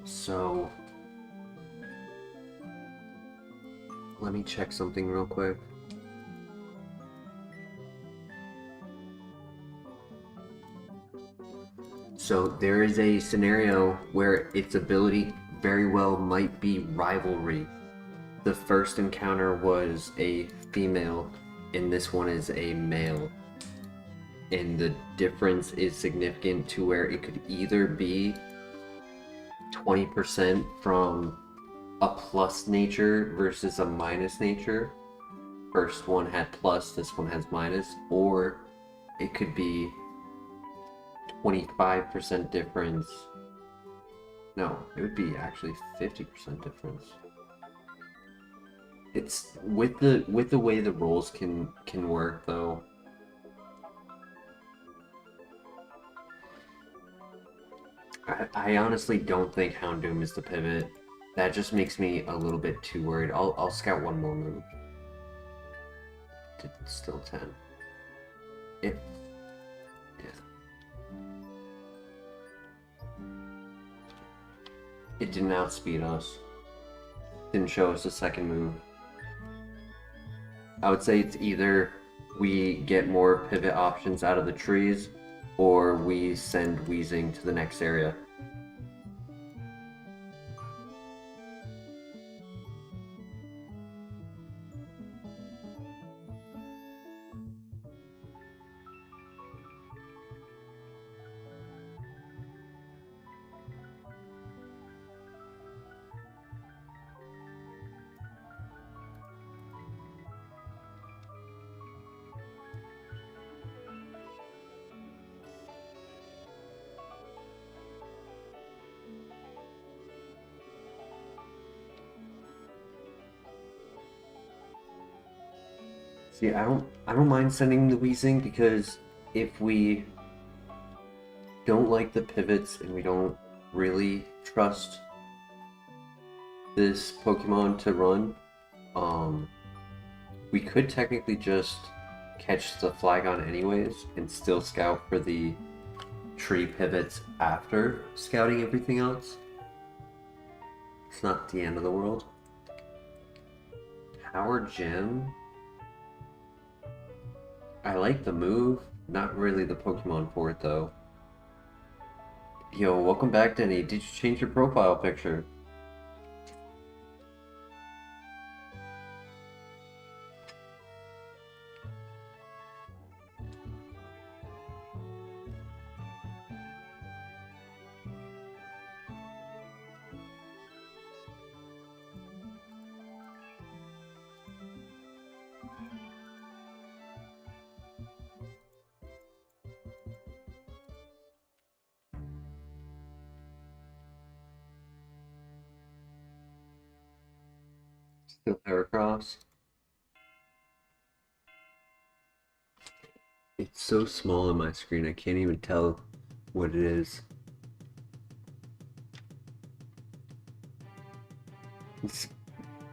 So let me check something real quick. So there is a scenario where its ability very well might be rivalry. The first encounter was a female, and this one is a male. And the difference is significant to where it could either be 20% from a plus nature versus a minus nature. First one had plus, this one has minus, or it could be 25% difference. No, it would be actually 50% difference. It's with the way the rolls can work though. I honestly don't think Houndoom is the pivot. That just makes me a little bit too worried. I'll scout one more move. Still 10. Yeah. It didn't outspeed us. Didn't show us a second move. I would say it's either we get more pivot options out of the trees, or we send Wheezing to the next area. See, I don't mind sending the Wheezing, because if we don't like the pivots and we don't really trust this Pokemon to run, we could technically just catch the Flygon anyways and still scout for the tree pivots after scouting everything else. It's not the end of the world. Power Gem. I like the move, not really the Pokemon for it though. Yo, welcome back, Denny. Did you change your profile picture? Still Heracross. It's so small on my screen, I can't even tell what it is. It's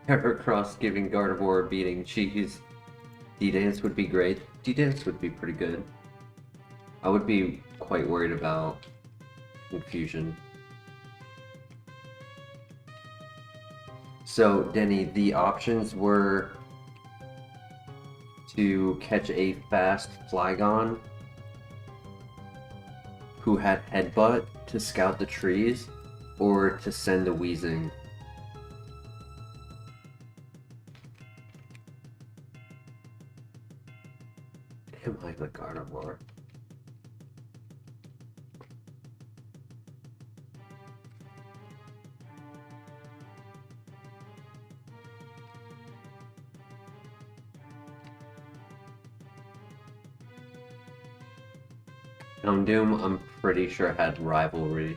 Heracross giving Gardevoir a beating. His D-Dance would be great. D-Dance would be pretty good. I would be quite worried about Confusion. So, Denny, the options were to catch a fast Flygon who had Headbutt to scout the trees, or to send a Weezing. Am I the Gardevoir? Houndoom, I'm pretty sure had Rivalry.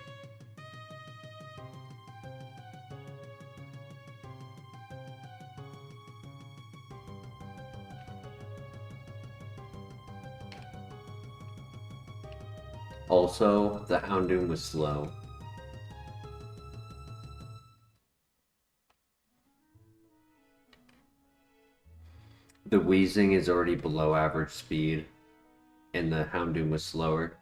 Also, the Houndoom was slow. The Weezing is already below average speed, and the Houndoom was slower.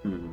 Hmm.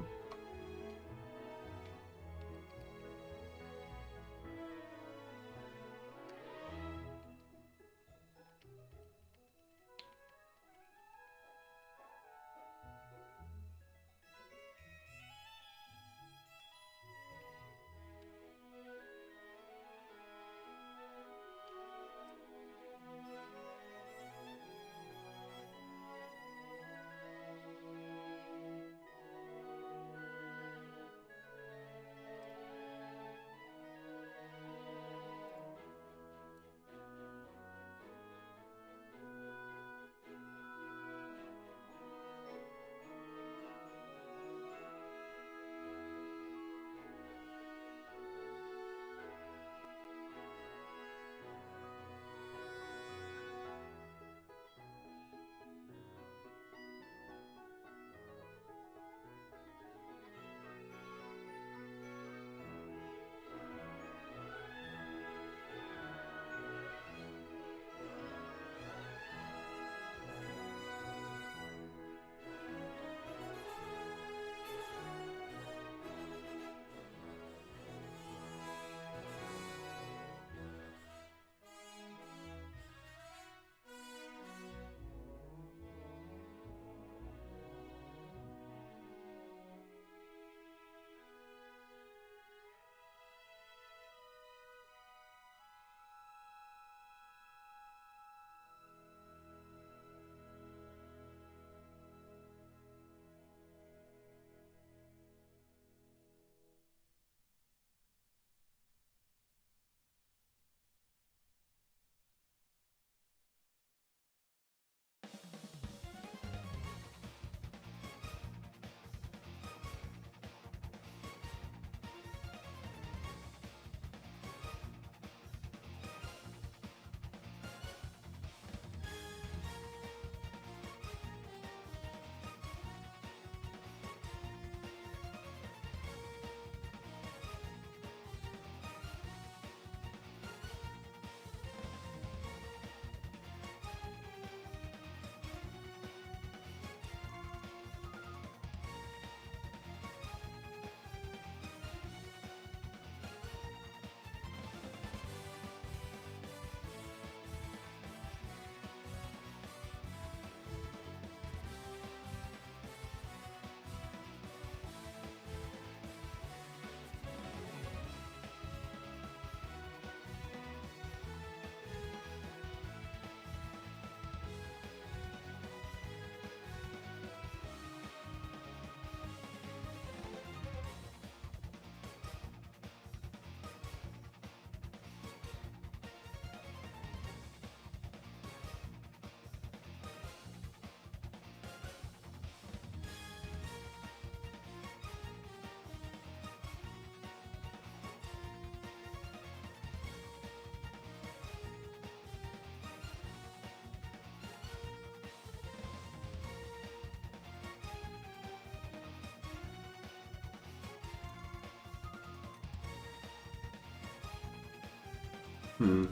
Hmm.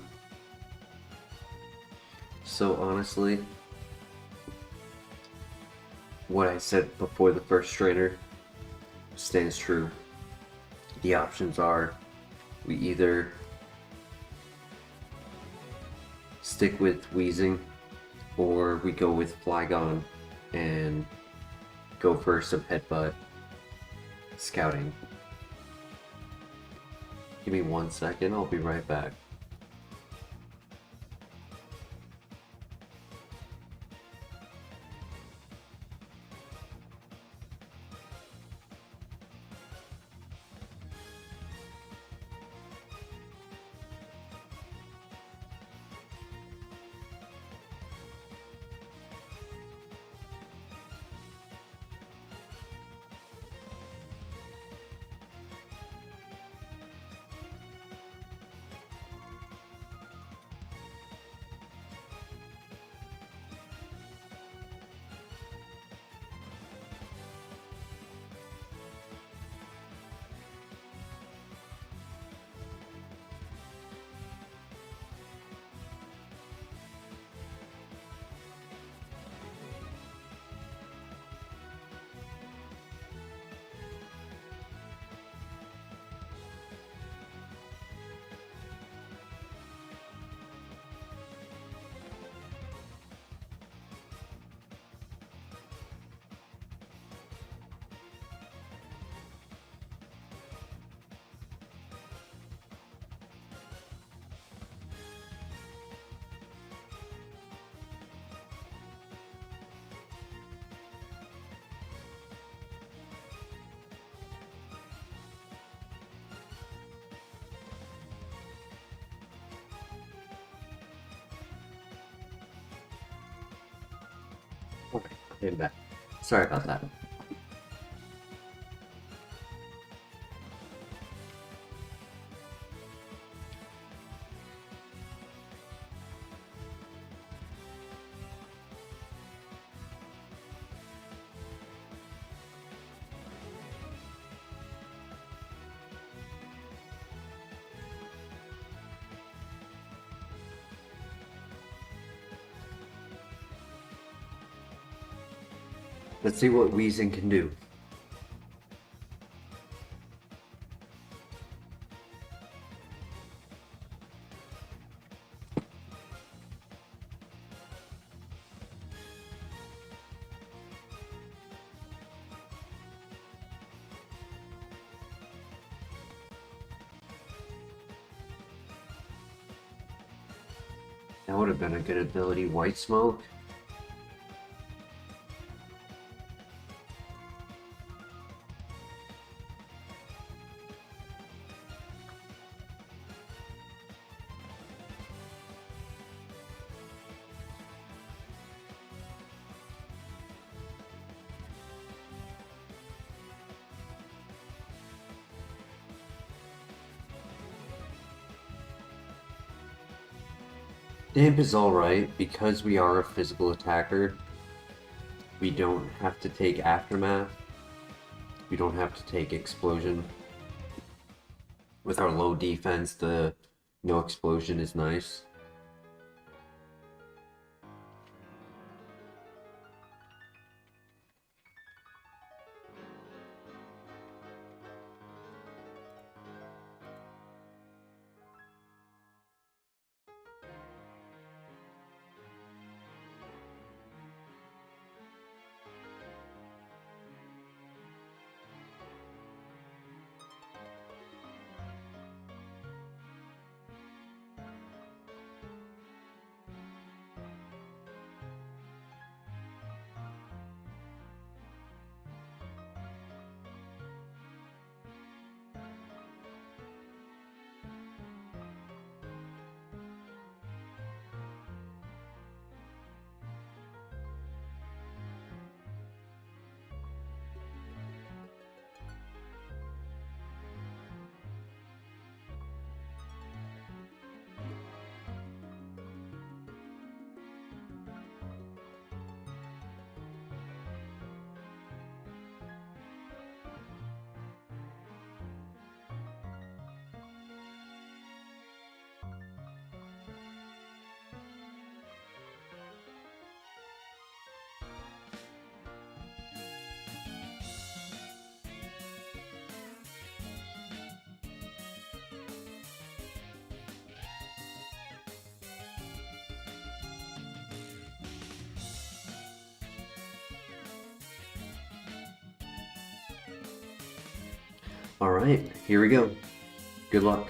So honestly, what I said before the first trainer stands true. The options are we either stick with Wheezing or we go with Flygon and go for some headbutt scouting. Give me 1 second, I'll be right back. Okay, I'm back. Sorry about that. Let's see what Wheezing can do. That would have been a good ability, White Smoke. Damp is alright, because we are a physical attacker. We don't have to take Aftermath. We don't have to take Explosion. With our low defense, the no explosion is nice. Alright, here we go. Good luck.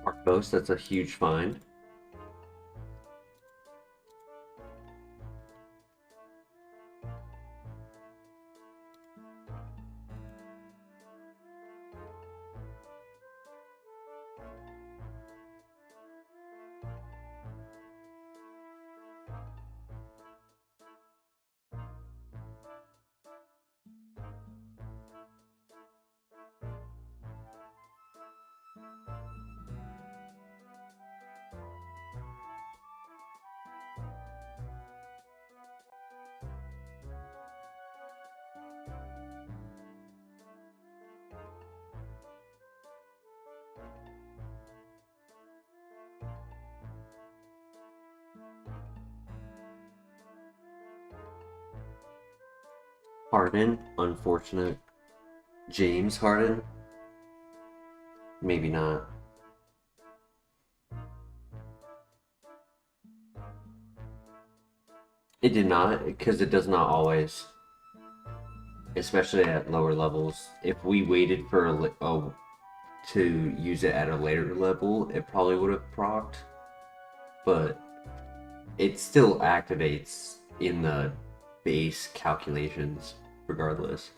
Arcos, that's a huge find. Harden, unfortunate. James Harden? Maybe not. It did not, because it does not always. Especially at lower levels. If we waited for to use it at a later level, it probably would have procced. But it still activates in the base calculations regardless.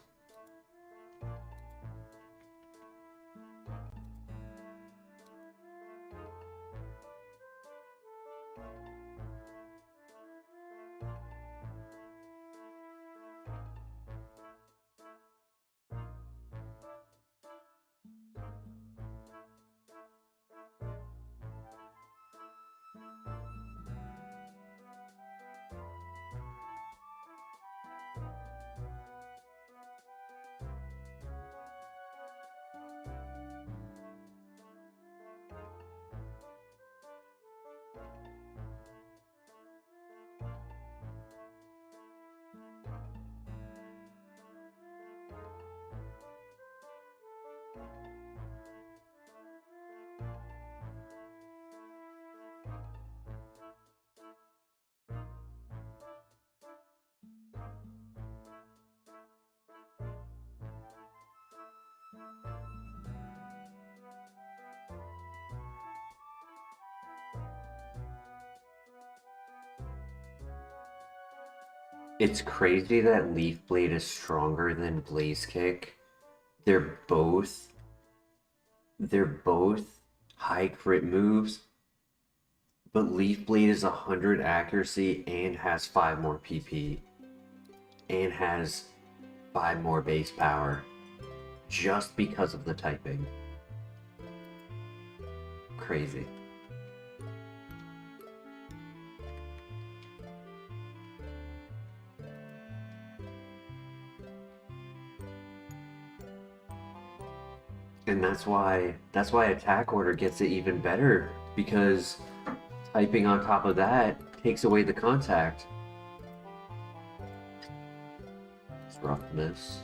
It's crazy that Leaf Blade is stronger than Blaze Kick. They're both high crit moves, but Leaf Blade is 100 accuracy and has 5 more PP and has 5 more base power just because of the typing. Crazy. And that's why attack order gets it even better, because typing on top of that takes away the contact. It's roughness.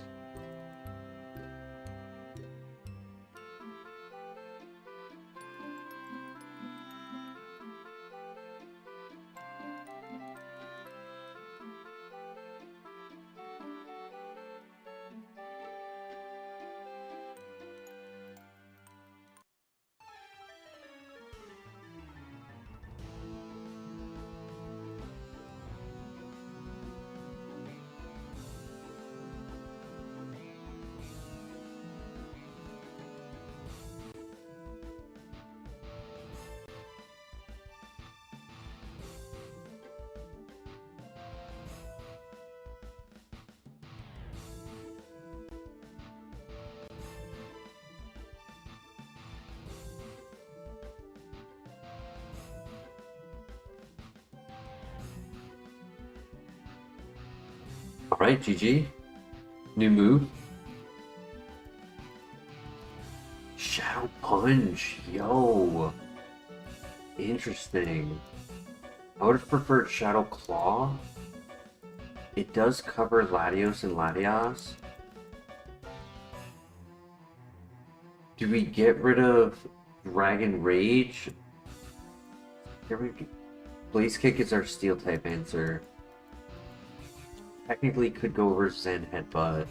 Alright, GG. New move. Shadow Punch. Yo. Interesting. I would have preferred Shadow Claw. It does cover Latios and Latias. Do we get rid of Dragon Rage? Blaze Kick is our Steel type answer. Technically could go over Zen Headbutt.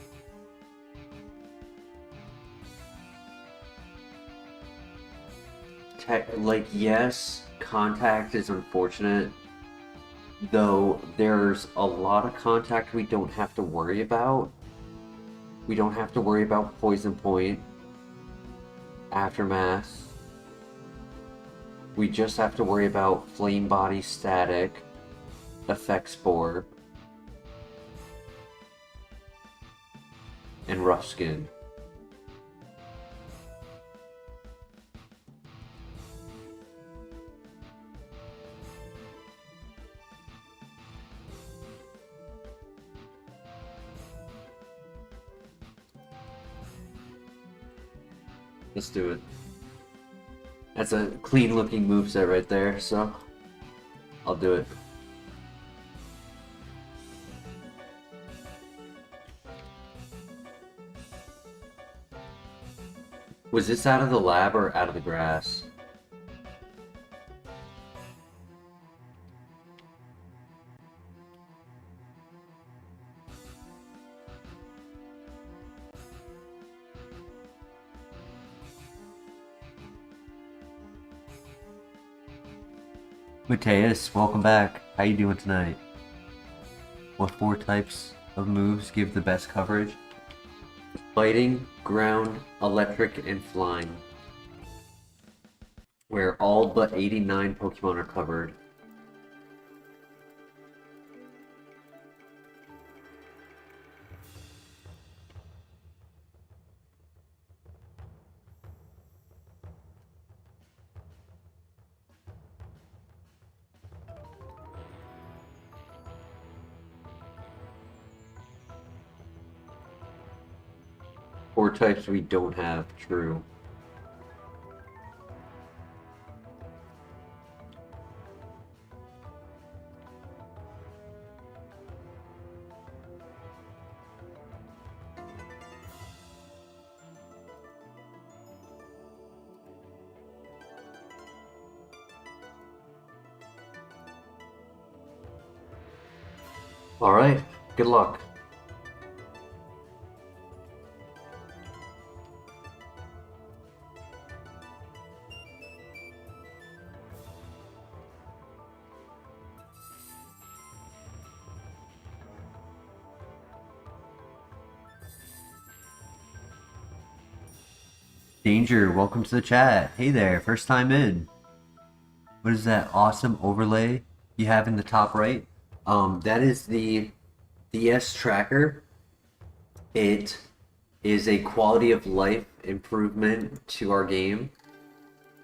Yes, contact is unfortunate. Though there's a lot of contact we don't have to worry about. We don't have to worry about Poison Point, Aftermath. We just have to worry about Flame Body Static, Effect Spore, and Rough Skin. Let's do it. That's a clean looking moveset right there, so I'll do it. Was this out of the lab or out of the grass? Mateus, welcome back. How you doing tonight? What 4 types of moves give the best coverage? Fighting, ground, electric, and flying. Where all but 89 Pokemon are covered. Four types we don't have, true. Alright, good luck. Danger, welcome to the chat. Hey there, first time in. What is that awesome overlay you have in the top right? That is the DS tracker. It is a quality of life improvement to our game.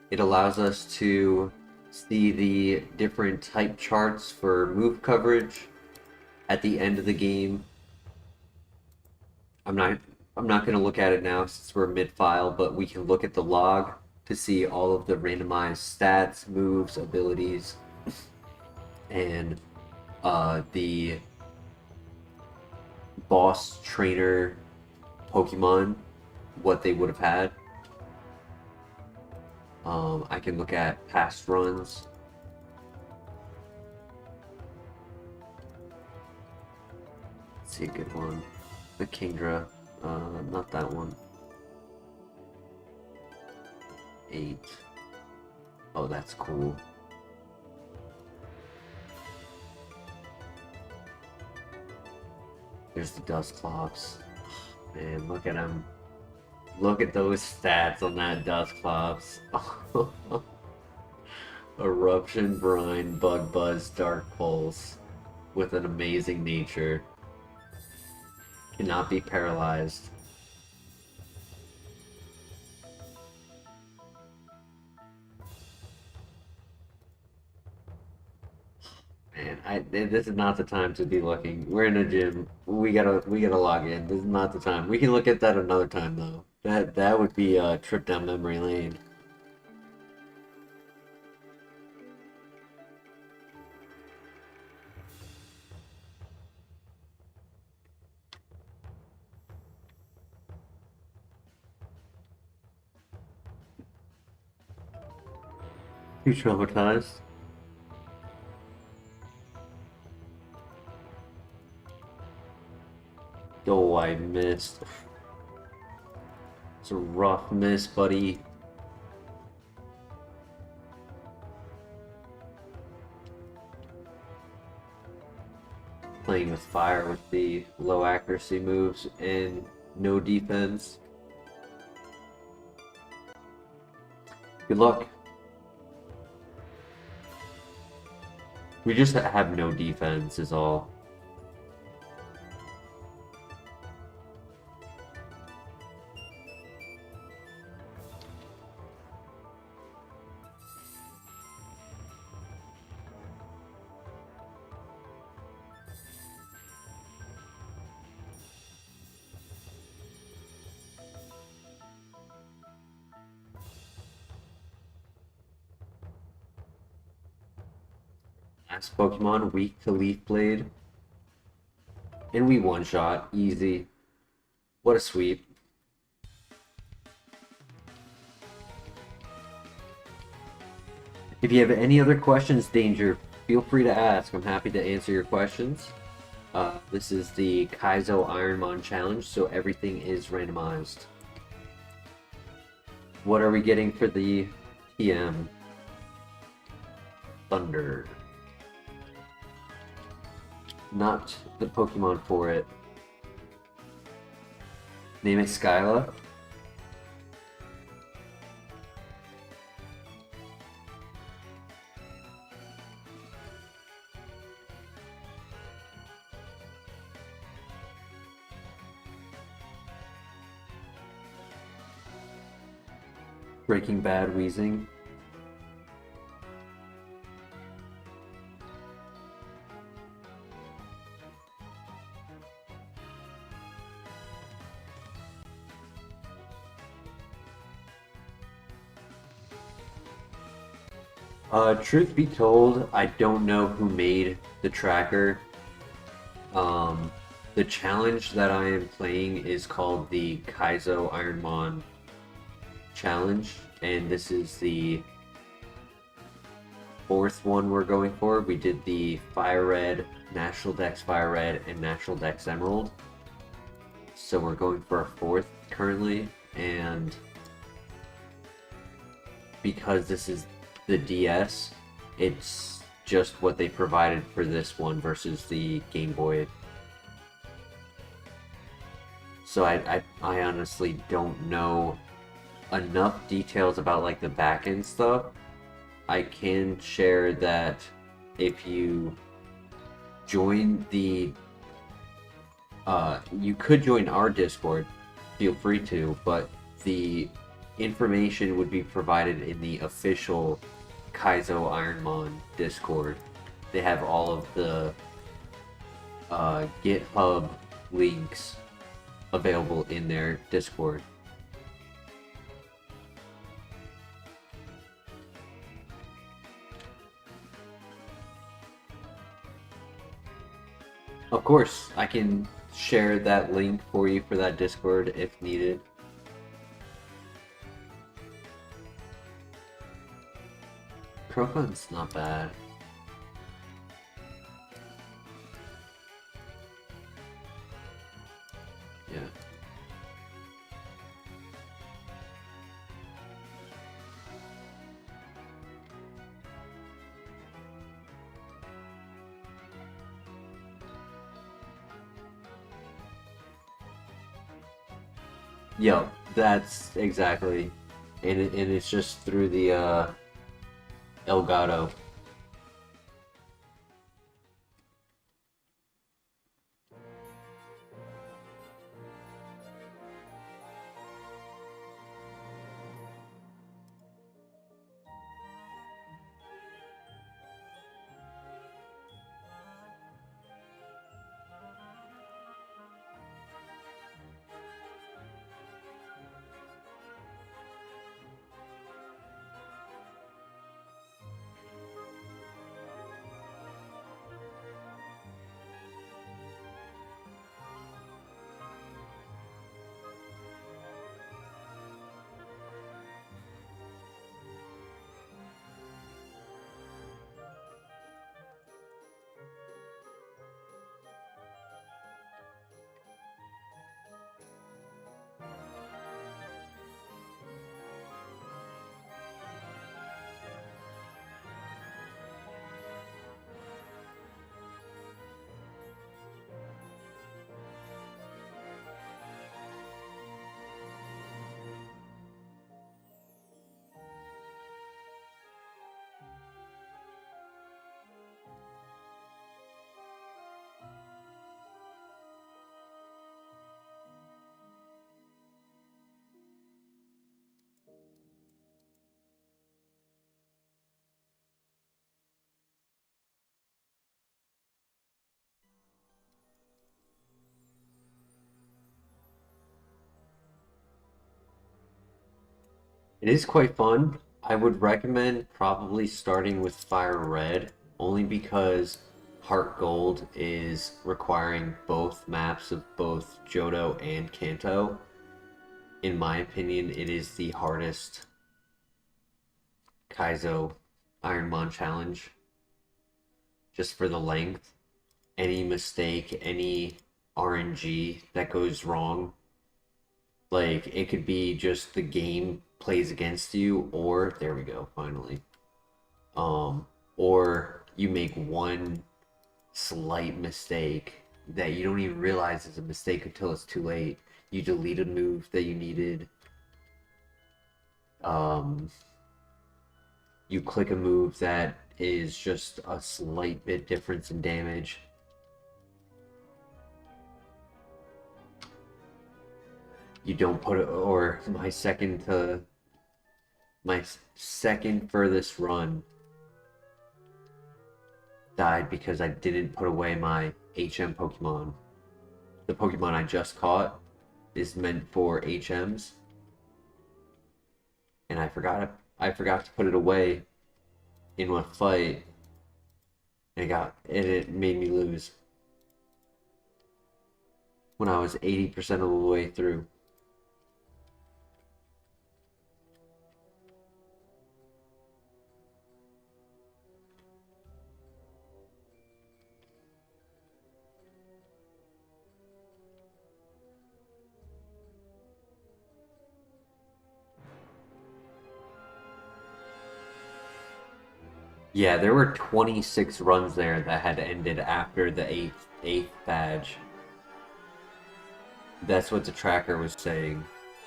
It allows us to see the different type charts for move coverage at the end of the game. I'm not going to look at it now since we're mid-file, but we can look at the log to see all of the randomized stats, moves, abilities, and the boss trainer Pokemon, what they would have had. I can look at past runs. Let's see a good one. The Kingdra. Not that one. 8. Oh, that's cool. There's the Dusclops. Man, look at him. Look at those stats on that Dusclops. Eruption, Brine, Bug Buzz, Dark Pulse. With an amazing nature. Cannot be paralyzed. Man, this is not the time to be looking. We're in a gym. We gotta log in. This is not the time. We can look at that another time though. That would be a trip down memory lane. You traumatized? Oh, I missed. It's a rough miss, buddy. Playing with fire with the low accuracy moves and no defense. Good luck. We just have no defense is all. Last Pokemon, weak to Leaf Blade. And we one-shot, easy. What a sweep. If you have any other questions, Danger, feel free to ask. I'm happy to answer your questions. This is the Kaizo Ironmon challenge, so everything is randomized. What are we getting for the TM? Thunder. Not the Pokemon for it. Name it Skyla. Breaking Bad wheezing. Truth be told, I don't know who made the tracker. The challenge that I am playing is called the Kaizo Ironmon challenge, and this is the fourth one we're going for. We did the FireRed, National Dex FireRed, and National Dex Emerald. So we're going for our fourth currently, and because this is the DS, it's just what they provided for this one versus the Game Boy. So I honestly don't know enough details about like the back end stuff. I can share that if you join the you could join our Discord, feel free to, but the information would be provided in the official Kaizo Ironmon Discord. They have all of the GitHub links available in their Discord. Of course, I can share that link for you for that Discord if needed. Crocon's not bad. Yeah. Yep, that's exactly. And it's just through the Elgato. It is quite fun. I would recommend probably starting with FireRed, only because HeartGold is requiring both maps of both Johto and Kanto. In my opinion, it is the hardest Kaizo Ironmon challenge, just for the length. Any mistake, any RNG that goes wrong, like it could be just the game plays against you, or there we go, finally. Or you make one slight mistake that you don't even realize is a mistake until it's too late. You delete a move that you needed. You click a move that is just a slight bit difference in damage. You don't put it, or my second furthest run died because I didn't put away my HM Pokemon. The Pokemon I just caught is meant for HMs, and I forgot to put it away in one fight, and it made me lose when I was 80% of the way through. Yeah, there were 26 runs there that had ended after the eighth badge. That's what the tracker was saying,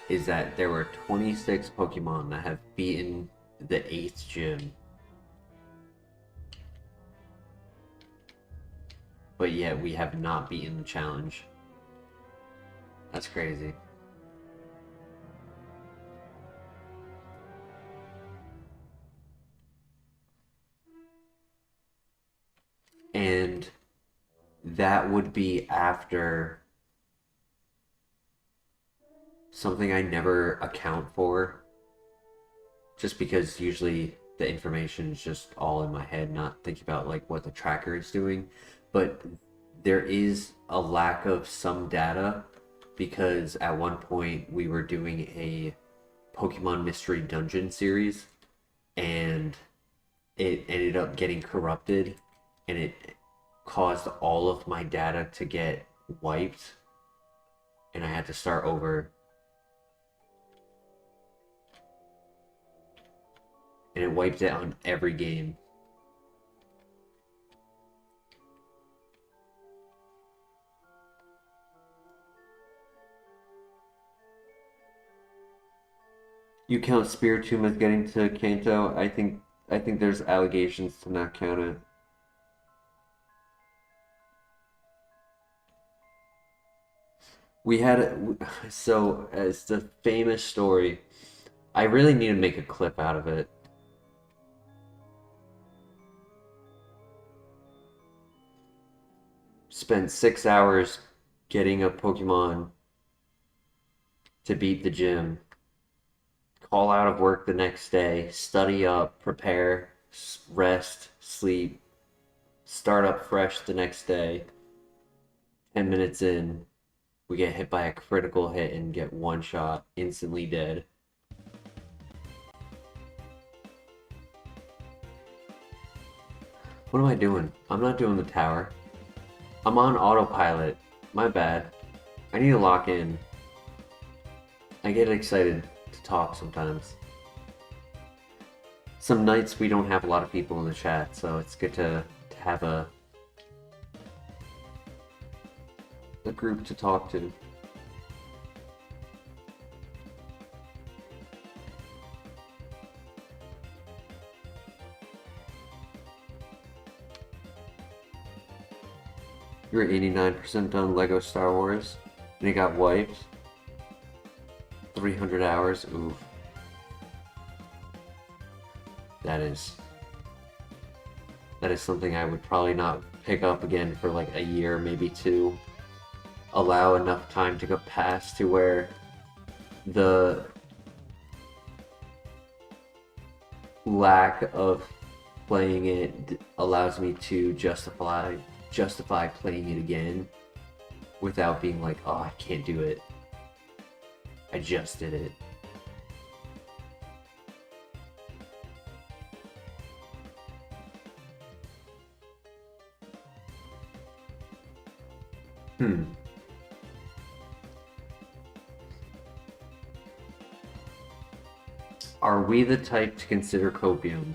is that there were 26 Pokemon that have beaten the 8th gym. But yet we have not beaten the challenge. That's crazy. And that would be after something I never account for, just because usually the information is just all in my head, not thinking about like what the tracker is doing. But there is a lack of some data, because at one point we were doing a Pokemon Mystery Dungeon series, and it ended up getting corrupted, and it caused all of my data to get wiped, and I had to start over. And it wiped it on every game. You count Spiritomb as getting to Kanto? I think there's allegations to not count it. We had so as the famous story. I really need to make a clip out of it. Spent 6 hours getting a Pokemon to beat the gym. Call out of work the next day, study up, prepare, rest, sleep, start up fresh the next day. 10 minutes in, we get hit by a critical hit and get one shot, instantly dead. What am I doing? I'm not doing the tower. I'm on autopilot. My bad. I need to lock in. I get excited to talk sometimes. Some nights we don't have a lot of people in the chat, so it's good to have a group to talk to. You were 89% done Lego Star Wars, and it got wiped. 300 hours, oof. That is something I would probably not pick up again for like a year, maybe two. Allow enough time to go past to where the lack of playing it allows me to justify playing it again without being like, oh, I can't do it. I just did it. Are we the type to consider copium?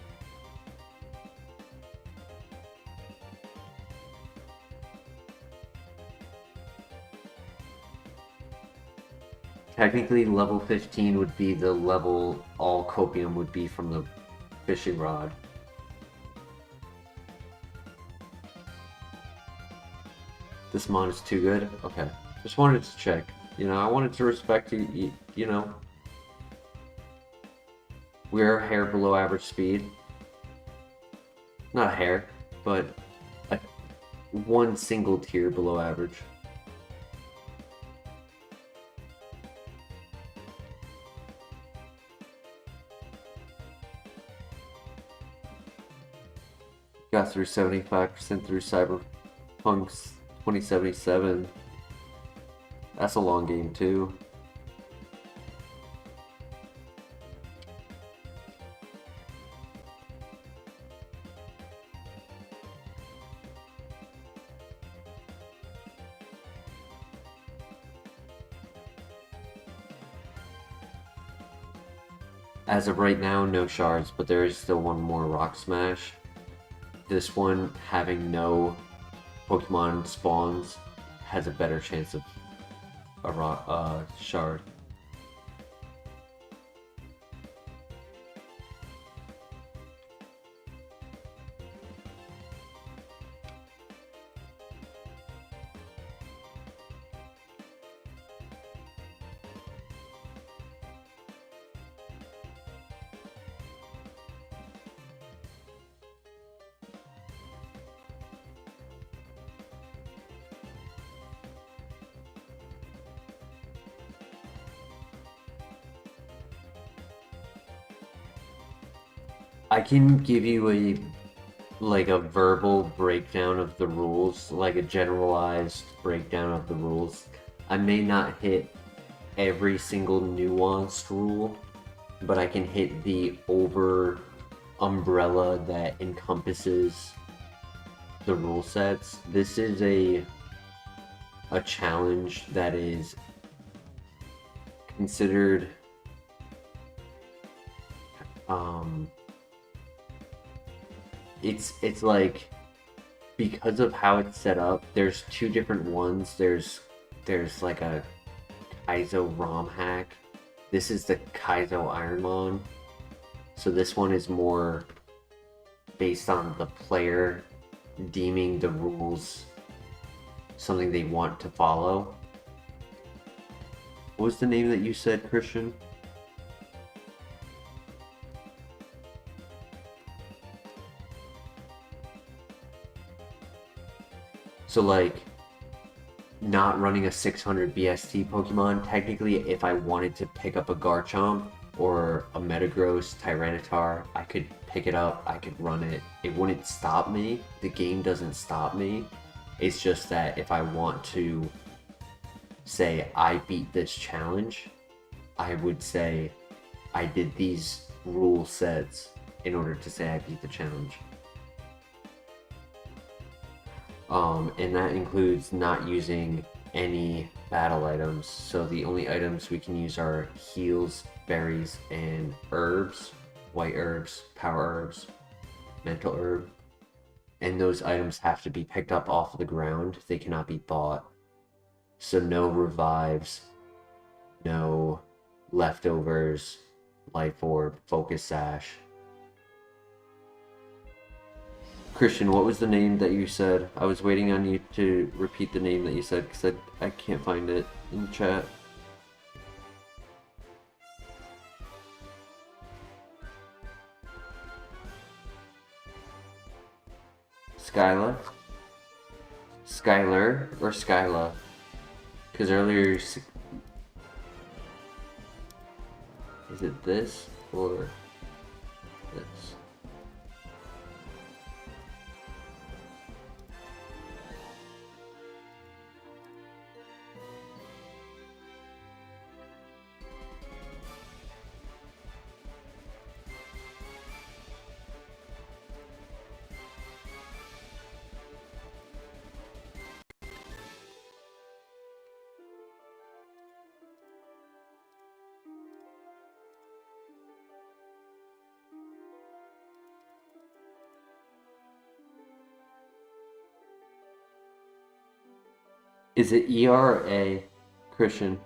Technically, level 15 would be the level all copium would be from the fishing rod. This mod is too good? Okay. Just wanted to check. You know, I wanted to respect you, you know. We're a hair below average speed. Not a hair, but one single tier below average. Got through 75% through Cyberpunk's 2077. That's a long game too. As of right now, no shards, but there is still one more rock smash. This one, having no Pokemon spawns, has a better chance of a shard. I can give you a verbal breakdown of the rules, like a generalized breakdown of the rules. I may not hit every single nuanced rule, but I can hit the over umbrella that encompasses the rule sets. This is a challenge that is considered it's like, because of how it's set up, there's two different ones. There's like a Kaizo ROM hack. This is the Kaizo Ironmon. So this one is more based on the player deeming the rules something they want to follow. What was the name that you said, Christian? So like, not running a 600 BST Pokemon, technically if I wanted to pick up a Garchomp or a Metagross Tyranitar, I could pick it up, I could run it. It wouldn't stop me. The game doesn't stop me. It's just that if I want to say I beat this challenge, I would say I did these rule sets in order to say I beat the challenge. And that includes not using any battle items. So the only items we can use are heals, berries, and herbs. White herbs, power herbs, mental herb. And those items have to be picked up off the ground. They cannot be bought. So no revives, no leftovers, life orb, focus sash. Christian, what was the name that you said? I was waiting on you to repeat the name that you said because I can't find it in the chat. Skyla? Skylar or Skyla? Because earlier, is it this or this. Is it ER or A, Christian?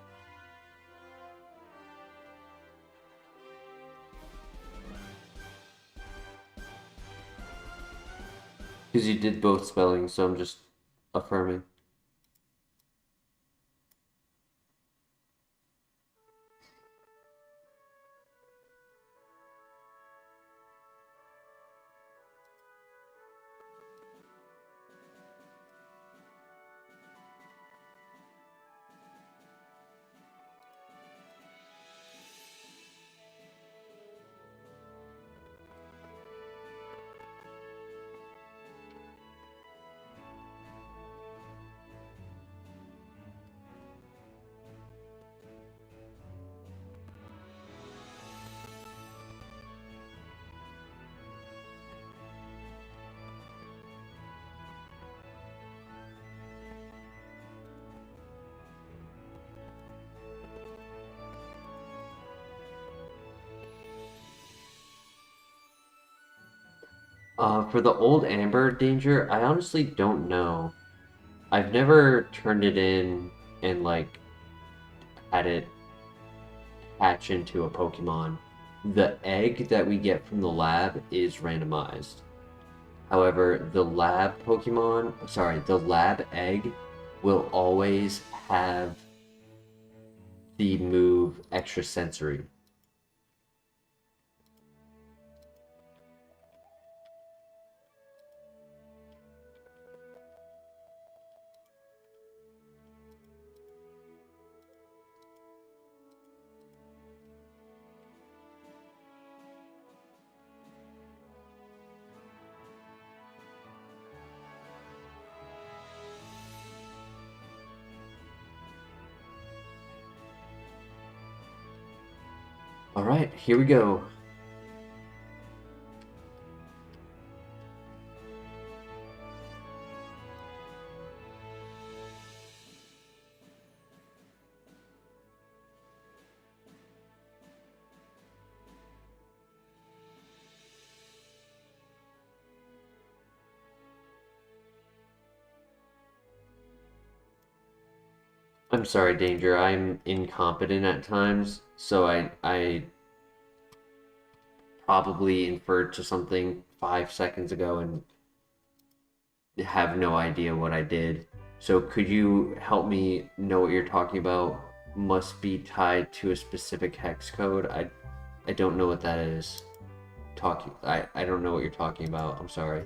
Because you did both spellings, so I'm just affirming. For the old Amber Danger, I honestly don't know. I've never turned it in and like had it hatch into a Pokemon. The egg that we get from the lab is randomized. However, the lab egg will always have the move Extrasensory. Alright, here we go. I'm sorry, Danger. I'm incompetent at times, so I probably inferred to something 5 seconds ago and have no idea what I did. So could you help me know what you're talking about? Must be tied to a specific hex code. I don't know what that is. I don't know what you're talking about. I'm sorry.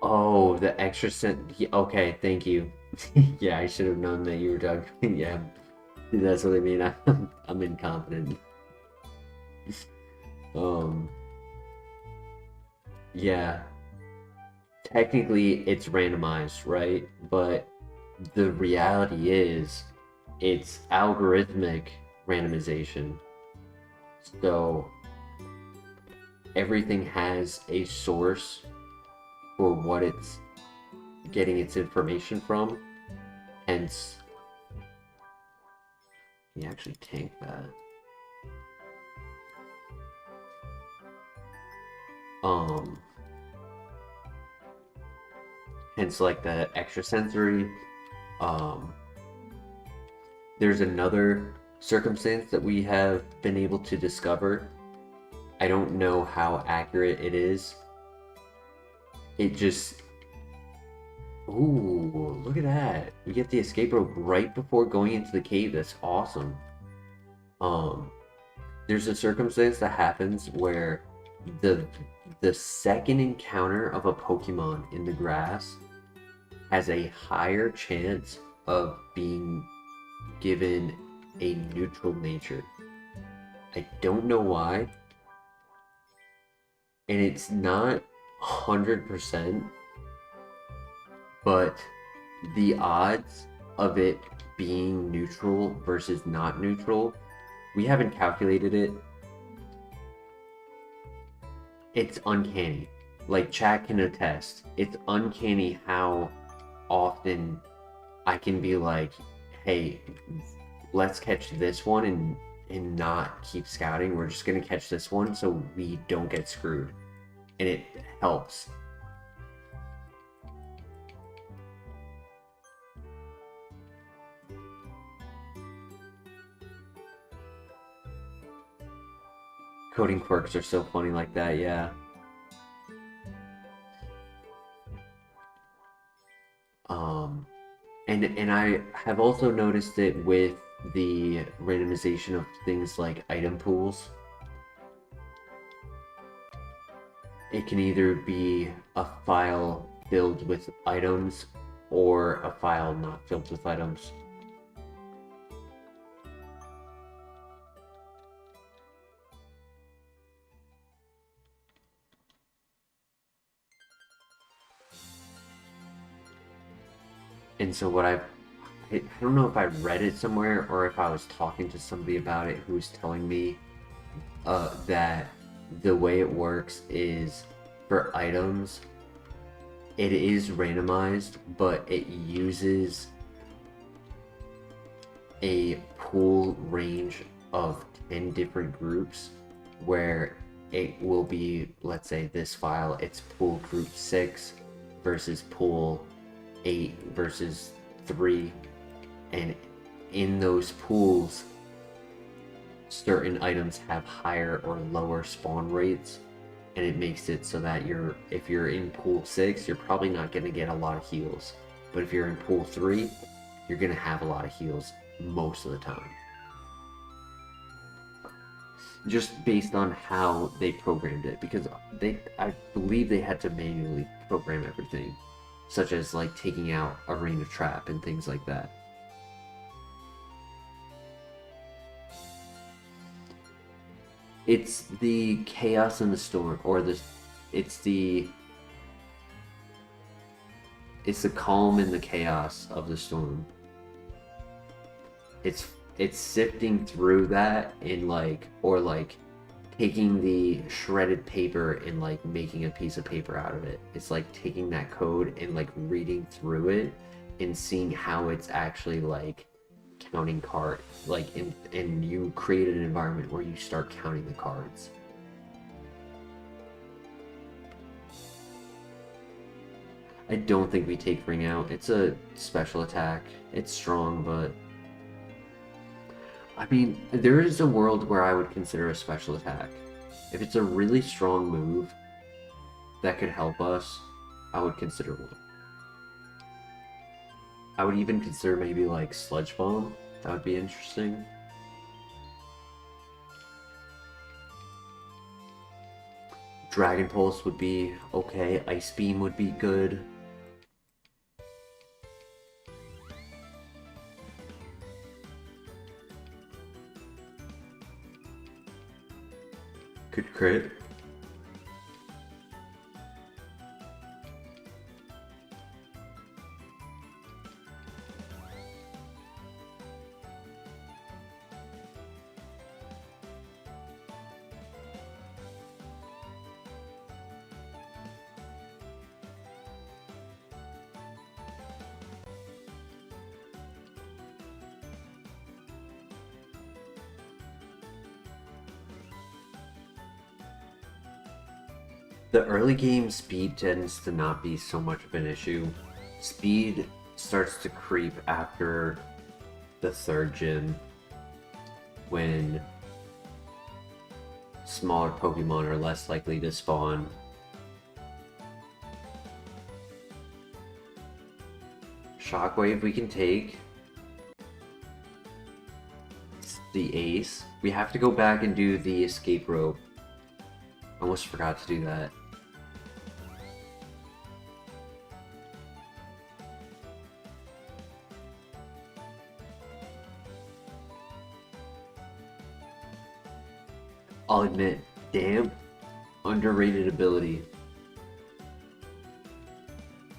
Oh, the extra cent. Okay, thank you. Yeah, I should have known that you were talking. Yeah, that's what I mean. I'm incompetent. Um, yeah. Technically, it's randomized, right? But the reality is, it's algorithmic randomization. So everything has a source for what it's getting its information from. Hence, you actually tank that. Hence like the extrasensory. There's another circumstance that we have been able to discover. I don't know how accurate it is. It just Ooh, look at that. We get the escape rope right before going into the cave. That's awesome. Um, there's a circumstance that happens where the the second encounter of a Pokemon in the grass has a higher chance of being given a neutral nature. I don't know why, and it's not 100%, but the odds of it being neutral versus not neutral, we haven't calculated it. It's uncanny. Like chat can attest. It's uncanny how often I can be like, hey, let's catch this one and not keep scouting. We're just gonna catch this one so we don't get screwed. And it helps. Coding quirks are so funny like that, yeah. And I have also noticed it with the randomization of things like item pools. It can either be a file filled with items or a file not filled with items. And so I don't know if I read it somewhere or if I was talking to somebody about it who was telling me that the way it works is for items, it is randomized, but it uses a pool range of 10 different groups where it will be, let's say this file, it's pool group 6 versus pool 8 versus 3, and in those pools certain items have higher or lower spawn rates, and it makes it so that if you're in pool 6 you're probably not going to get a lot of heals, but if you're in pool 3 you're going to have a lot of heals most of the time, just based on how they programmed it, because I believe they had to manually program everything, such as like taking out arena trap and things like that. It's the chaos in the storm, or it's the calm in the chaos of the storm. It's sifting through that and taking the shredded paper and like making a piece of paper out of it. It's like taking that code and like reading through it and seeing how it's actually like counting cards, like and you create an environment where you start counting the cards. I don't think we take ring out. It's a special attack. It's strong, but I mean, there is a world where I would consider a special attack. If it's a really strong move that could help us, I would consider one. I would even consider maybe like Sludge Bomb. That would be interesting. Dragon Pulse would be okay. Ice Beam would be good. Could crit. The early game speed tends to not be so much of an issue. Speed starts to creep after the third gym when smaller Pokemon are less likely to spawn. Shockwave we can take. It's the ace. We have to go back and do the escape rope. Almost forgot to do that. I'll admit, damn, underrated ability.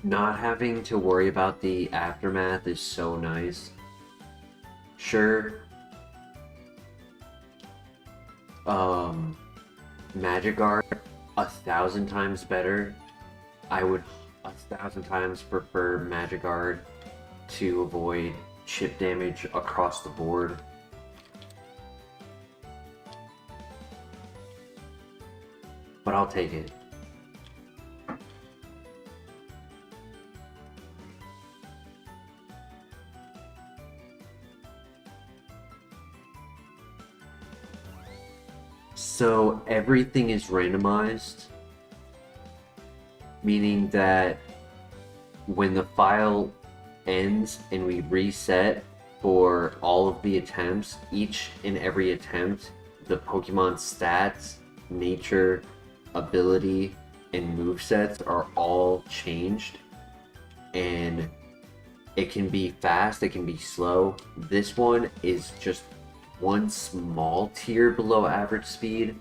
Not having to worry about the aftermath is so nice. Sure, Magic Guard, 1,000 times better. I would 1,000 times prefer Magic Guard to avoid chip damage across the board. But I'll take it. So everything is randomized, meaning that when the file ends and we reset for all of the attempts, each and every attempt, the Pokemon stats, nature, ability, and movesets are all changed, and it can be fast, it can be slow. This one is just one small tier below average speed.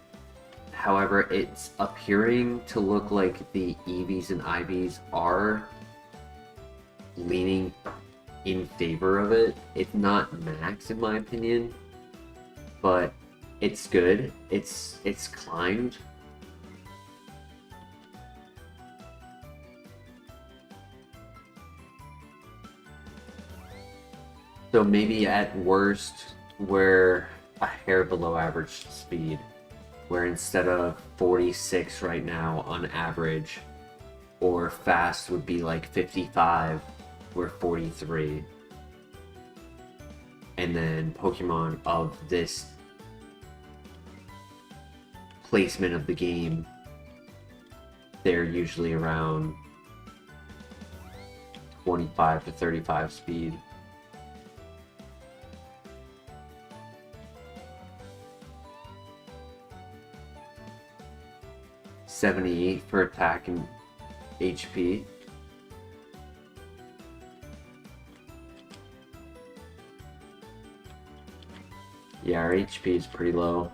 However, it's appearing to look like the EVs and IVs are leaning in favor of it. It's not max in my opinion, but it's good. It's climbed. So maybe at worst we're a hair below average speed, where instead of 46 right now on average, or fast would be like 55, we're 43. And then Pokemon of this placement of the game, they're usually around 25 to 35 speed. $78 for attack and HP. Yeah, our HP is pretty low.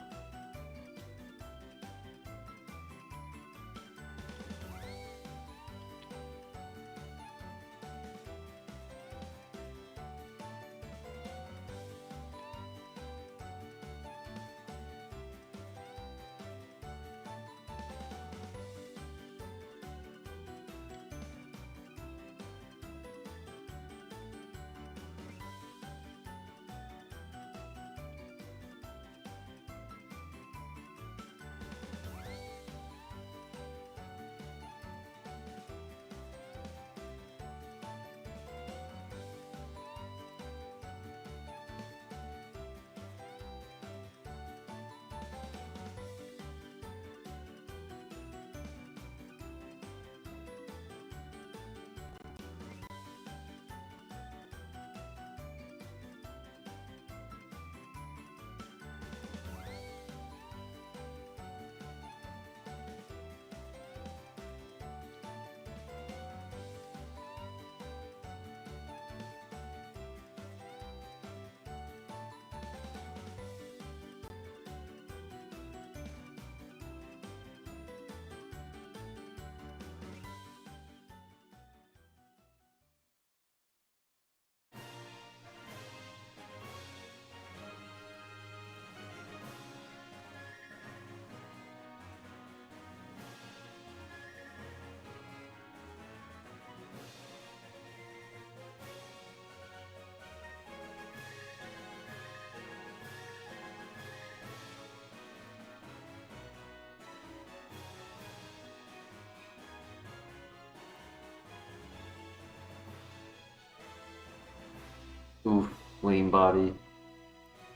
Oof, flame body.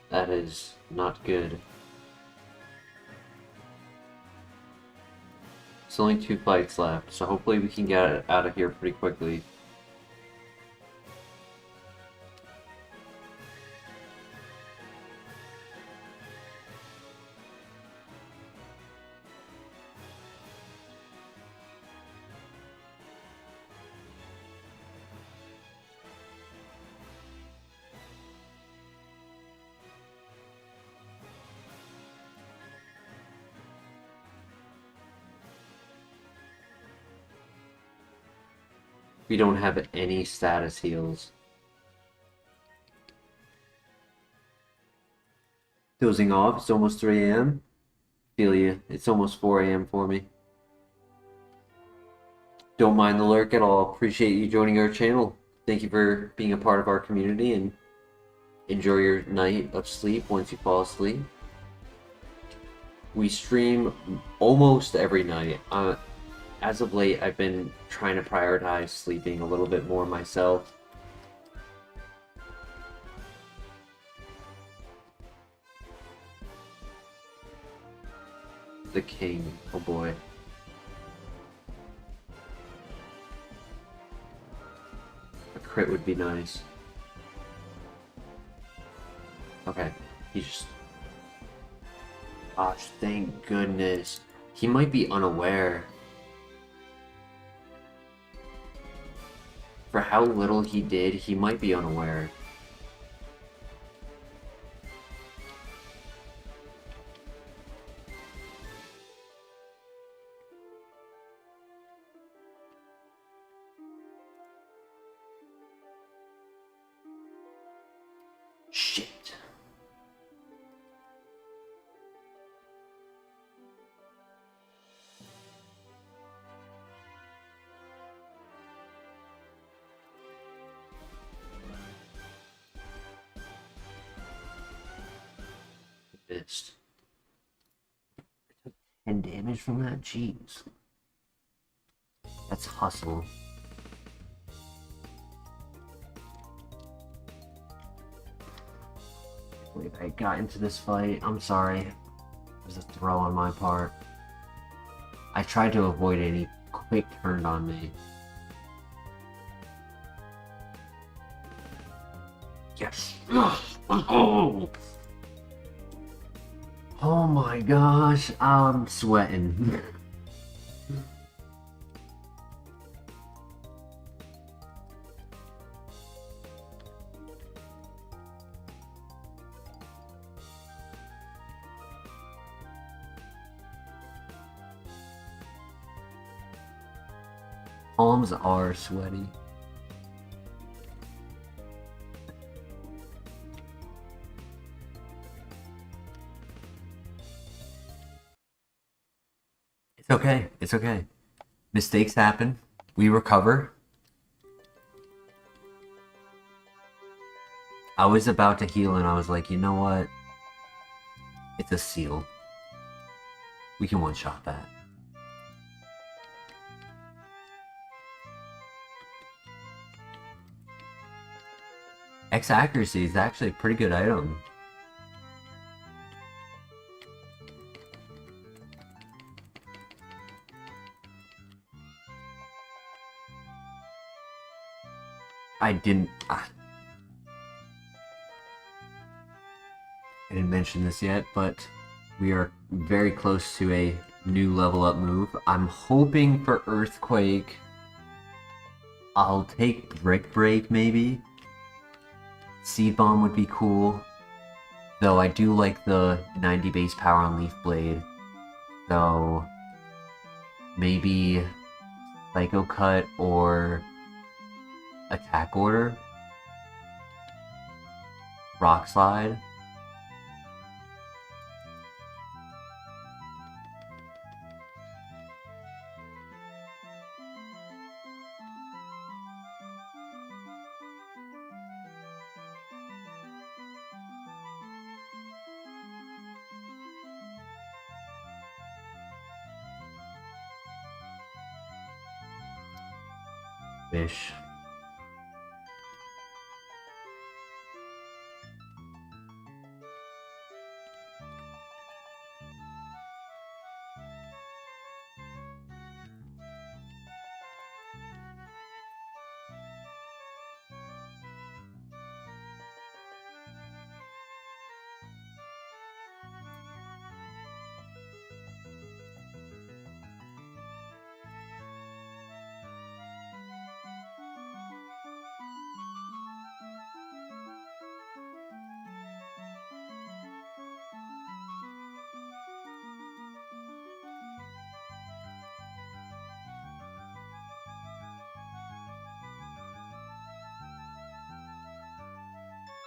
That is not good. It's only 2 fights left, so hopefully we can get out of here pretty quickly. We don't have any status heals. Dozing off. It's almost 3 a.m. Feel you. It's almost 4 a.m. for me. Don't mind the lurk at all. Appreciate you joining our channel. Thank you for being a part of our community, and enjoy your night of sleep once you fall asleep. We stream almost every night. As of late, I've been trying to prioritize sleeping a little bit more myself. The king. Oh boy. A crit would be nice. Okay. He just... Gosh, thank goodness. He might be unaware. For how little he did, he might be unaware. Shit. Missed. 10 damage from that? Jeez. That's hustle. Wait, I got into this fight. I'm sorry. It was a throw on my part. I tried to avoid any quick turn on me. Yes. Oh! Oh my gosh, I'm sweating. Palms are sweaty. It's okay. It's okay. Mistakes happen. We recover. I was about to heal and I was like, you know what? It's a seal. We can one-shot that. X accuracy is actually a pretty good item. I didn't mention this yet, but we are very close to a new level up move. I'm hoping for Earthquake. I'll take Brick Break maybe. Seed Bomb would be cool. Though I do like the 90 base power on Leaf Blade. So maybe Psycho Cut or Attack Order. Rock Slide. Wish.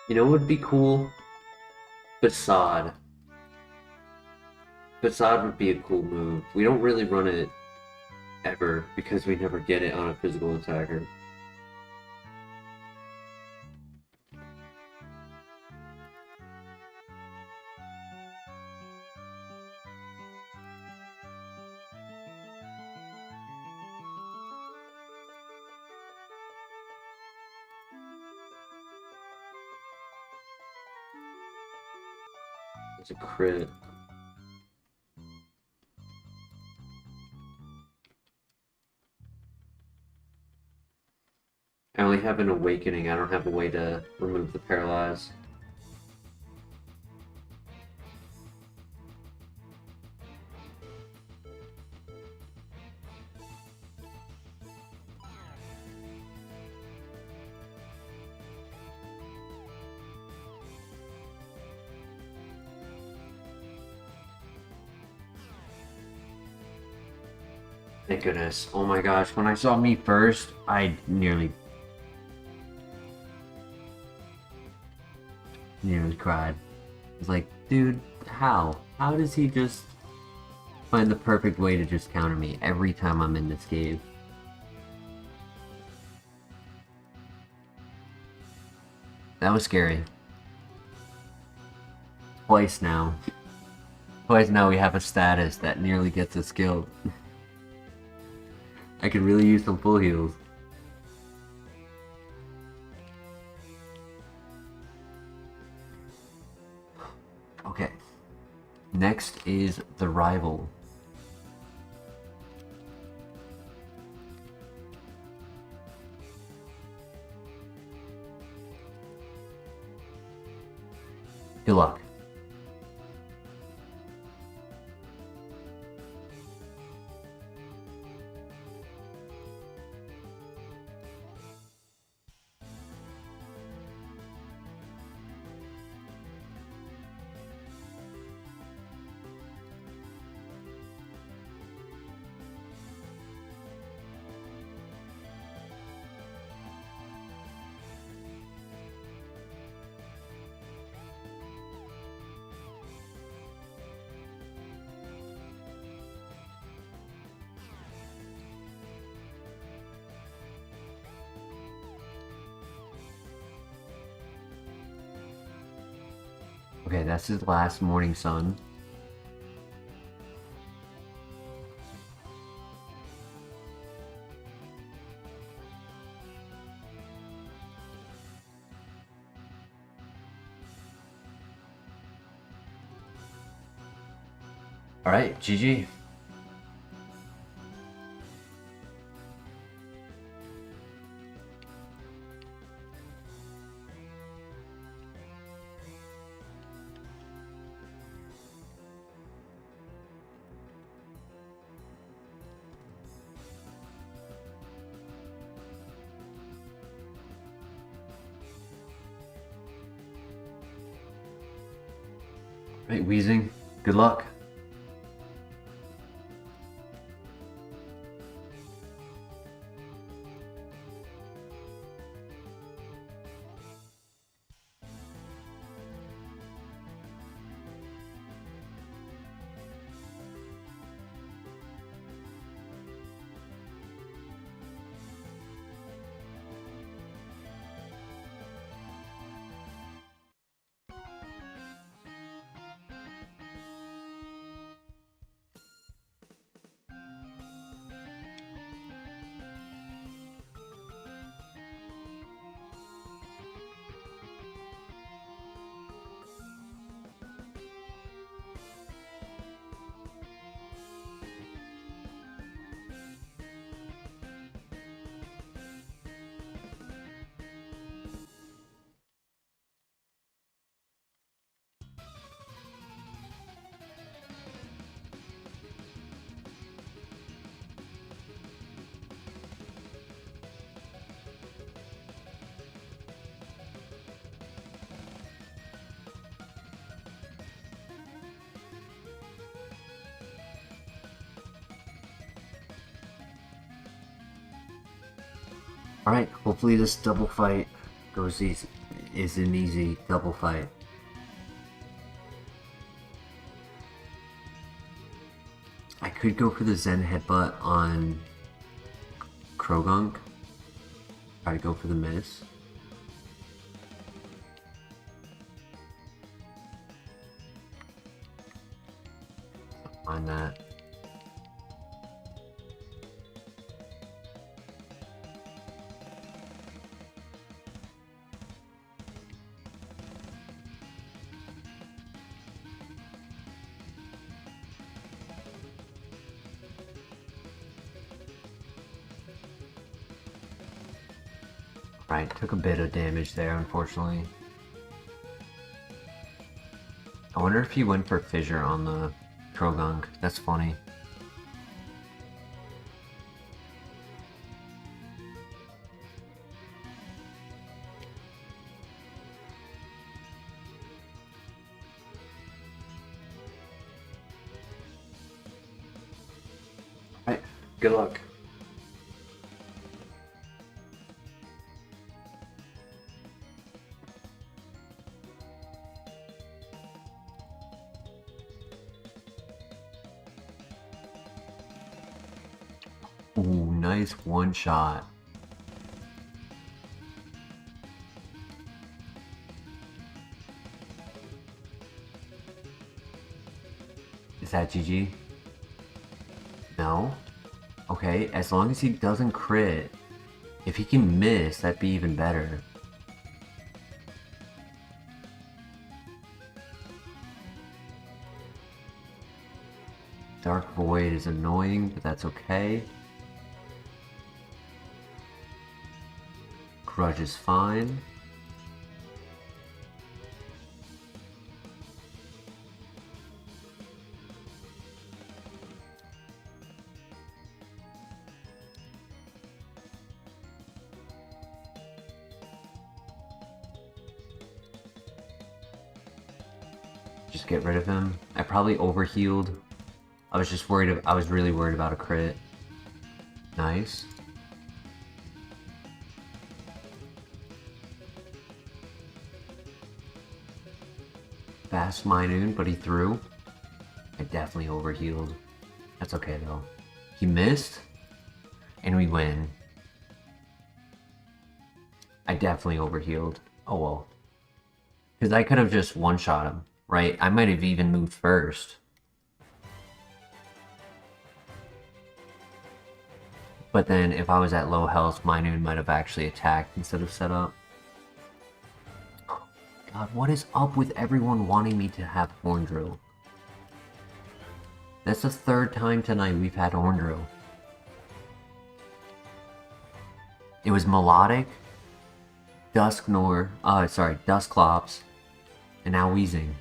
You know what would be cool? Facade. Facade would be a cool move. We don't really run it ever because we never get it on a physical attacker. It's a crit. I only have an awakening. I don't have a way to remove the paralyze. Thank goodness. Oh my gosh, when I saw me first, I nearly cried. I was like, dude, how? How does he just find the perfect way to just counter me every time I'm in this cave? That was scary. Twice now. Twice now we have a status that nearly gets us killed. I could really use some full heals. Okay. Next is the rival. Good luck. Okay, that's his last morning sun. Alright, GG. Right, Wheezing, good luck. Alright, hopefully this double fight goes easy. is an easy double fight. I could go for the Zen Headbutt on Krogunk. Try to go for the miss. On that. Right, took a bit of damage there, unfortunately. I wonder if he went for Fissure on the Krogunk. That's funny. Alright, good luck. Ooh, nice one shot. Is that GG? No? Okay, as long as he doesn't crit. If he can miss, that'd be even better. Dark Void is annoying, but that's okay. Grudge is fine. Just get rid of him. I probably overhealed. I was just worried. I was really worried about a crit. Nice. Fast Minoon, but he threw. I definitely overhealed. That's okay though. He missed, and we win. I definitely overhealed. Oh well. Because I could have just one-shot him, right? I might have even moved first. But then if I was at low health, Minoon might have actually attacked instead of set up. God, what is up with everyone wanting me to have Horn Drill? That's the third time tonight we've had Horn Drill. It was Milotic, Dusclops, and now Wheezing.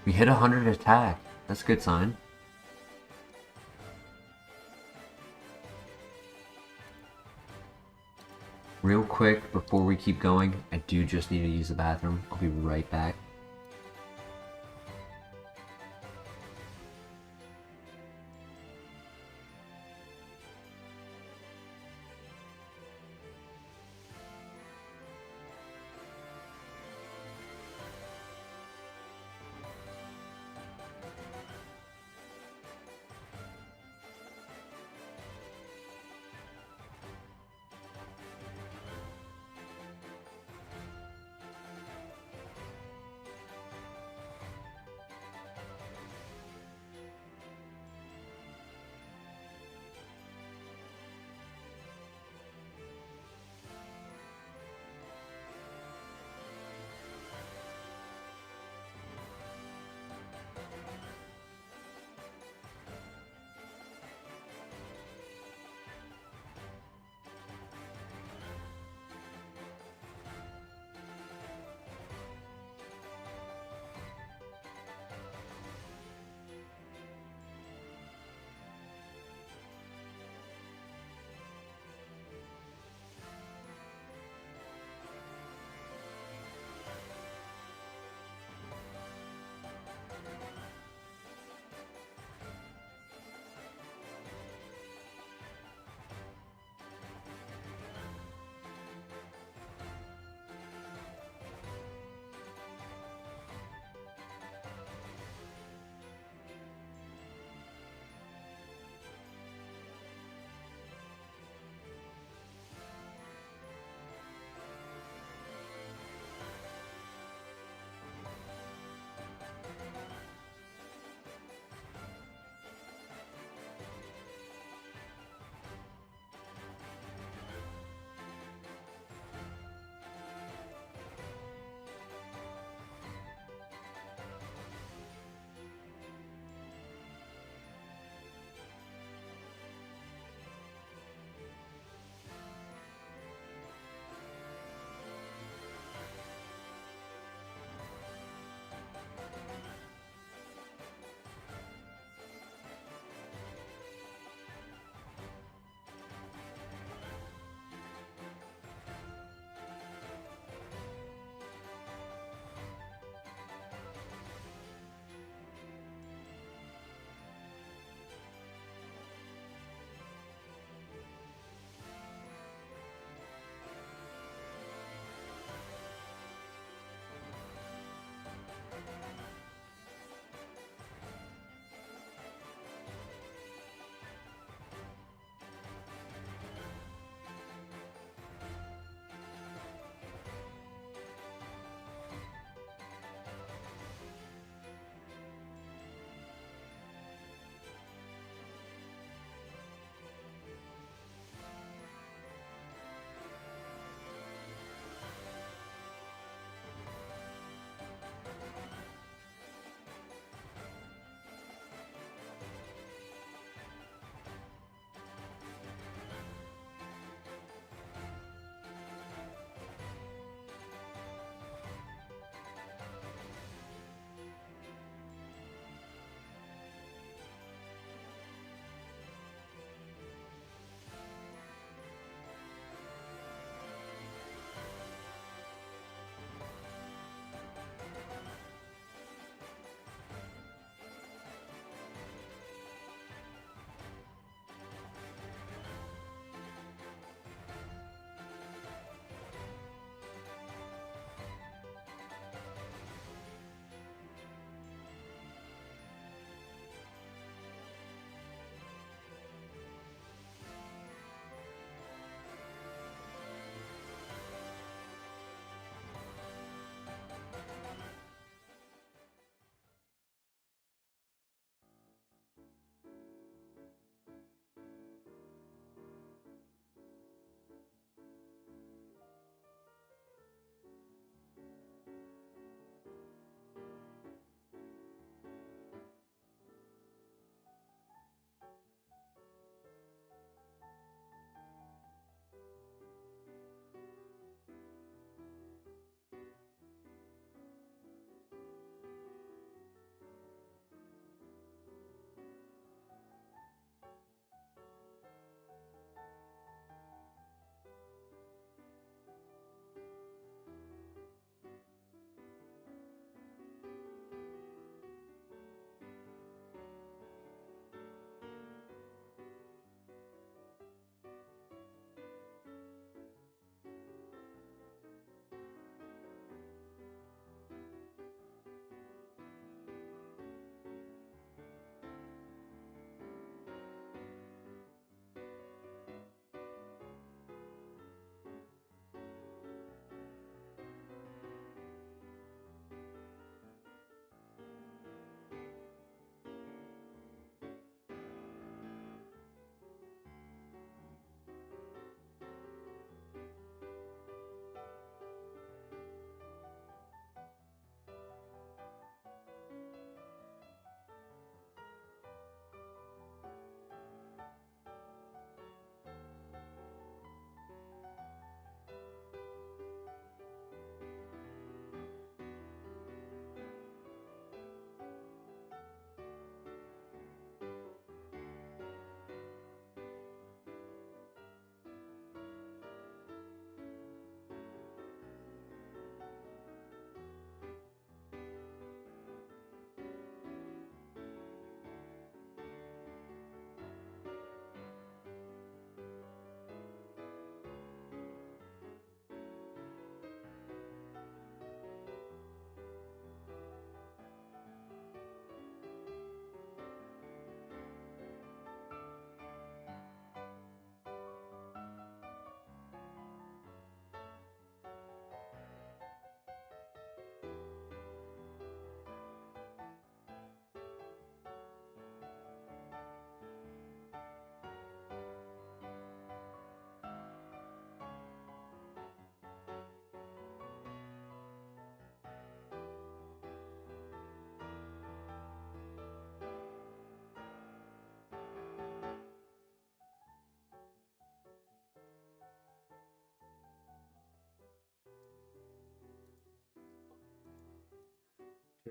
We hit 100 attack. That's a good sign. Real quick, before we keep going, I do just need to use the bathroom. I'll be right back.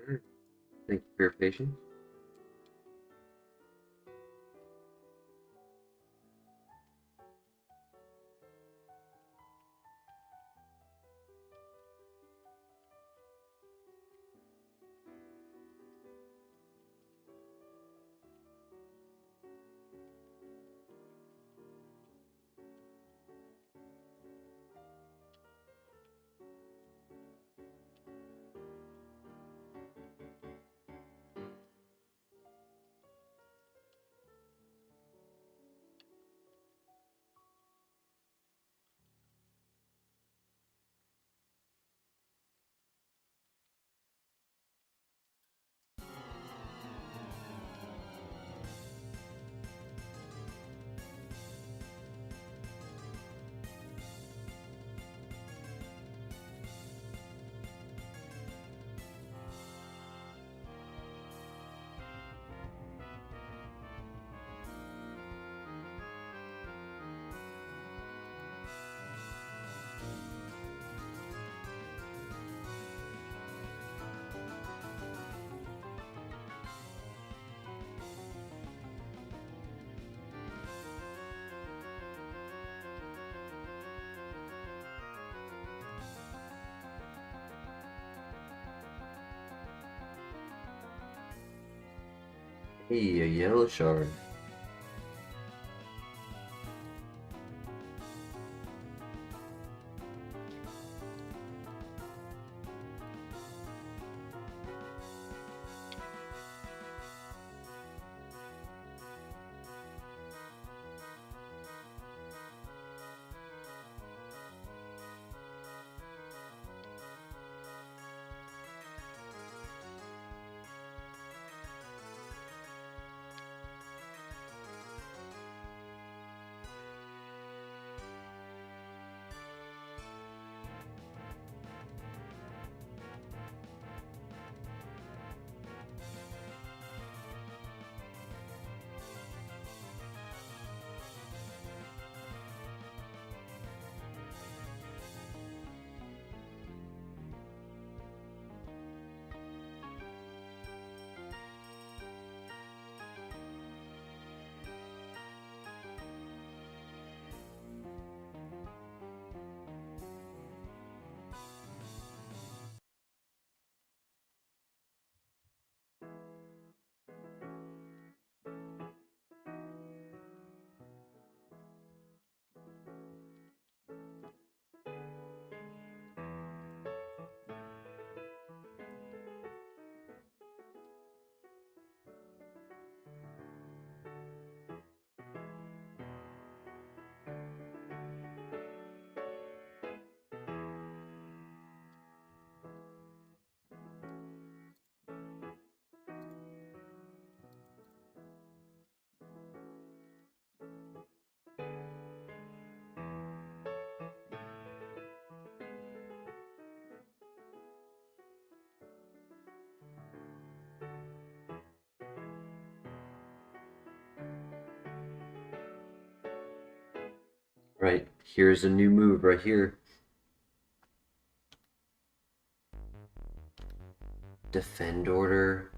Alright. Thank you for your patience. Hey, a yellow shard. Right, here's a new move right here. Defend order.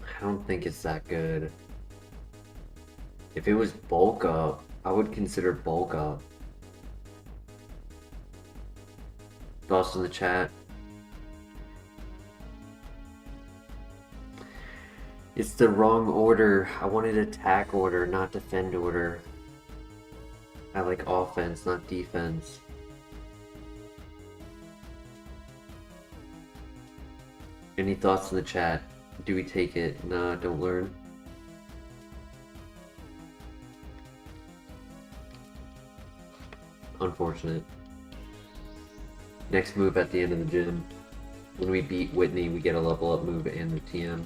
I don't think it's that good. If it was bulk up, I would consider bulk up. Thoughts in the chat? It's the wrong order. I wanted attack order, not defend order. I like offense, not defense. Any thoughts in the chat? Do we take it? Nah, don't learn. Unfortunate. Next move at the end of the gym. When we beat Whitney, we get a level up move and the TM.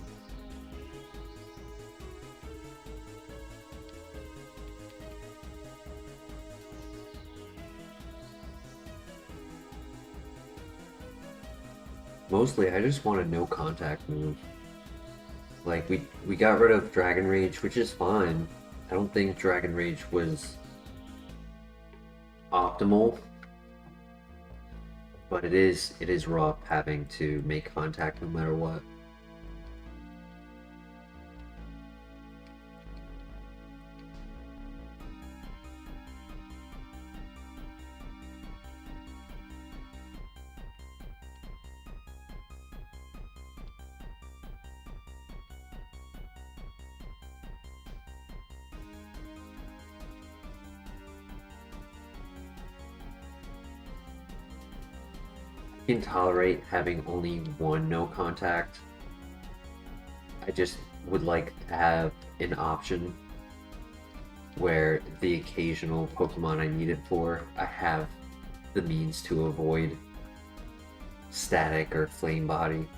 Mostly, I just want a no contact move. Like, we got rid of Dragon Rage, which is fine. I don't think Dragon Rage was optimal, but it is rough having to make contact no matter what. Can tolerate having only one no contact. I just would like to have an option where the occasional Pokemon I need it for, I have the means to avoid static or flame body.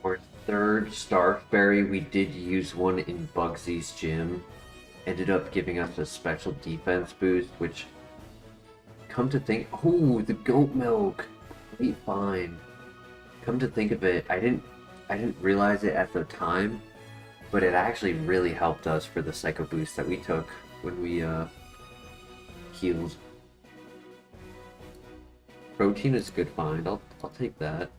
Our third Starfberry, we did use one in Bugsy's gym. Ended up giving us a special defense boost, which, come to think, oh, the goat milk, great find. Come to think of it, I didn't realize it at the time, but it actually really helped us for the Psycho boost that we took when we healed. Protein is a good find. I'll take that.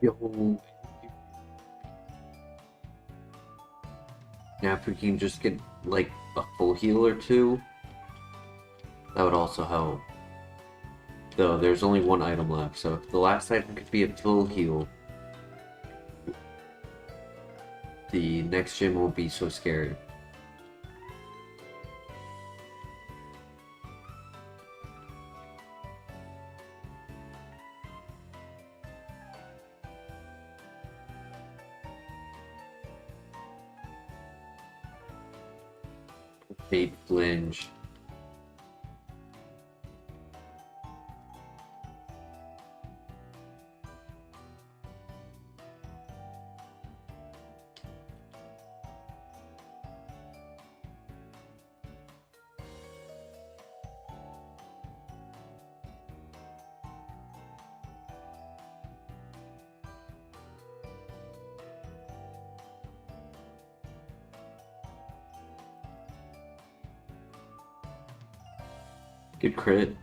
Yo. Now, if we can just get like a full heal or two, that would also help. Though there's only one item left, so if the last item could be a full heal, the next gym won't be so scary. Fate flinch. Good crit.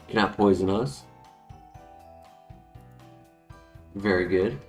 Cannot poison us. Very good.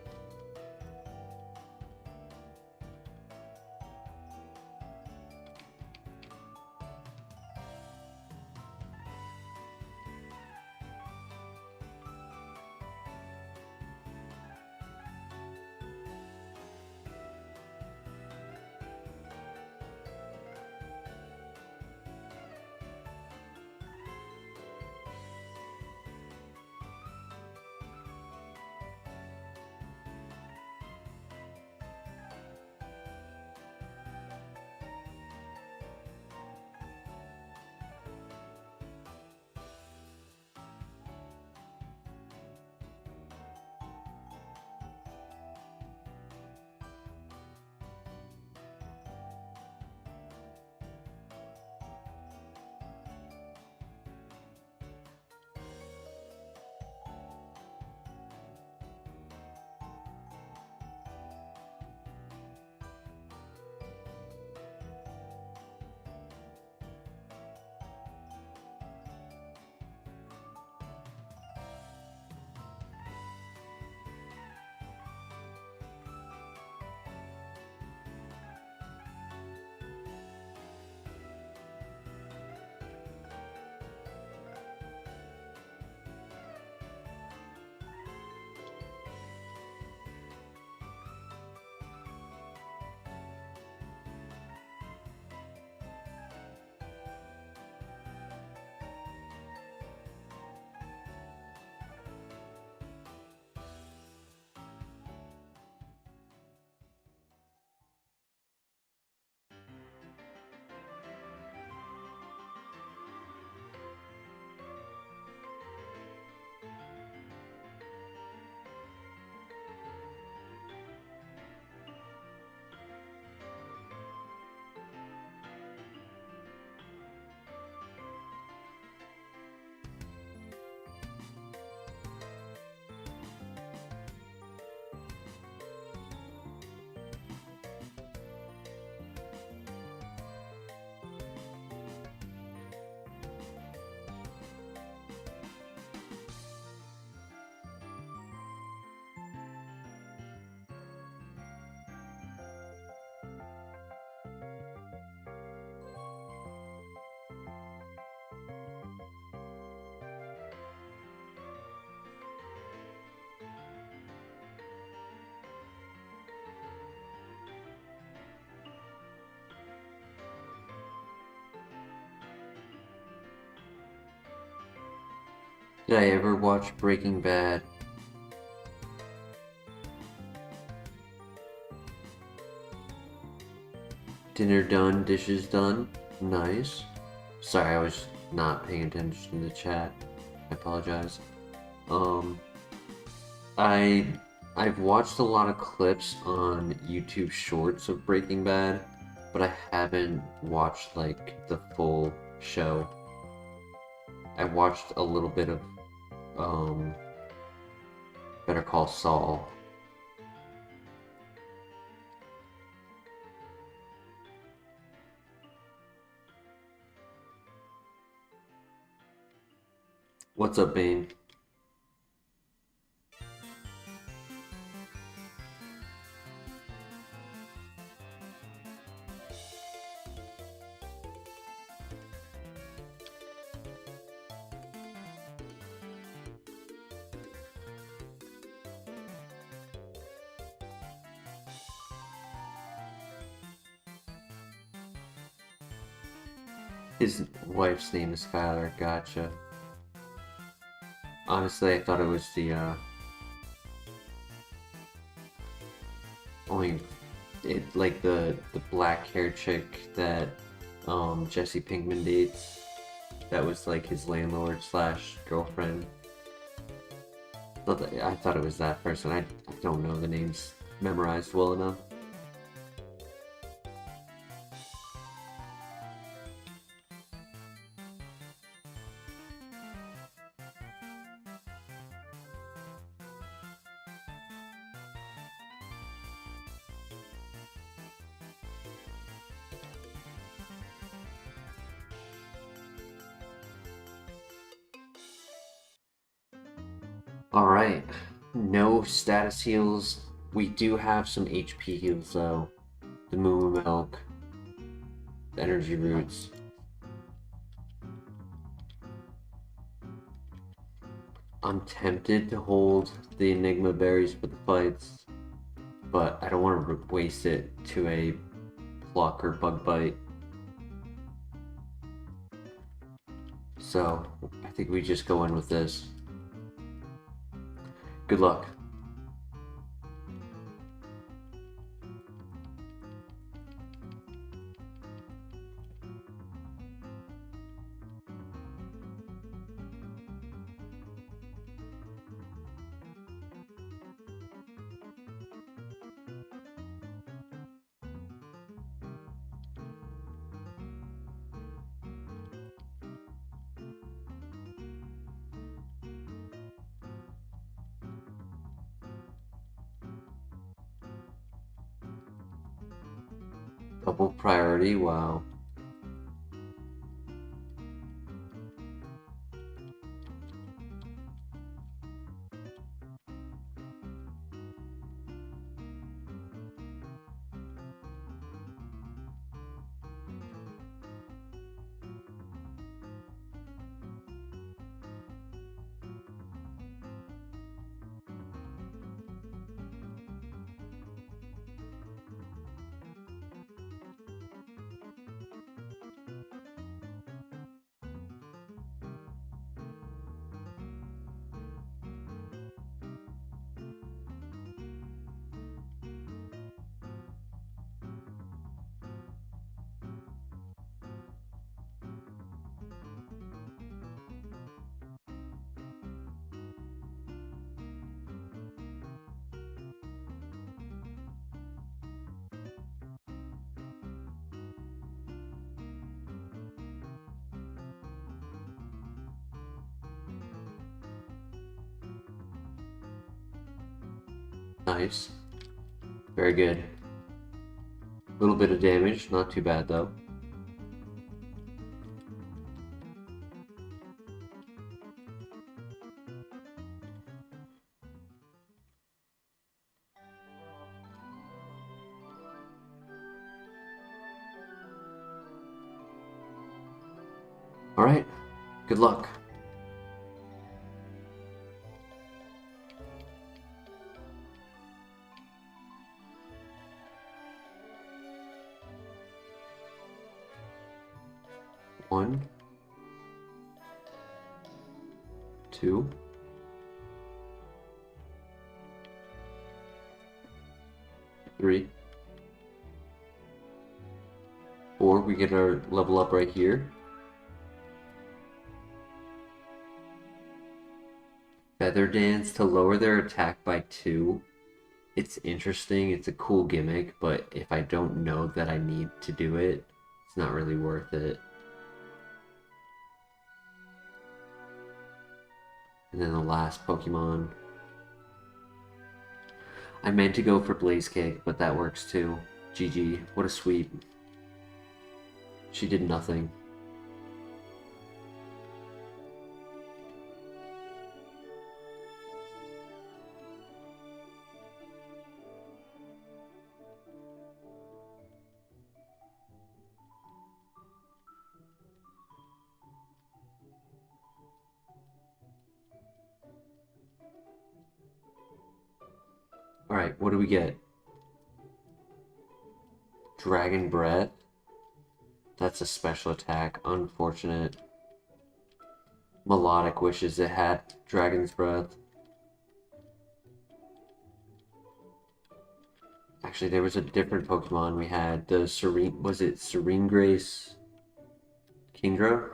Did I ever watch Breaking Bad? Dinner done, dishes done. Nice. Sorry, I was not paying attention to the chat. I apologize. Um, I I've watched a lot of clips on YouTube Shorts of Breaking Bad, but I haven't watched like the full show. I watched a little bit of Better Call Saul. What's up, Bane? His wife's name is Skylar, gotcha. Honestly, I thought it was the, only, like the black hair chick that, Jesse Pinkman dates. That was like his landlord slash girlfriend. I thought it was that person. I don't know the names memorized well enough. Alright, no status heals. We do have some HP heals though. The Moo Milk, the Energy Roots. I'm tempted to hold the Enigma Berries for the fights, but I don't want to waste it to a Pluck or Bug Bite. So, I think we just go in with this. Good luck. Double priority, wow. Nice. Very good. A little bit of damage, not too bad though. Alright, good luck. One, 2. Three. 4, we get our level up right here. Feather Dance to lower their attack by 2. It's interesting, it's a cool gimmick, but if I don't know that I need to do it, it's not really worth it. And then the last Pokemon. I meant to go for Blaze Kick, but that works too. GG. What a sweep. She did nothing. Alright, what do we get? Dragon Breath. That's a special attack. Unfortunate. Milotic wishes it had Dragon's Breath. Actually, there was a different Pokemon we had. The Serene... Was it Serene Grace? Kingdra?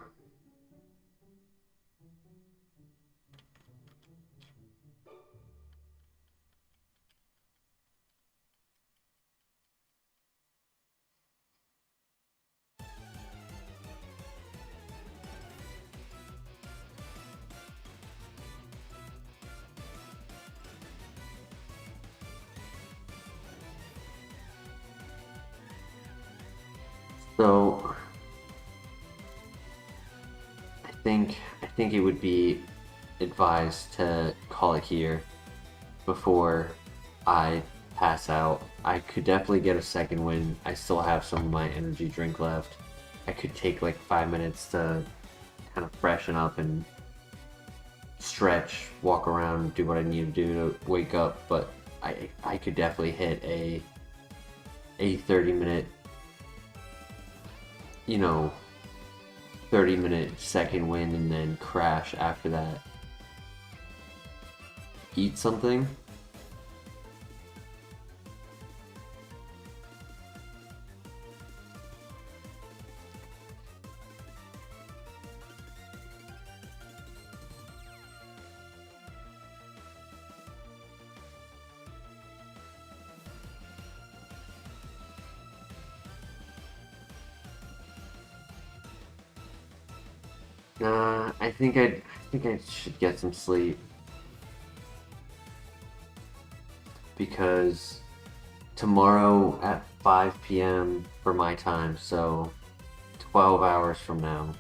So I think it would be advised to call it here before I pass out. I could definitely get a second win. I still have some of my energy drink left. I could take like 5 minutes to kind of freshen up and stretch, walk around, do what I need to do to wake up, but I could definitely hit a 30-minute, 30-minute second win and then crash after that. Eat something? I think I should get some sleep because tomorrow at 5 p.m. for my time, so 12 hours from now,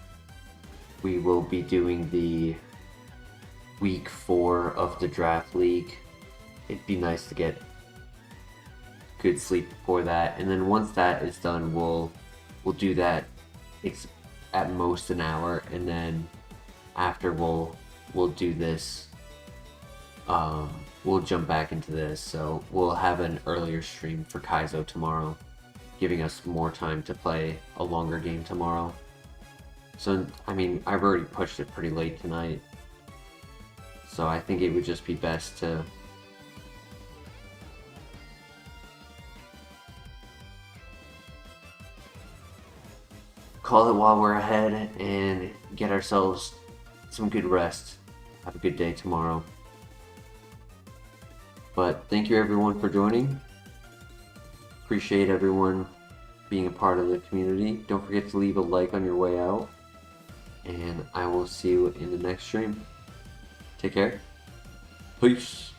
we will be doing the week 4 of the draft league. It'd be nice to get good sleep before that, and then once that is done, we'll do that. It's at most an hour, and then after we'll do this. We'll jump back into this, so we'll have an earlier stream for Kaizo tomorrow, giving us more time to play a longer game tomorrow. So, I mean, I've already pushed it pretty late tonight, so I think it would just be best to call it while we're ahead and get ourselves some good rest. Have a good day tomorrow. But thank you everyone for joining. Appreciate everyone being a part of the community. Don't forget to leave a like on your way out. And I will see you in the next stream. Take care. Peace.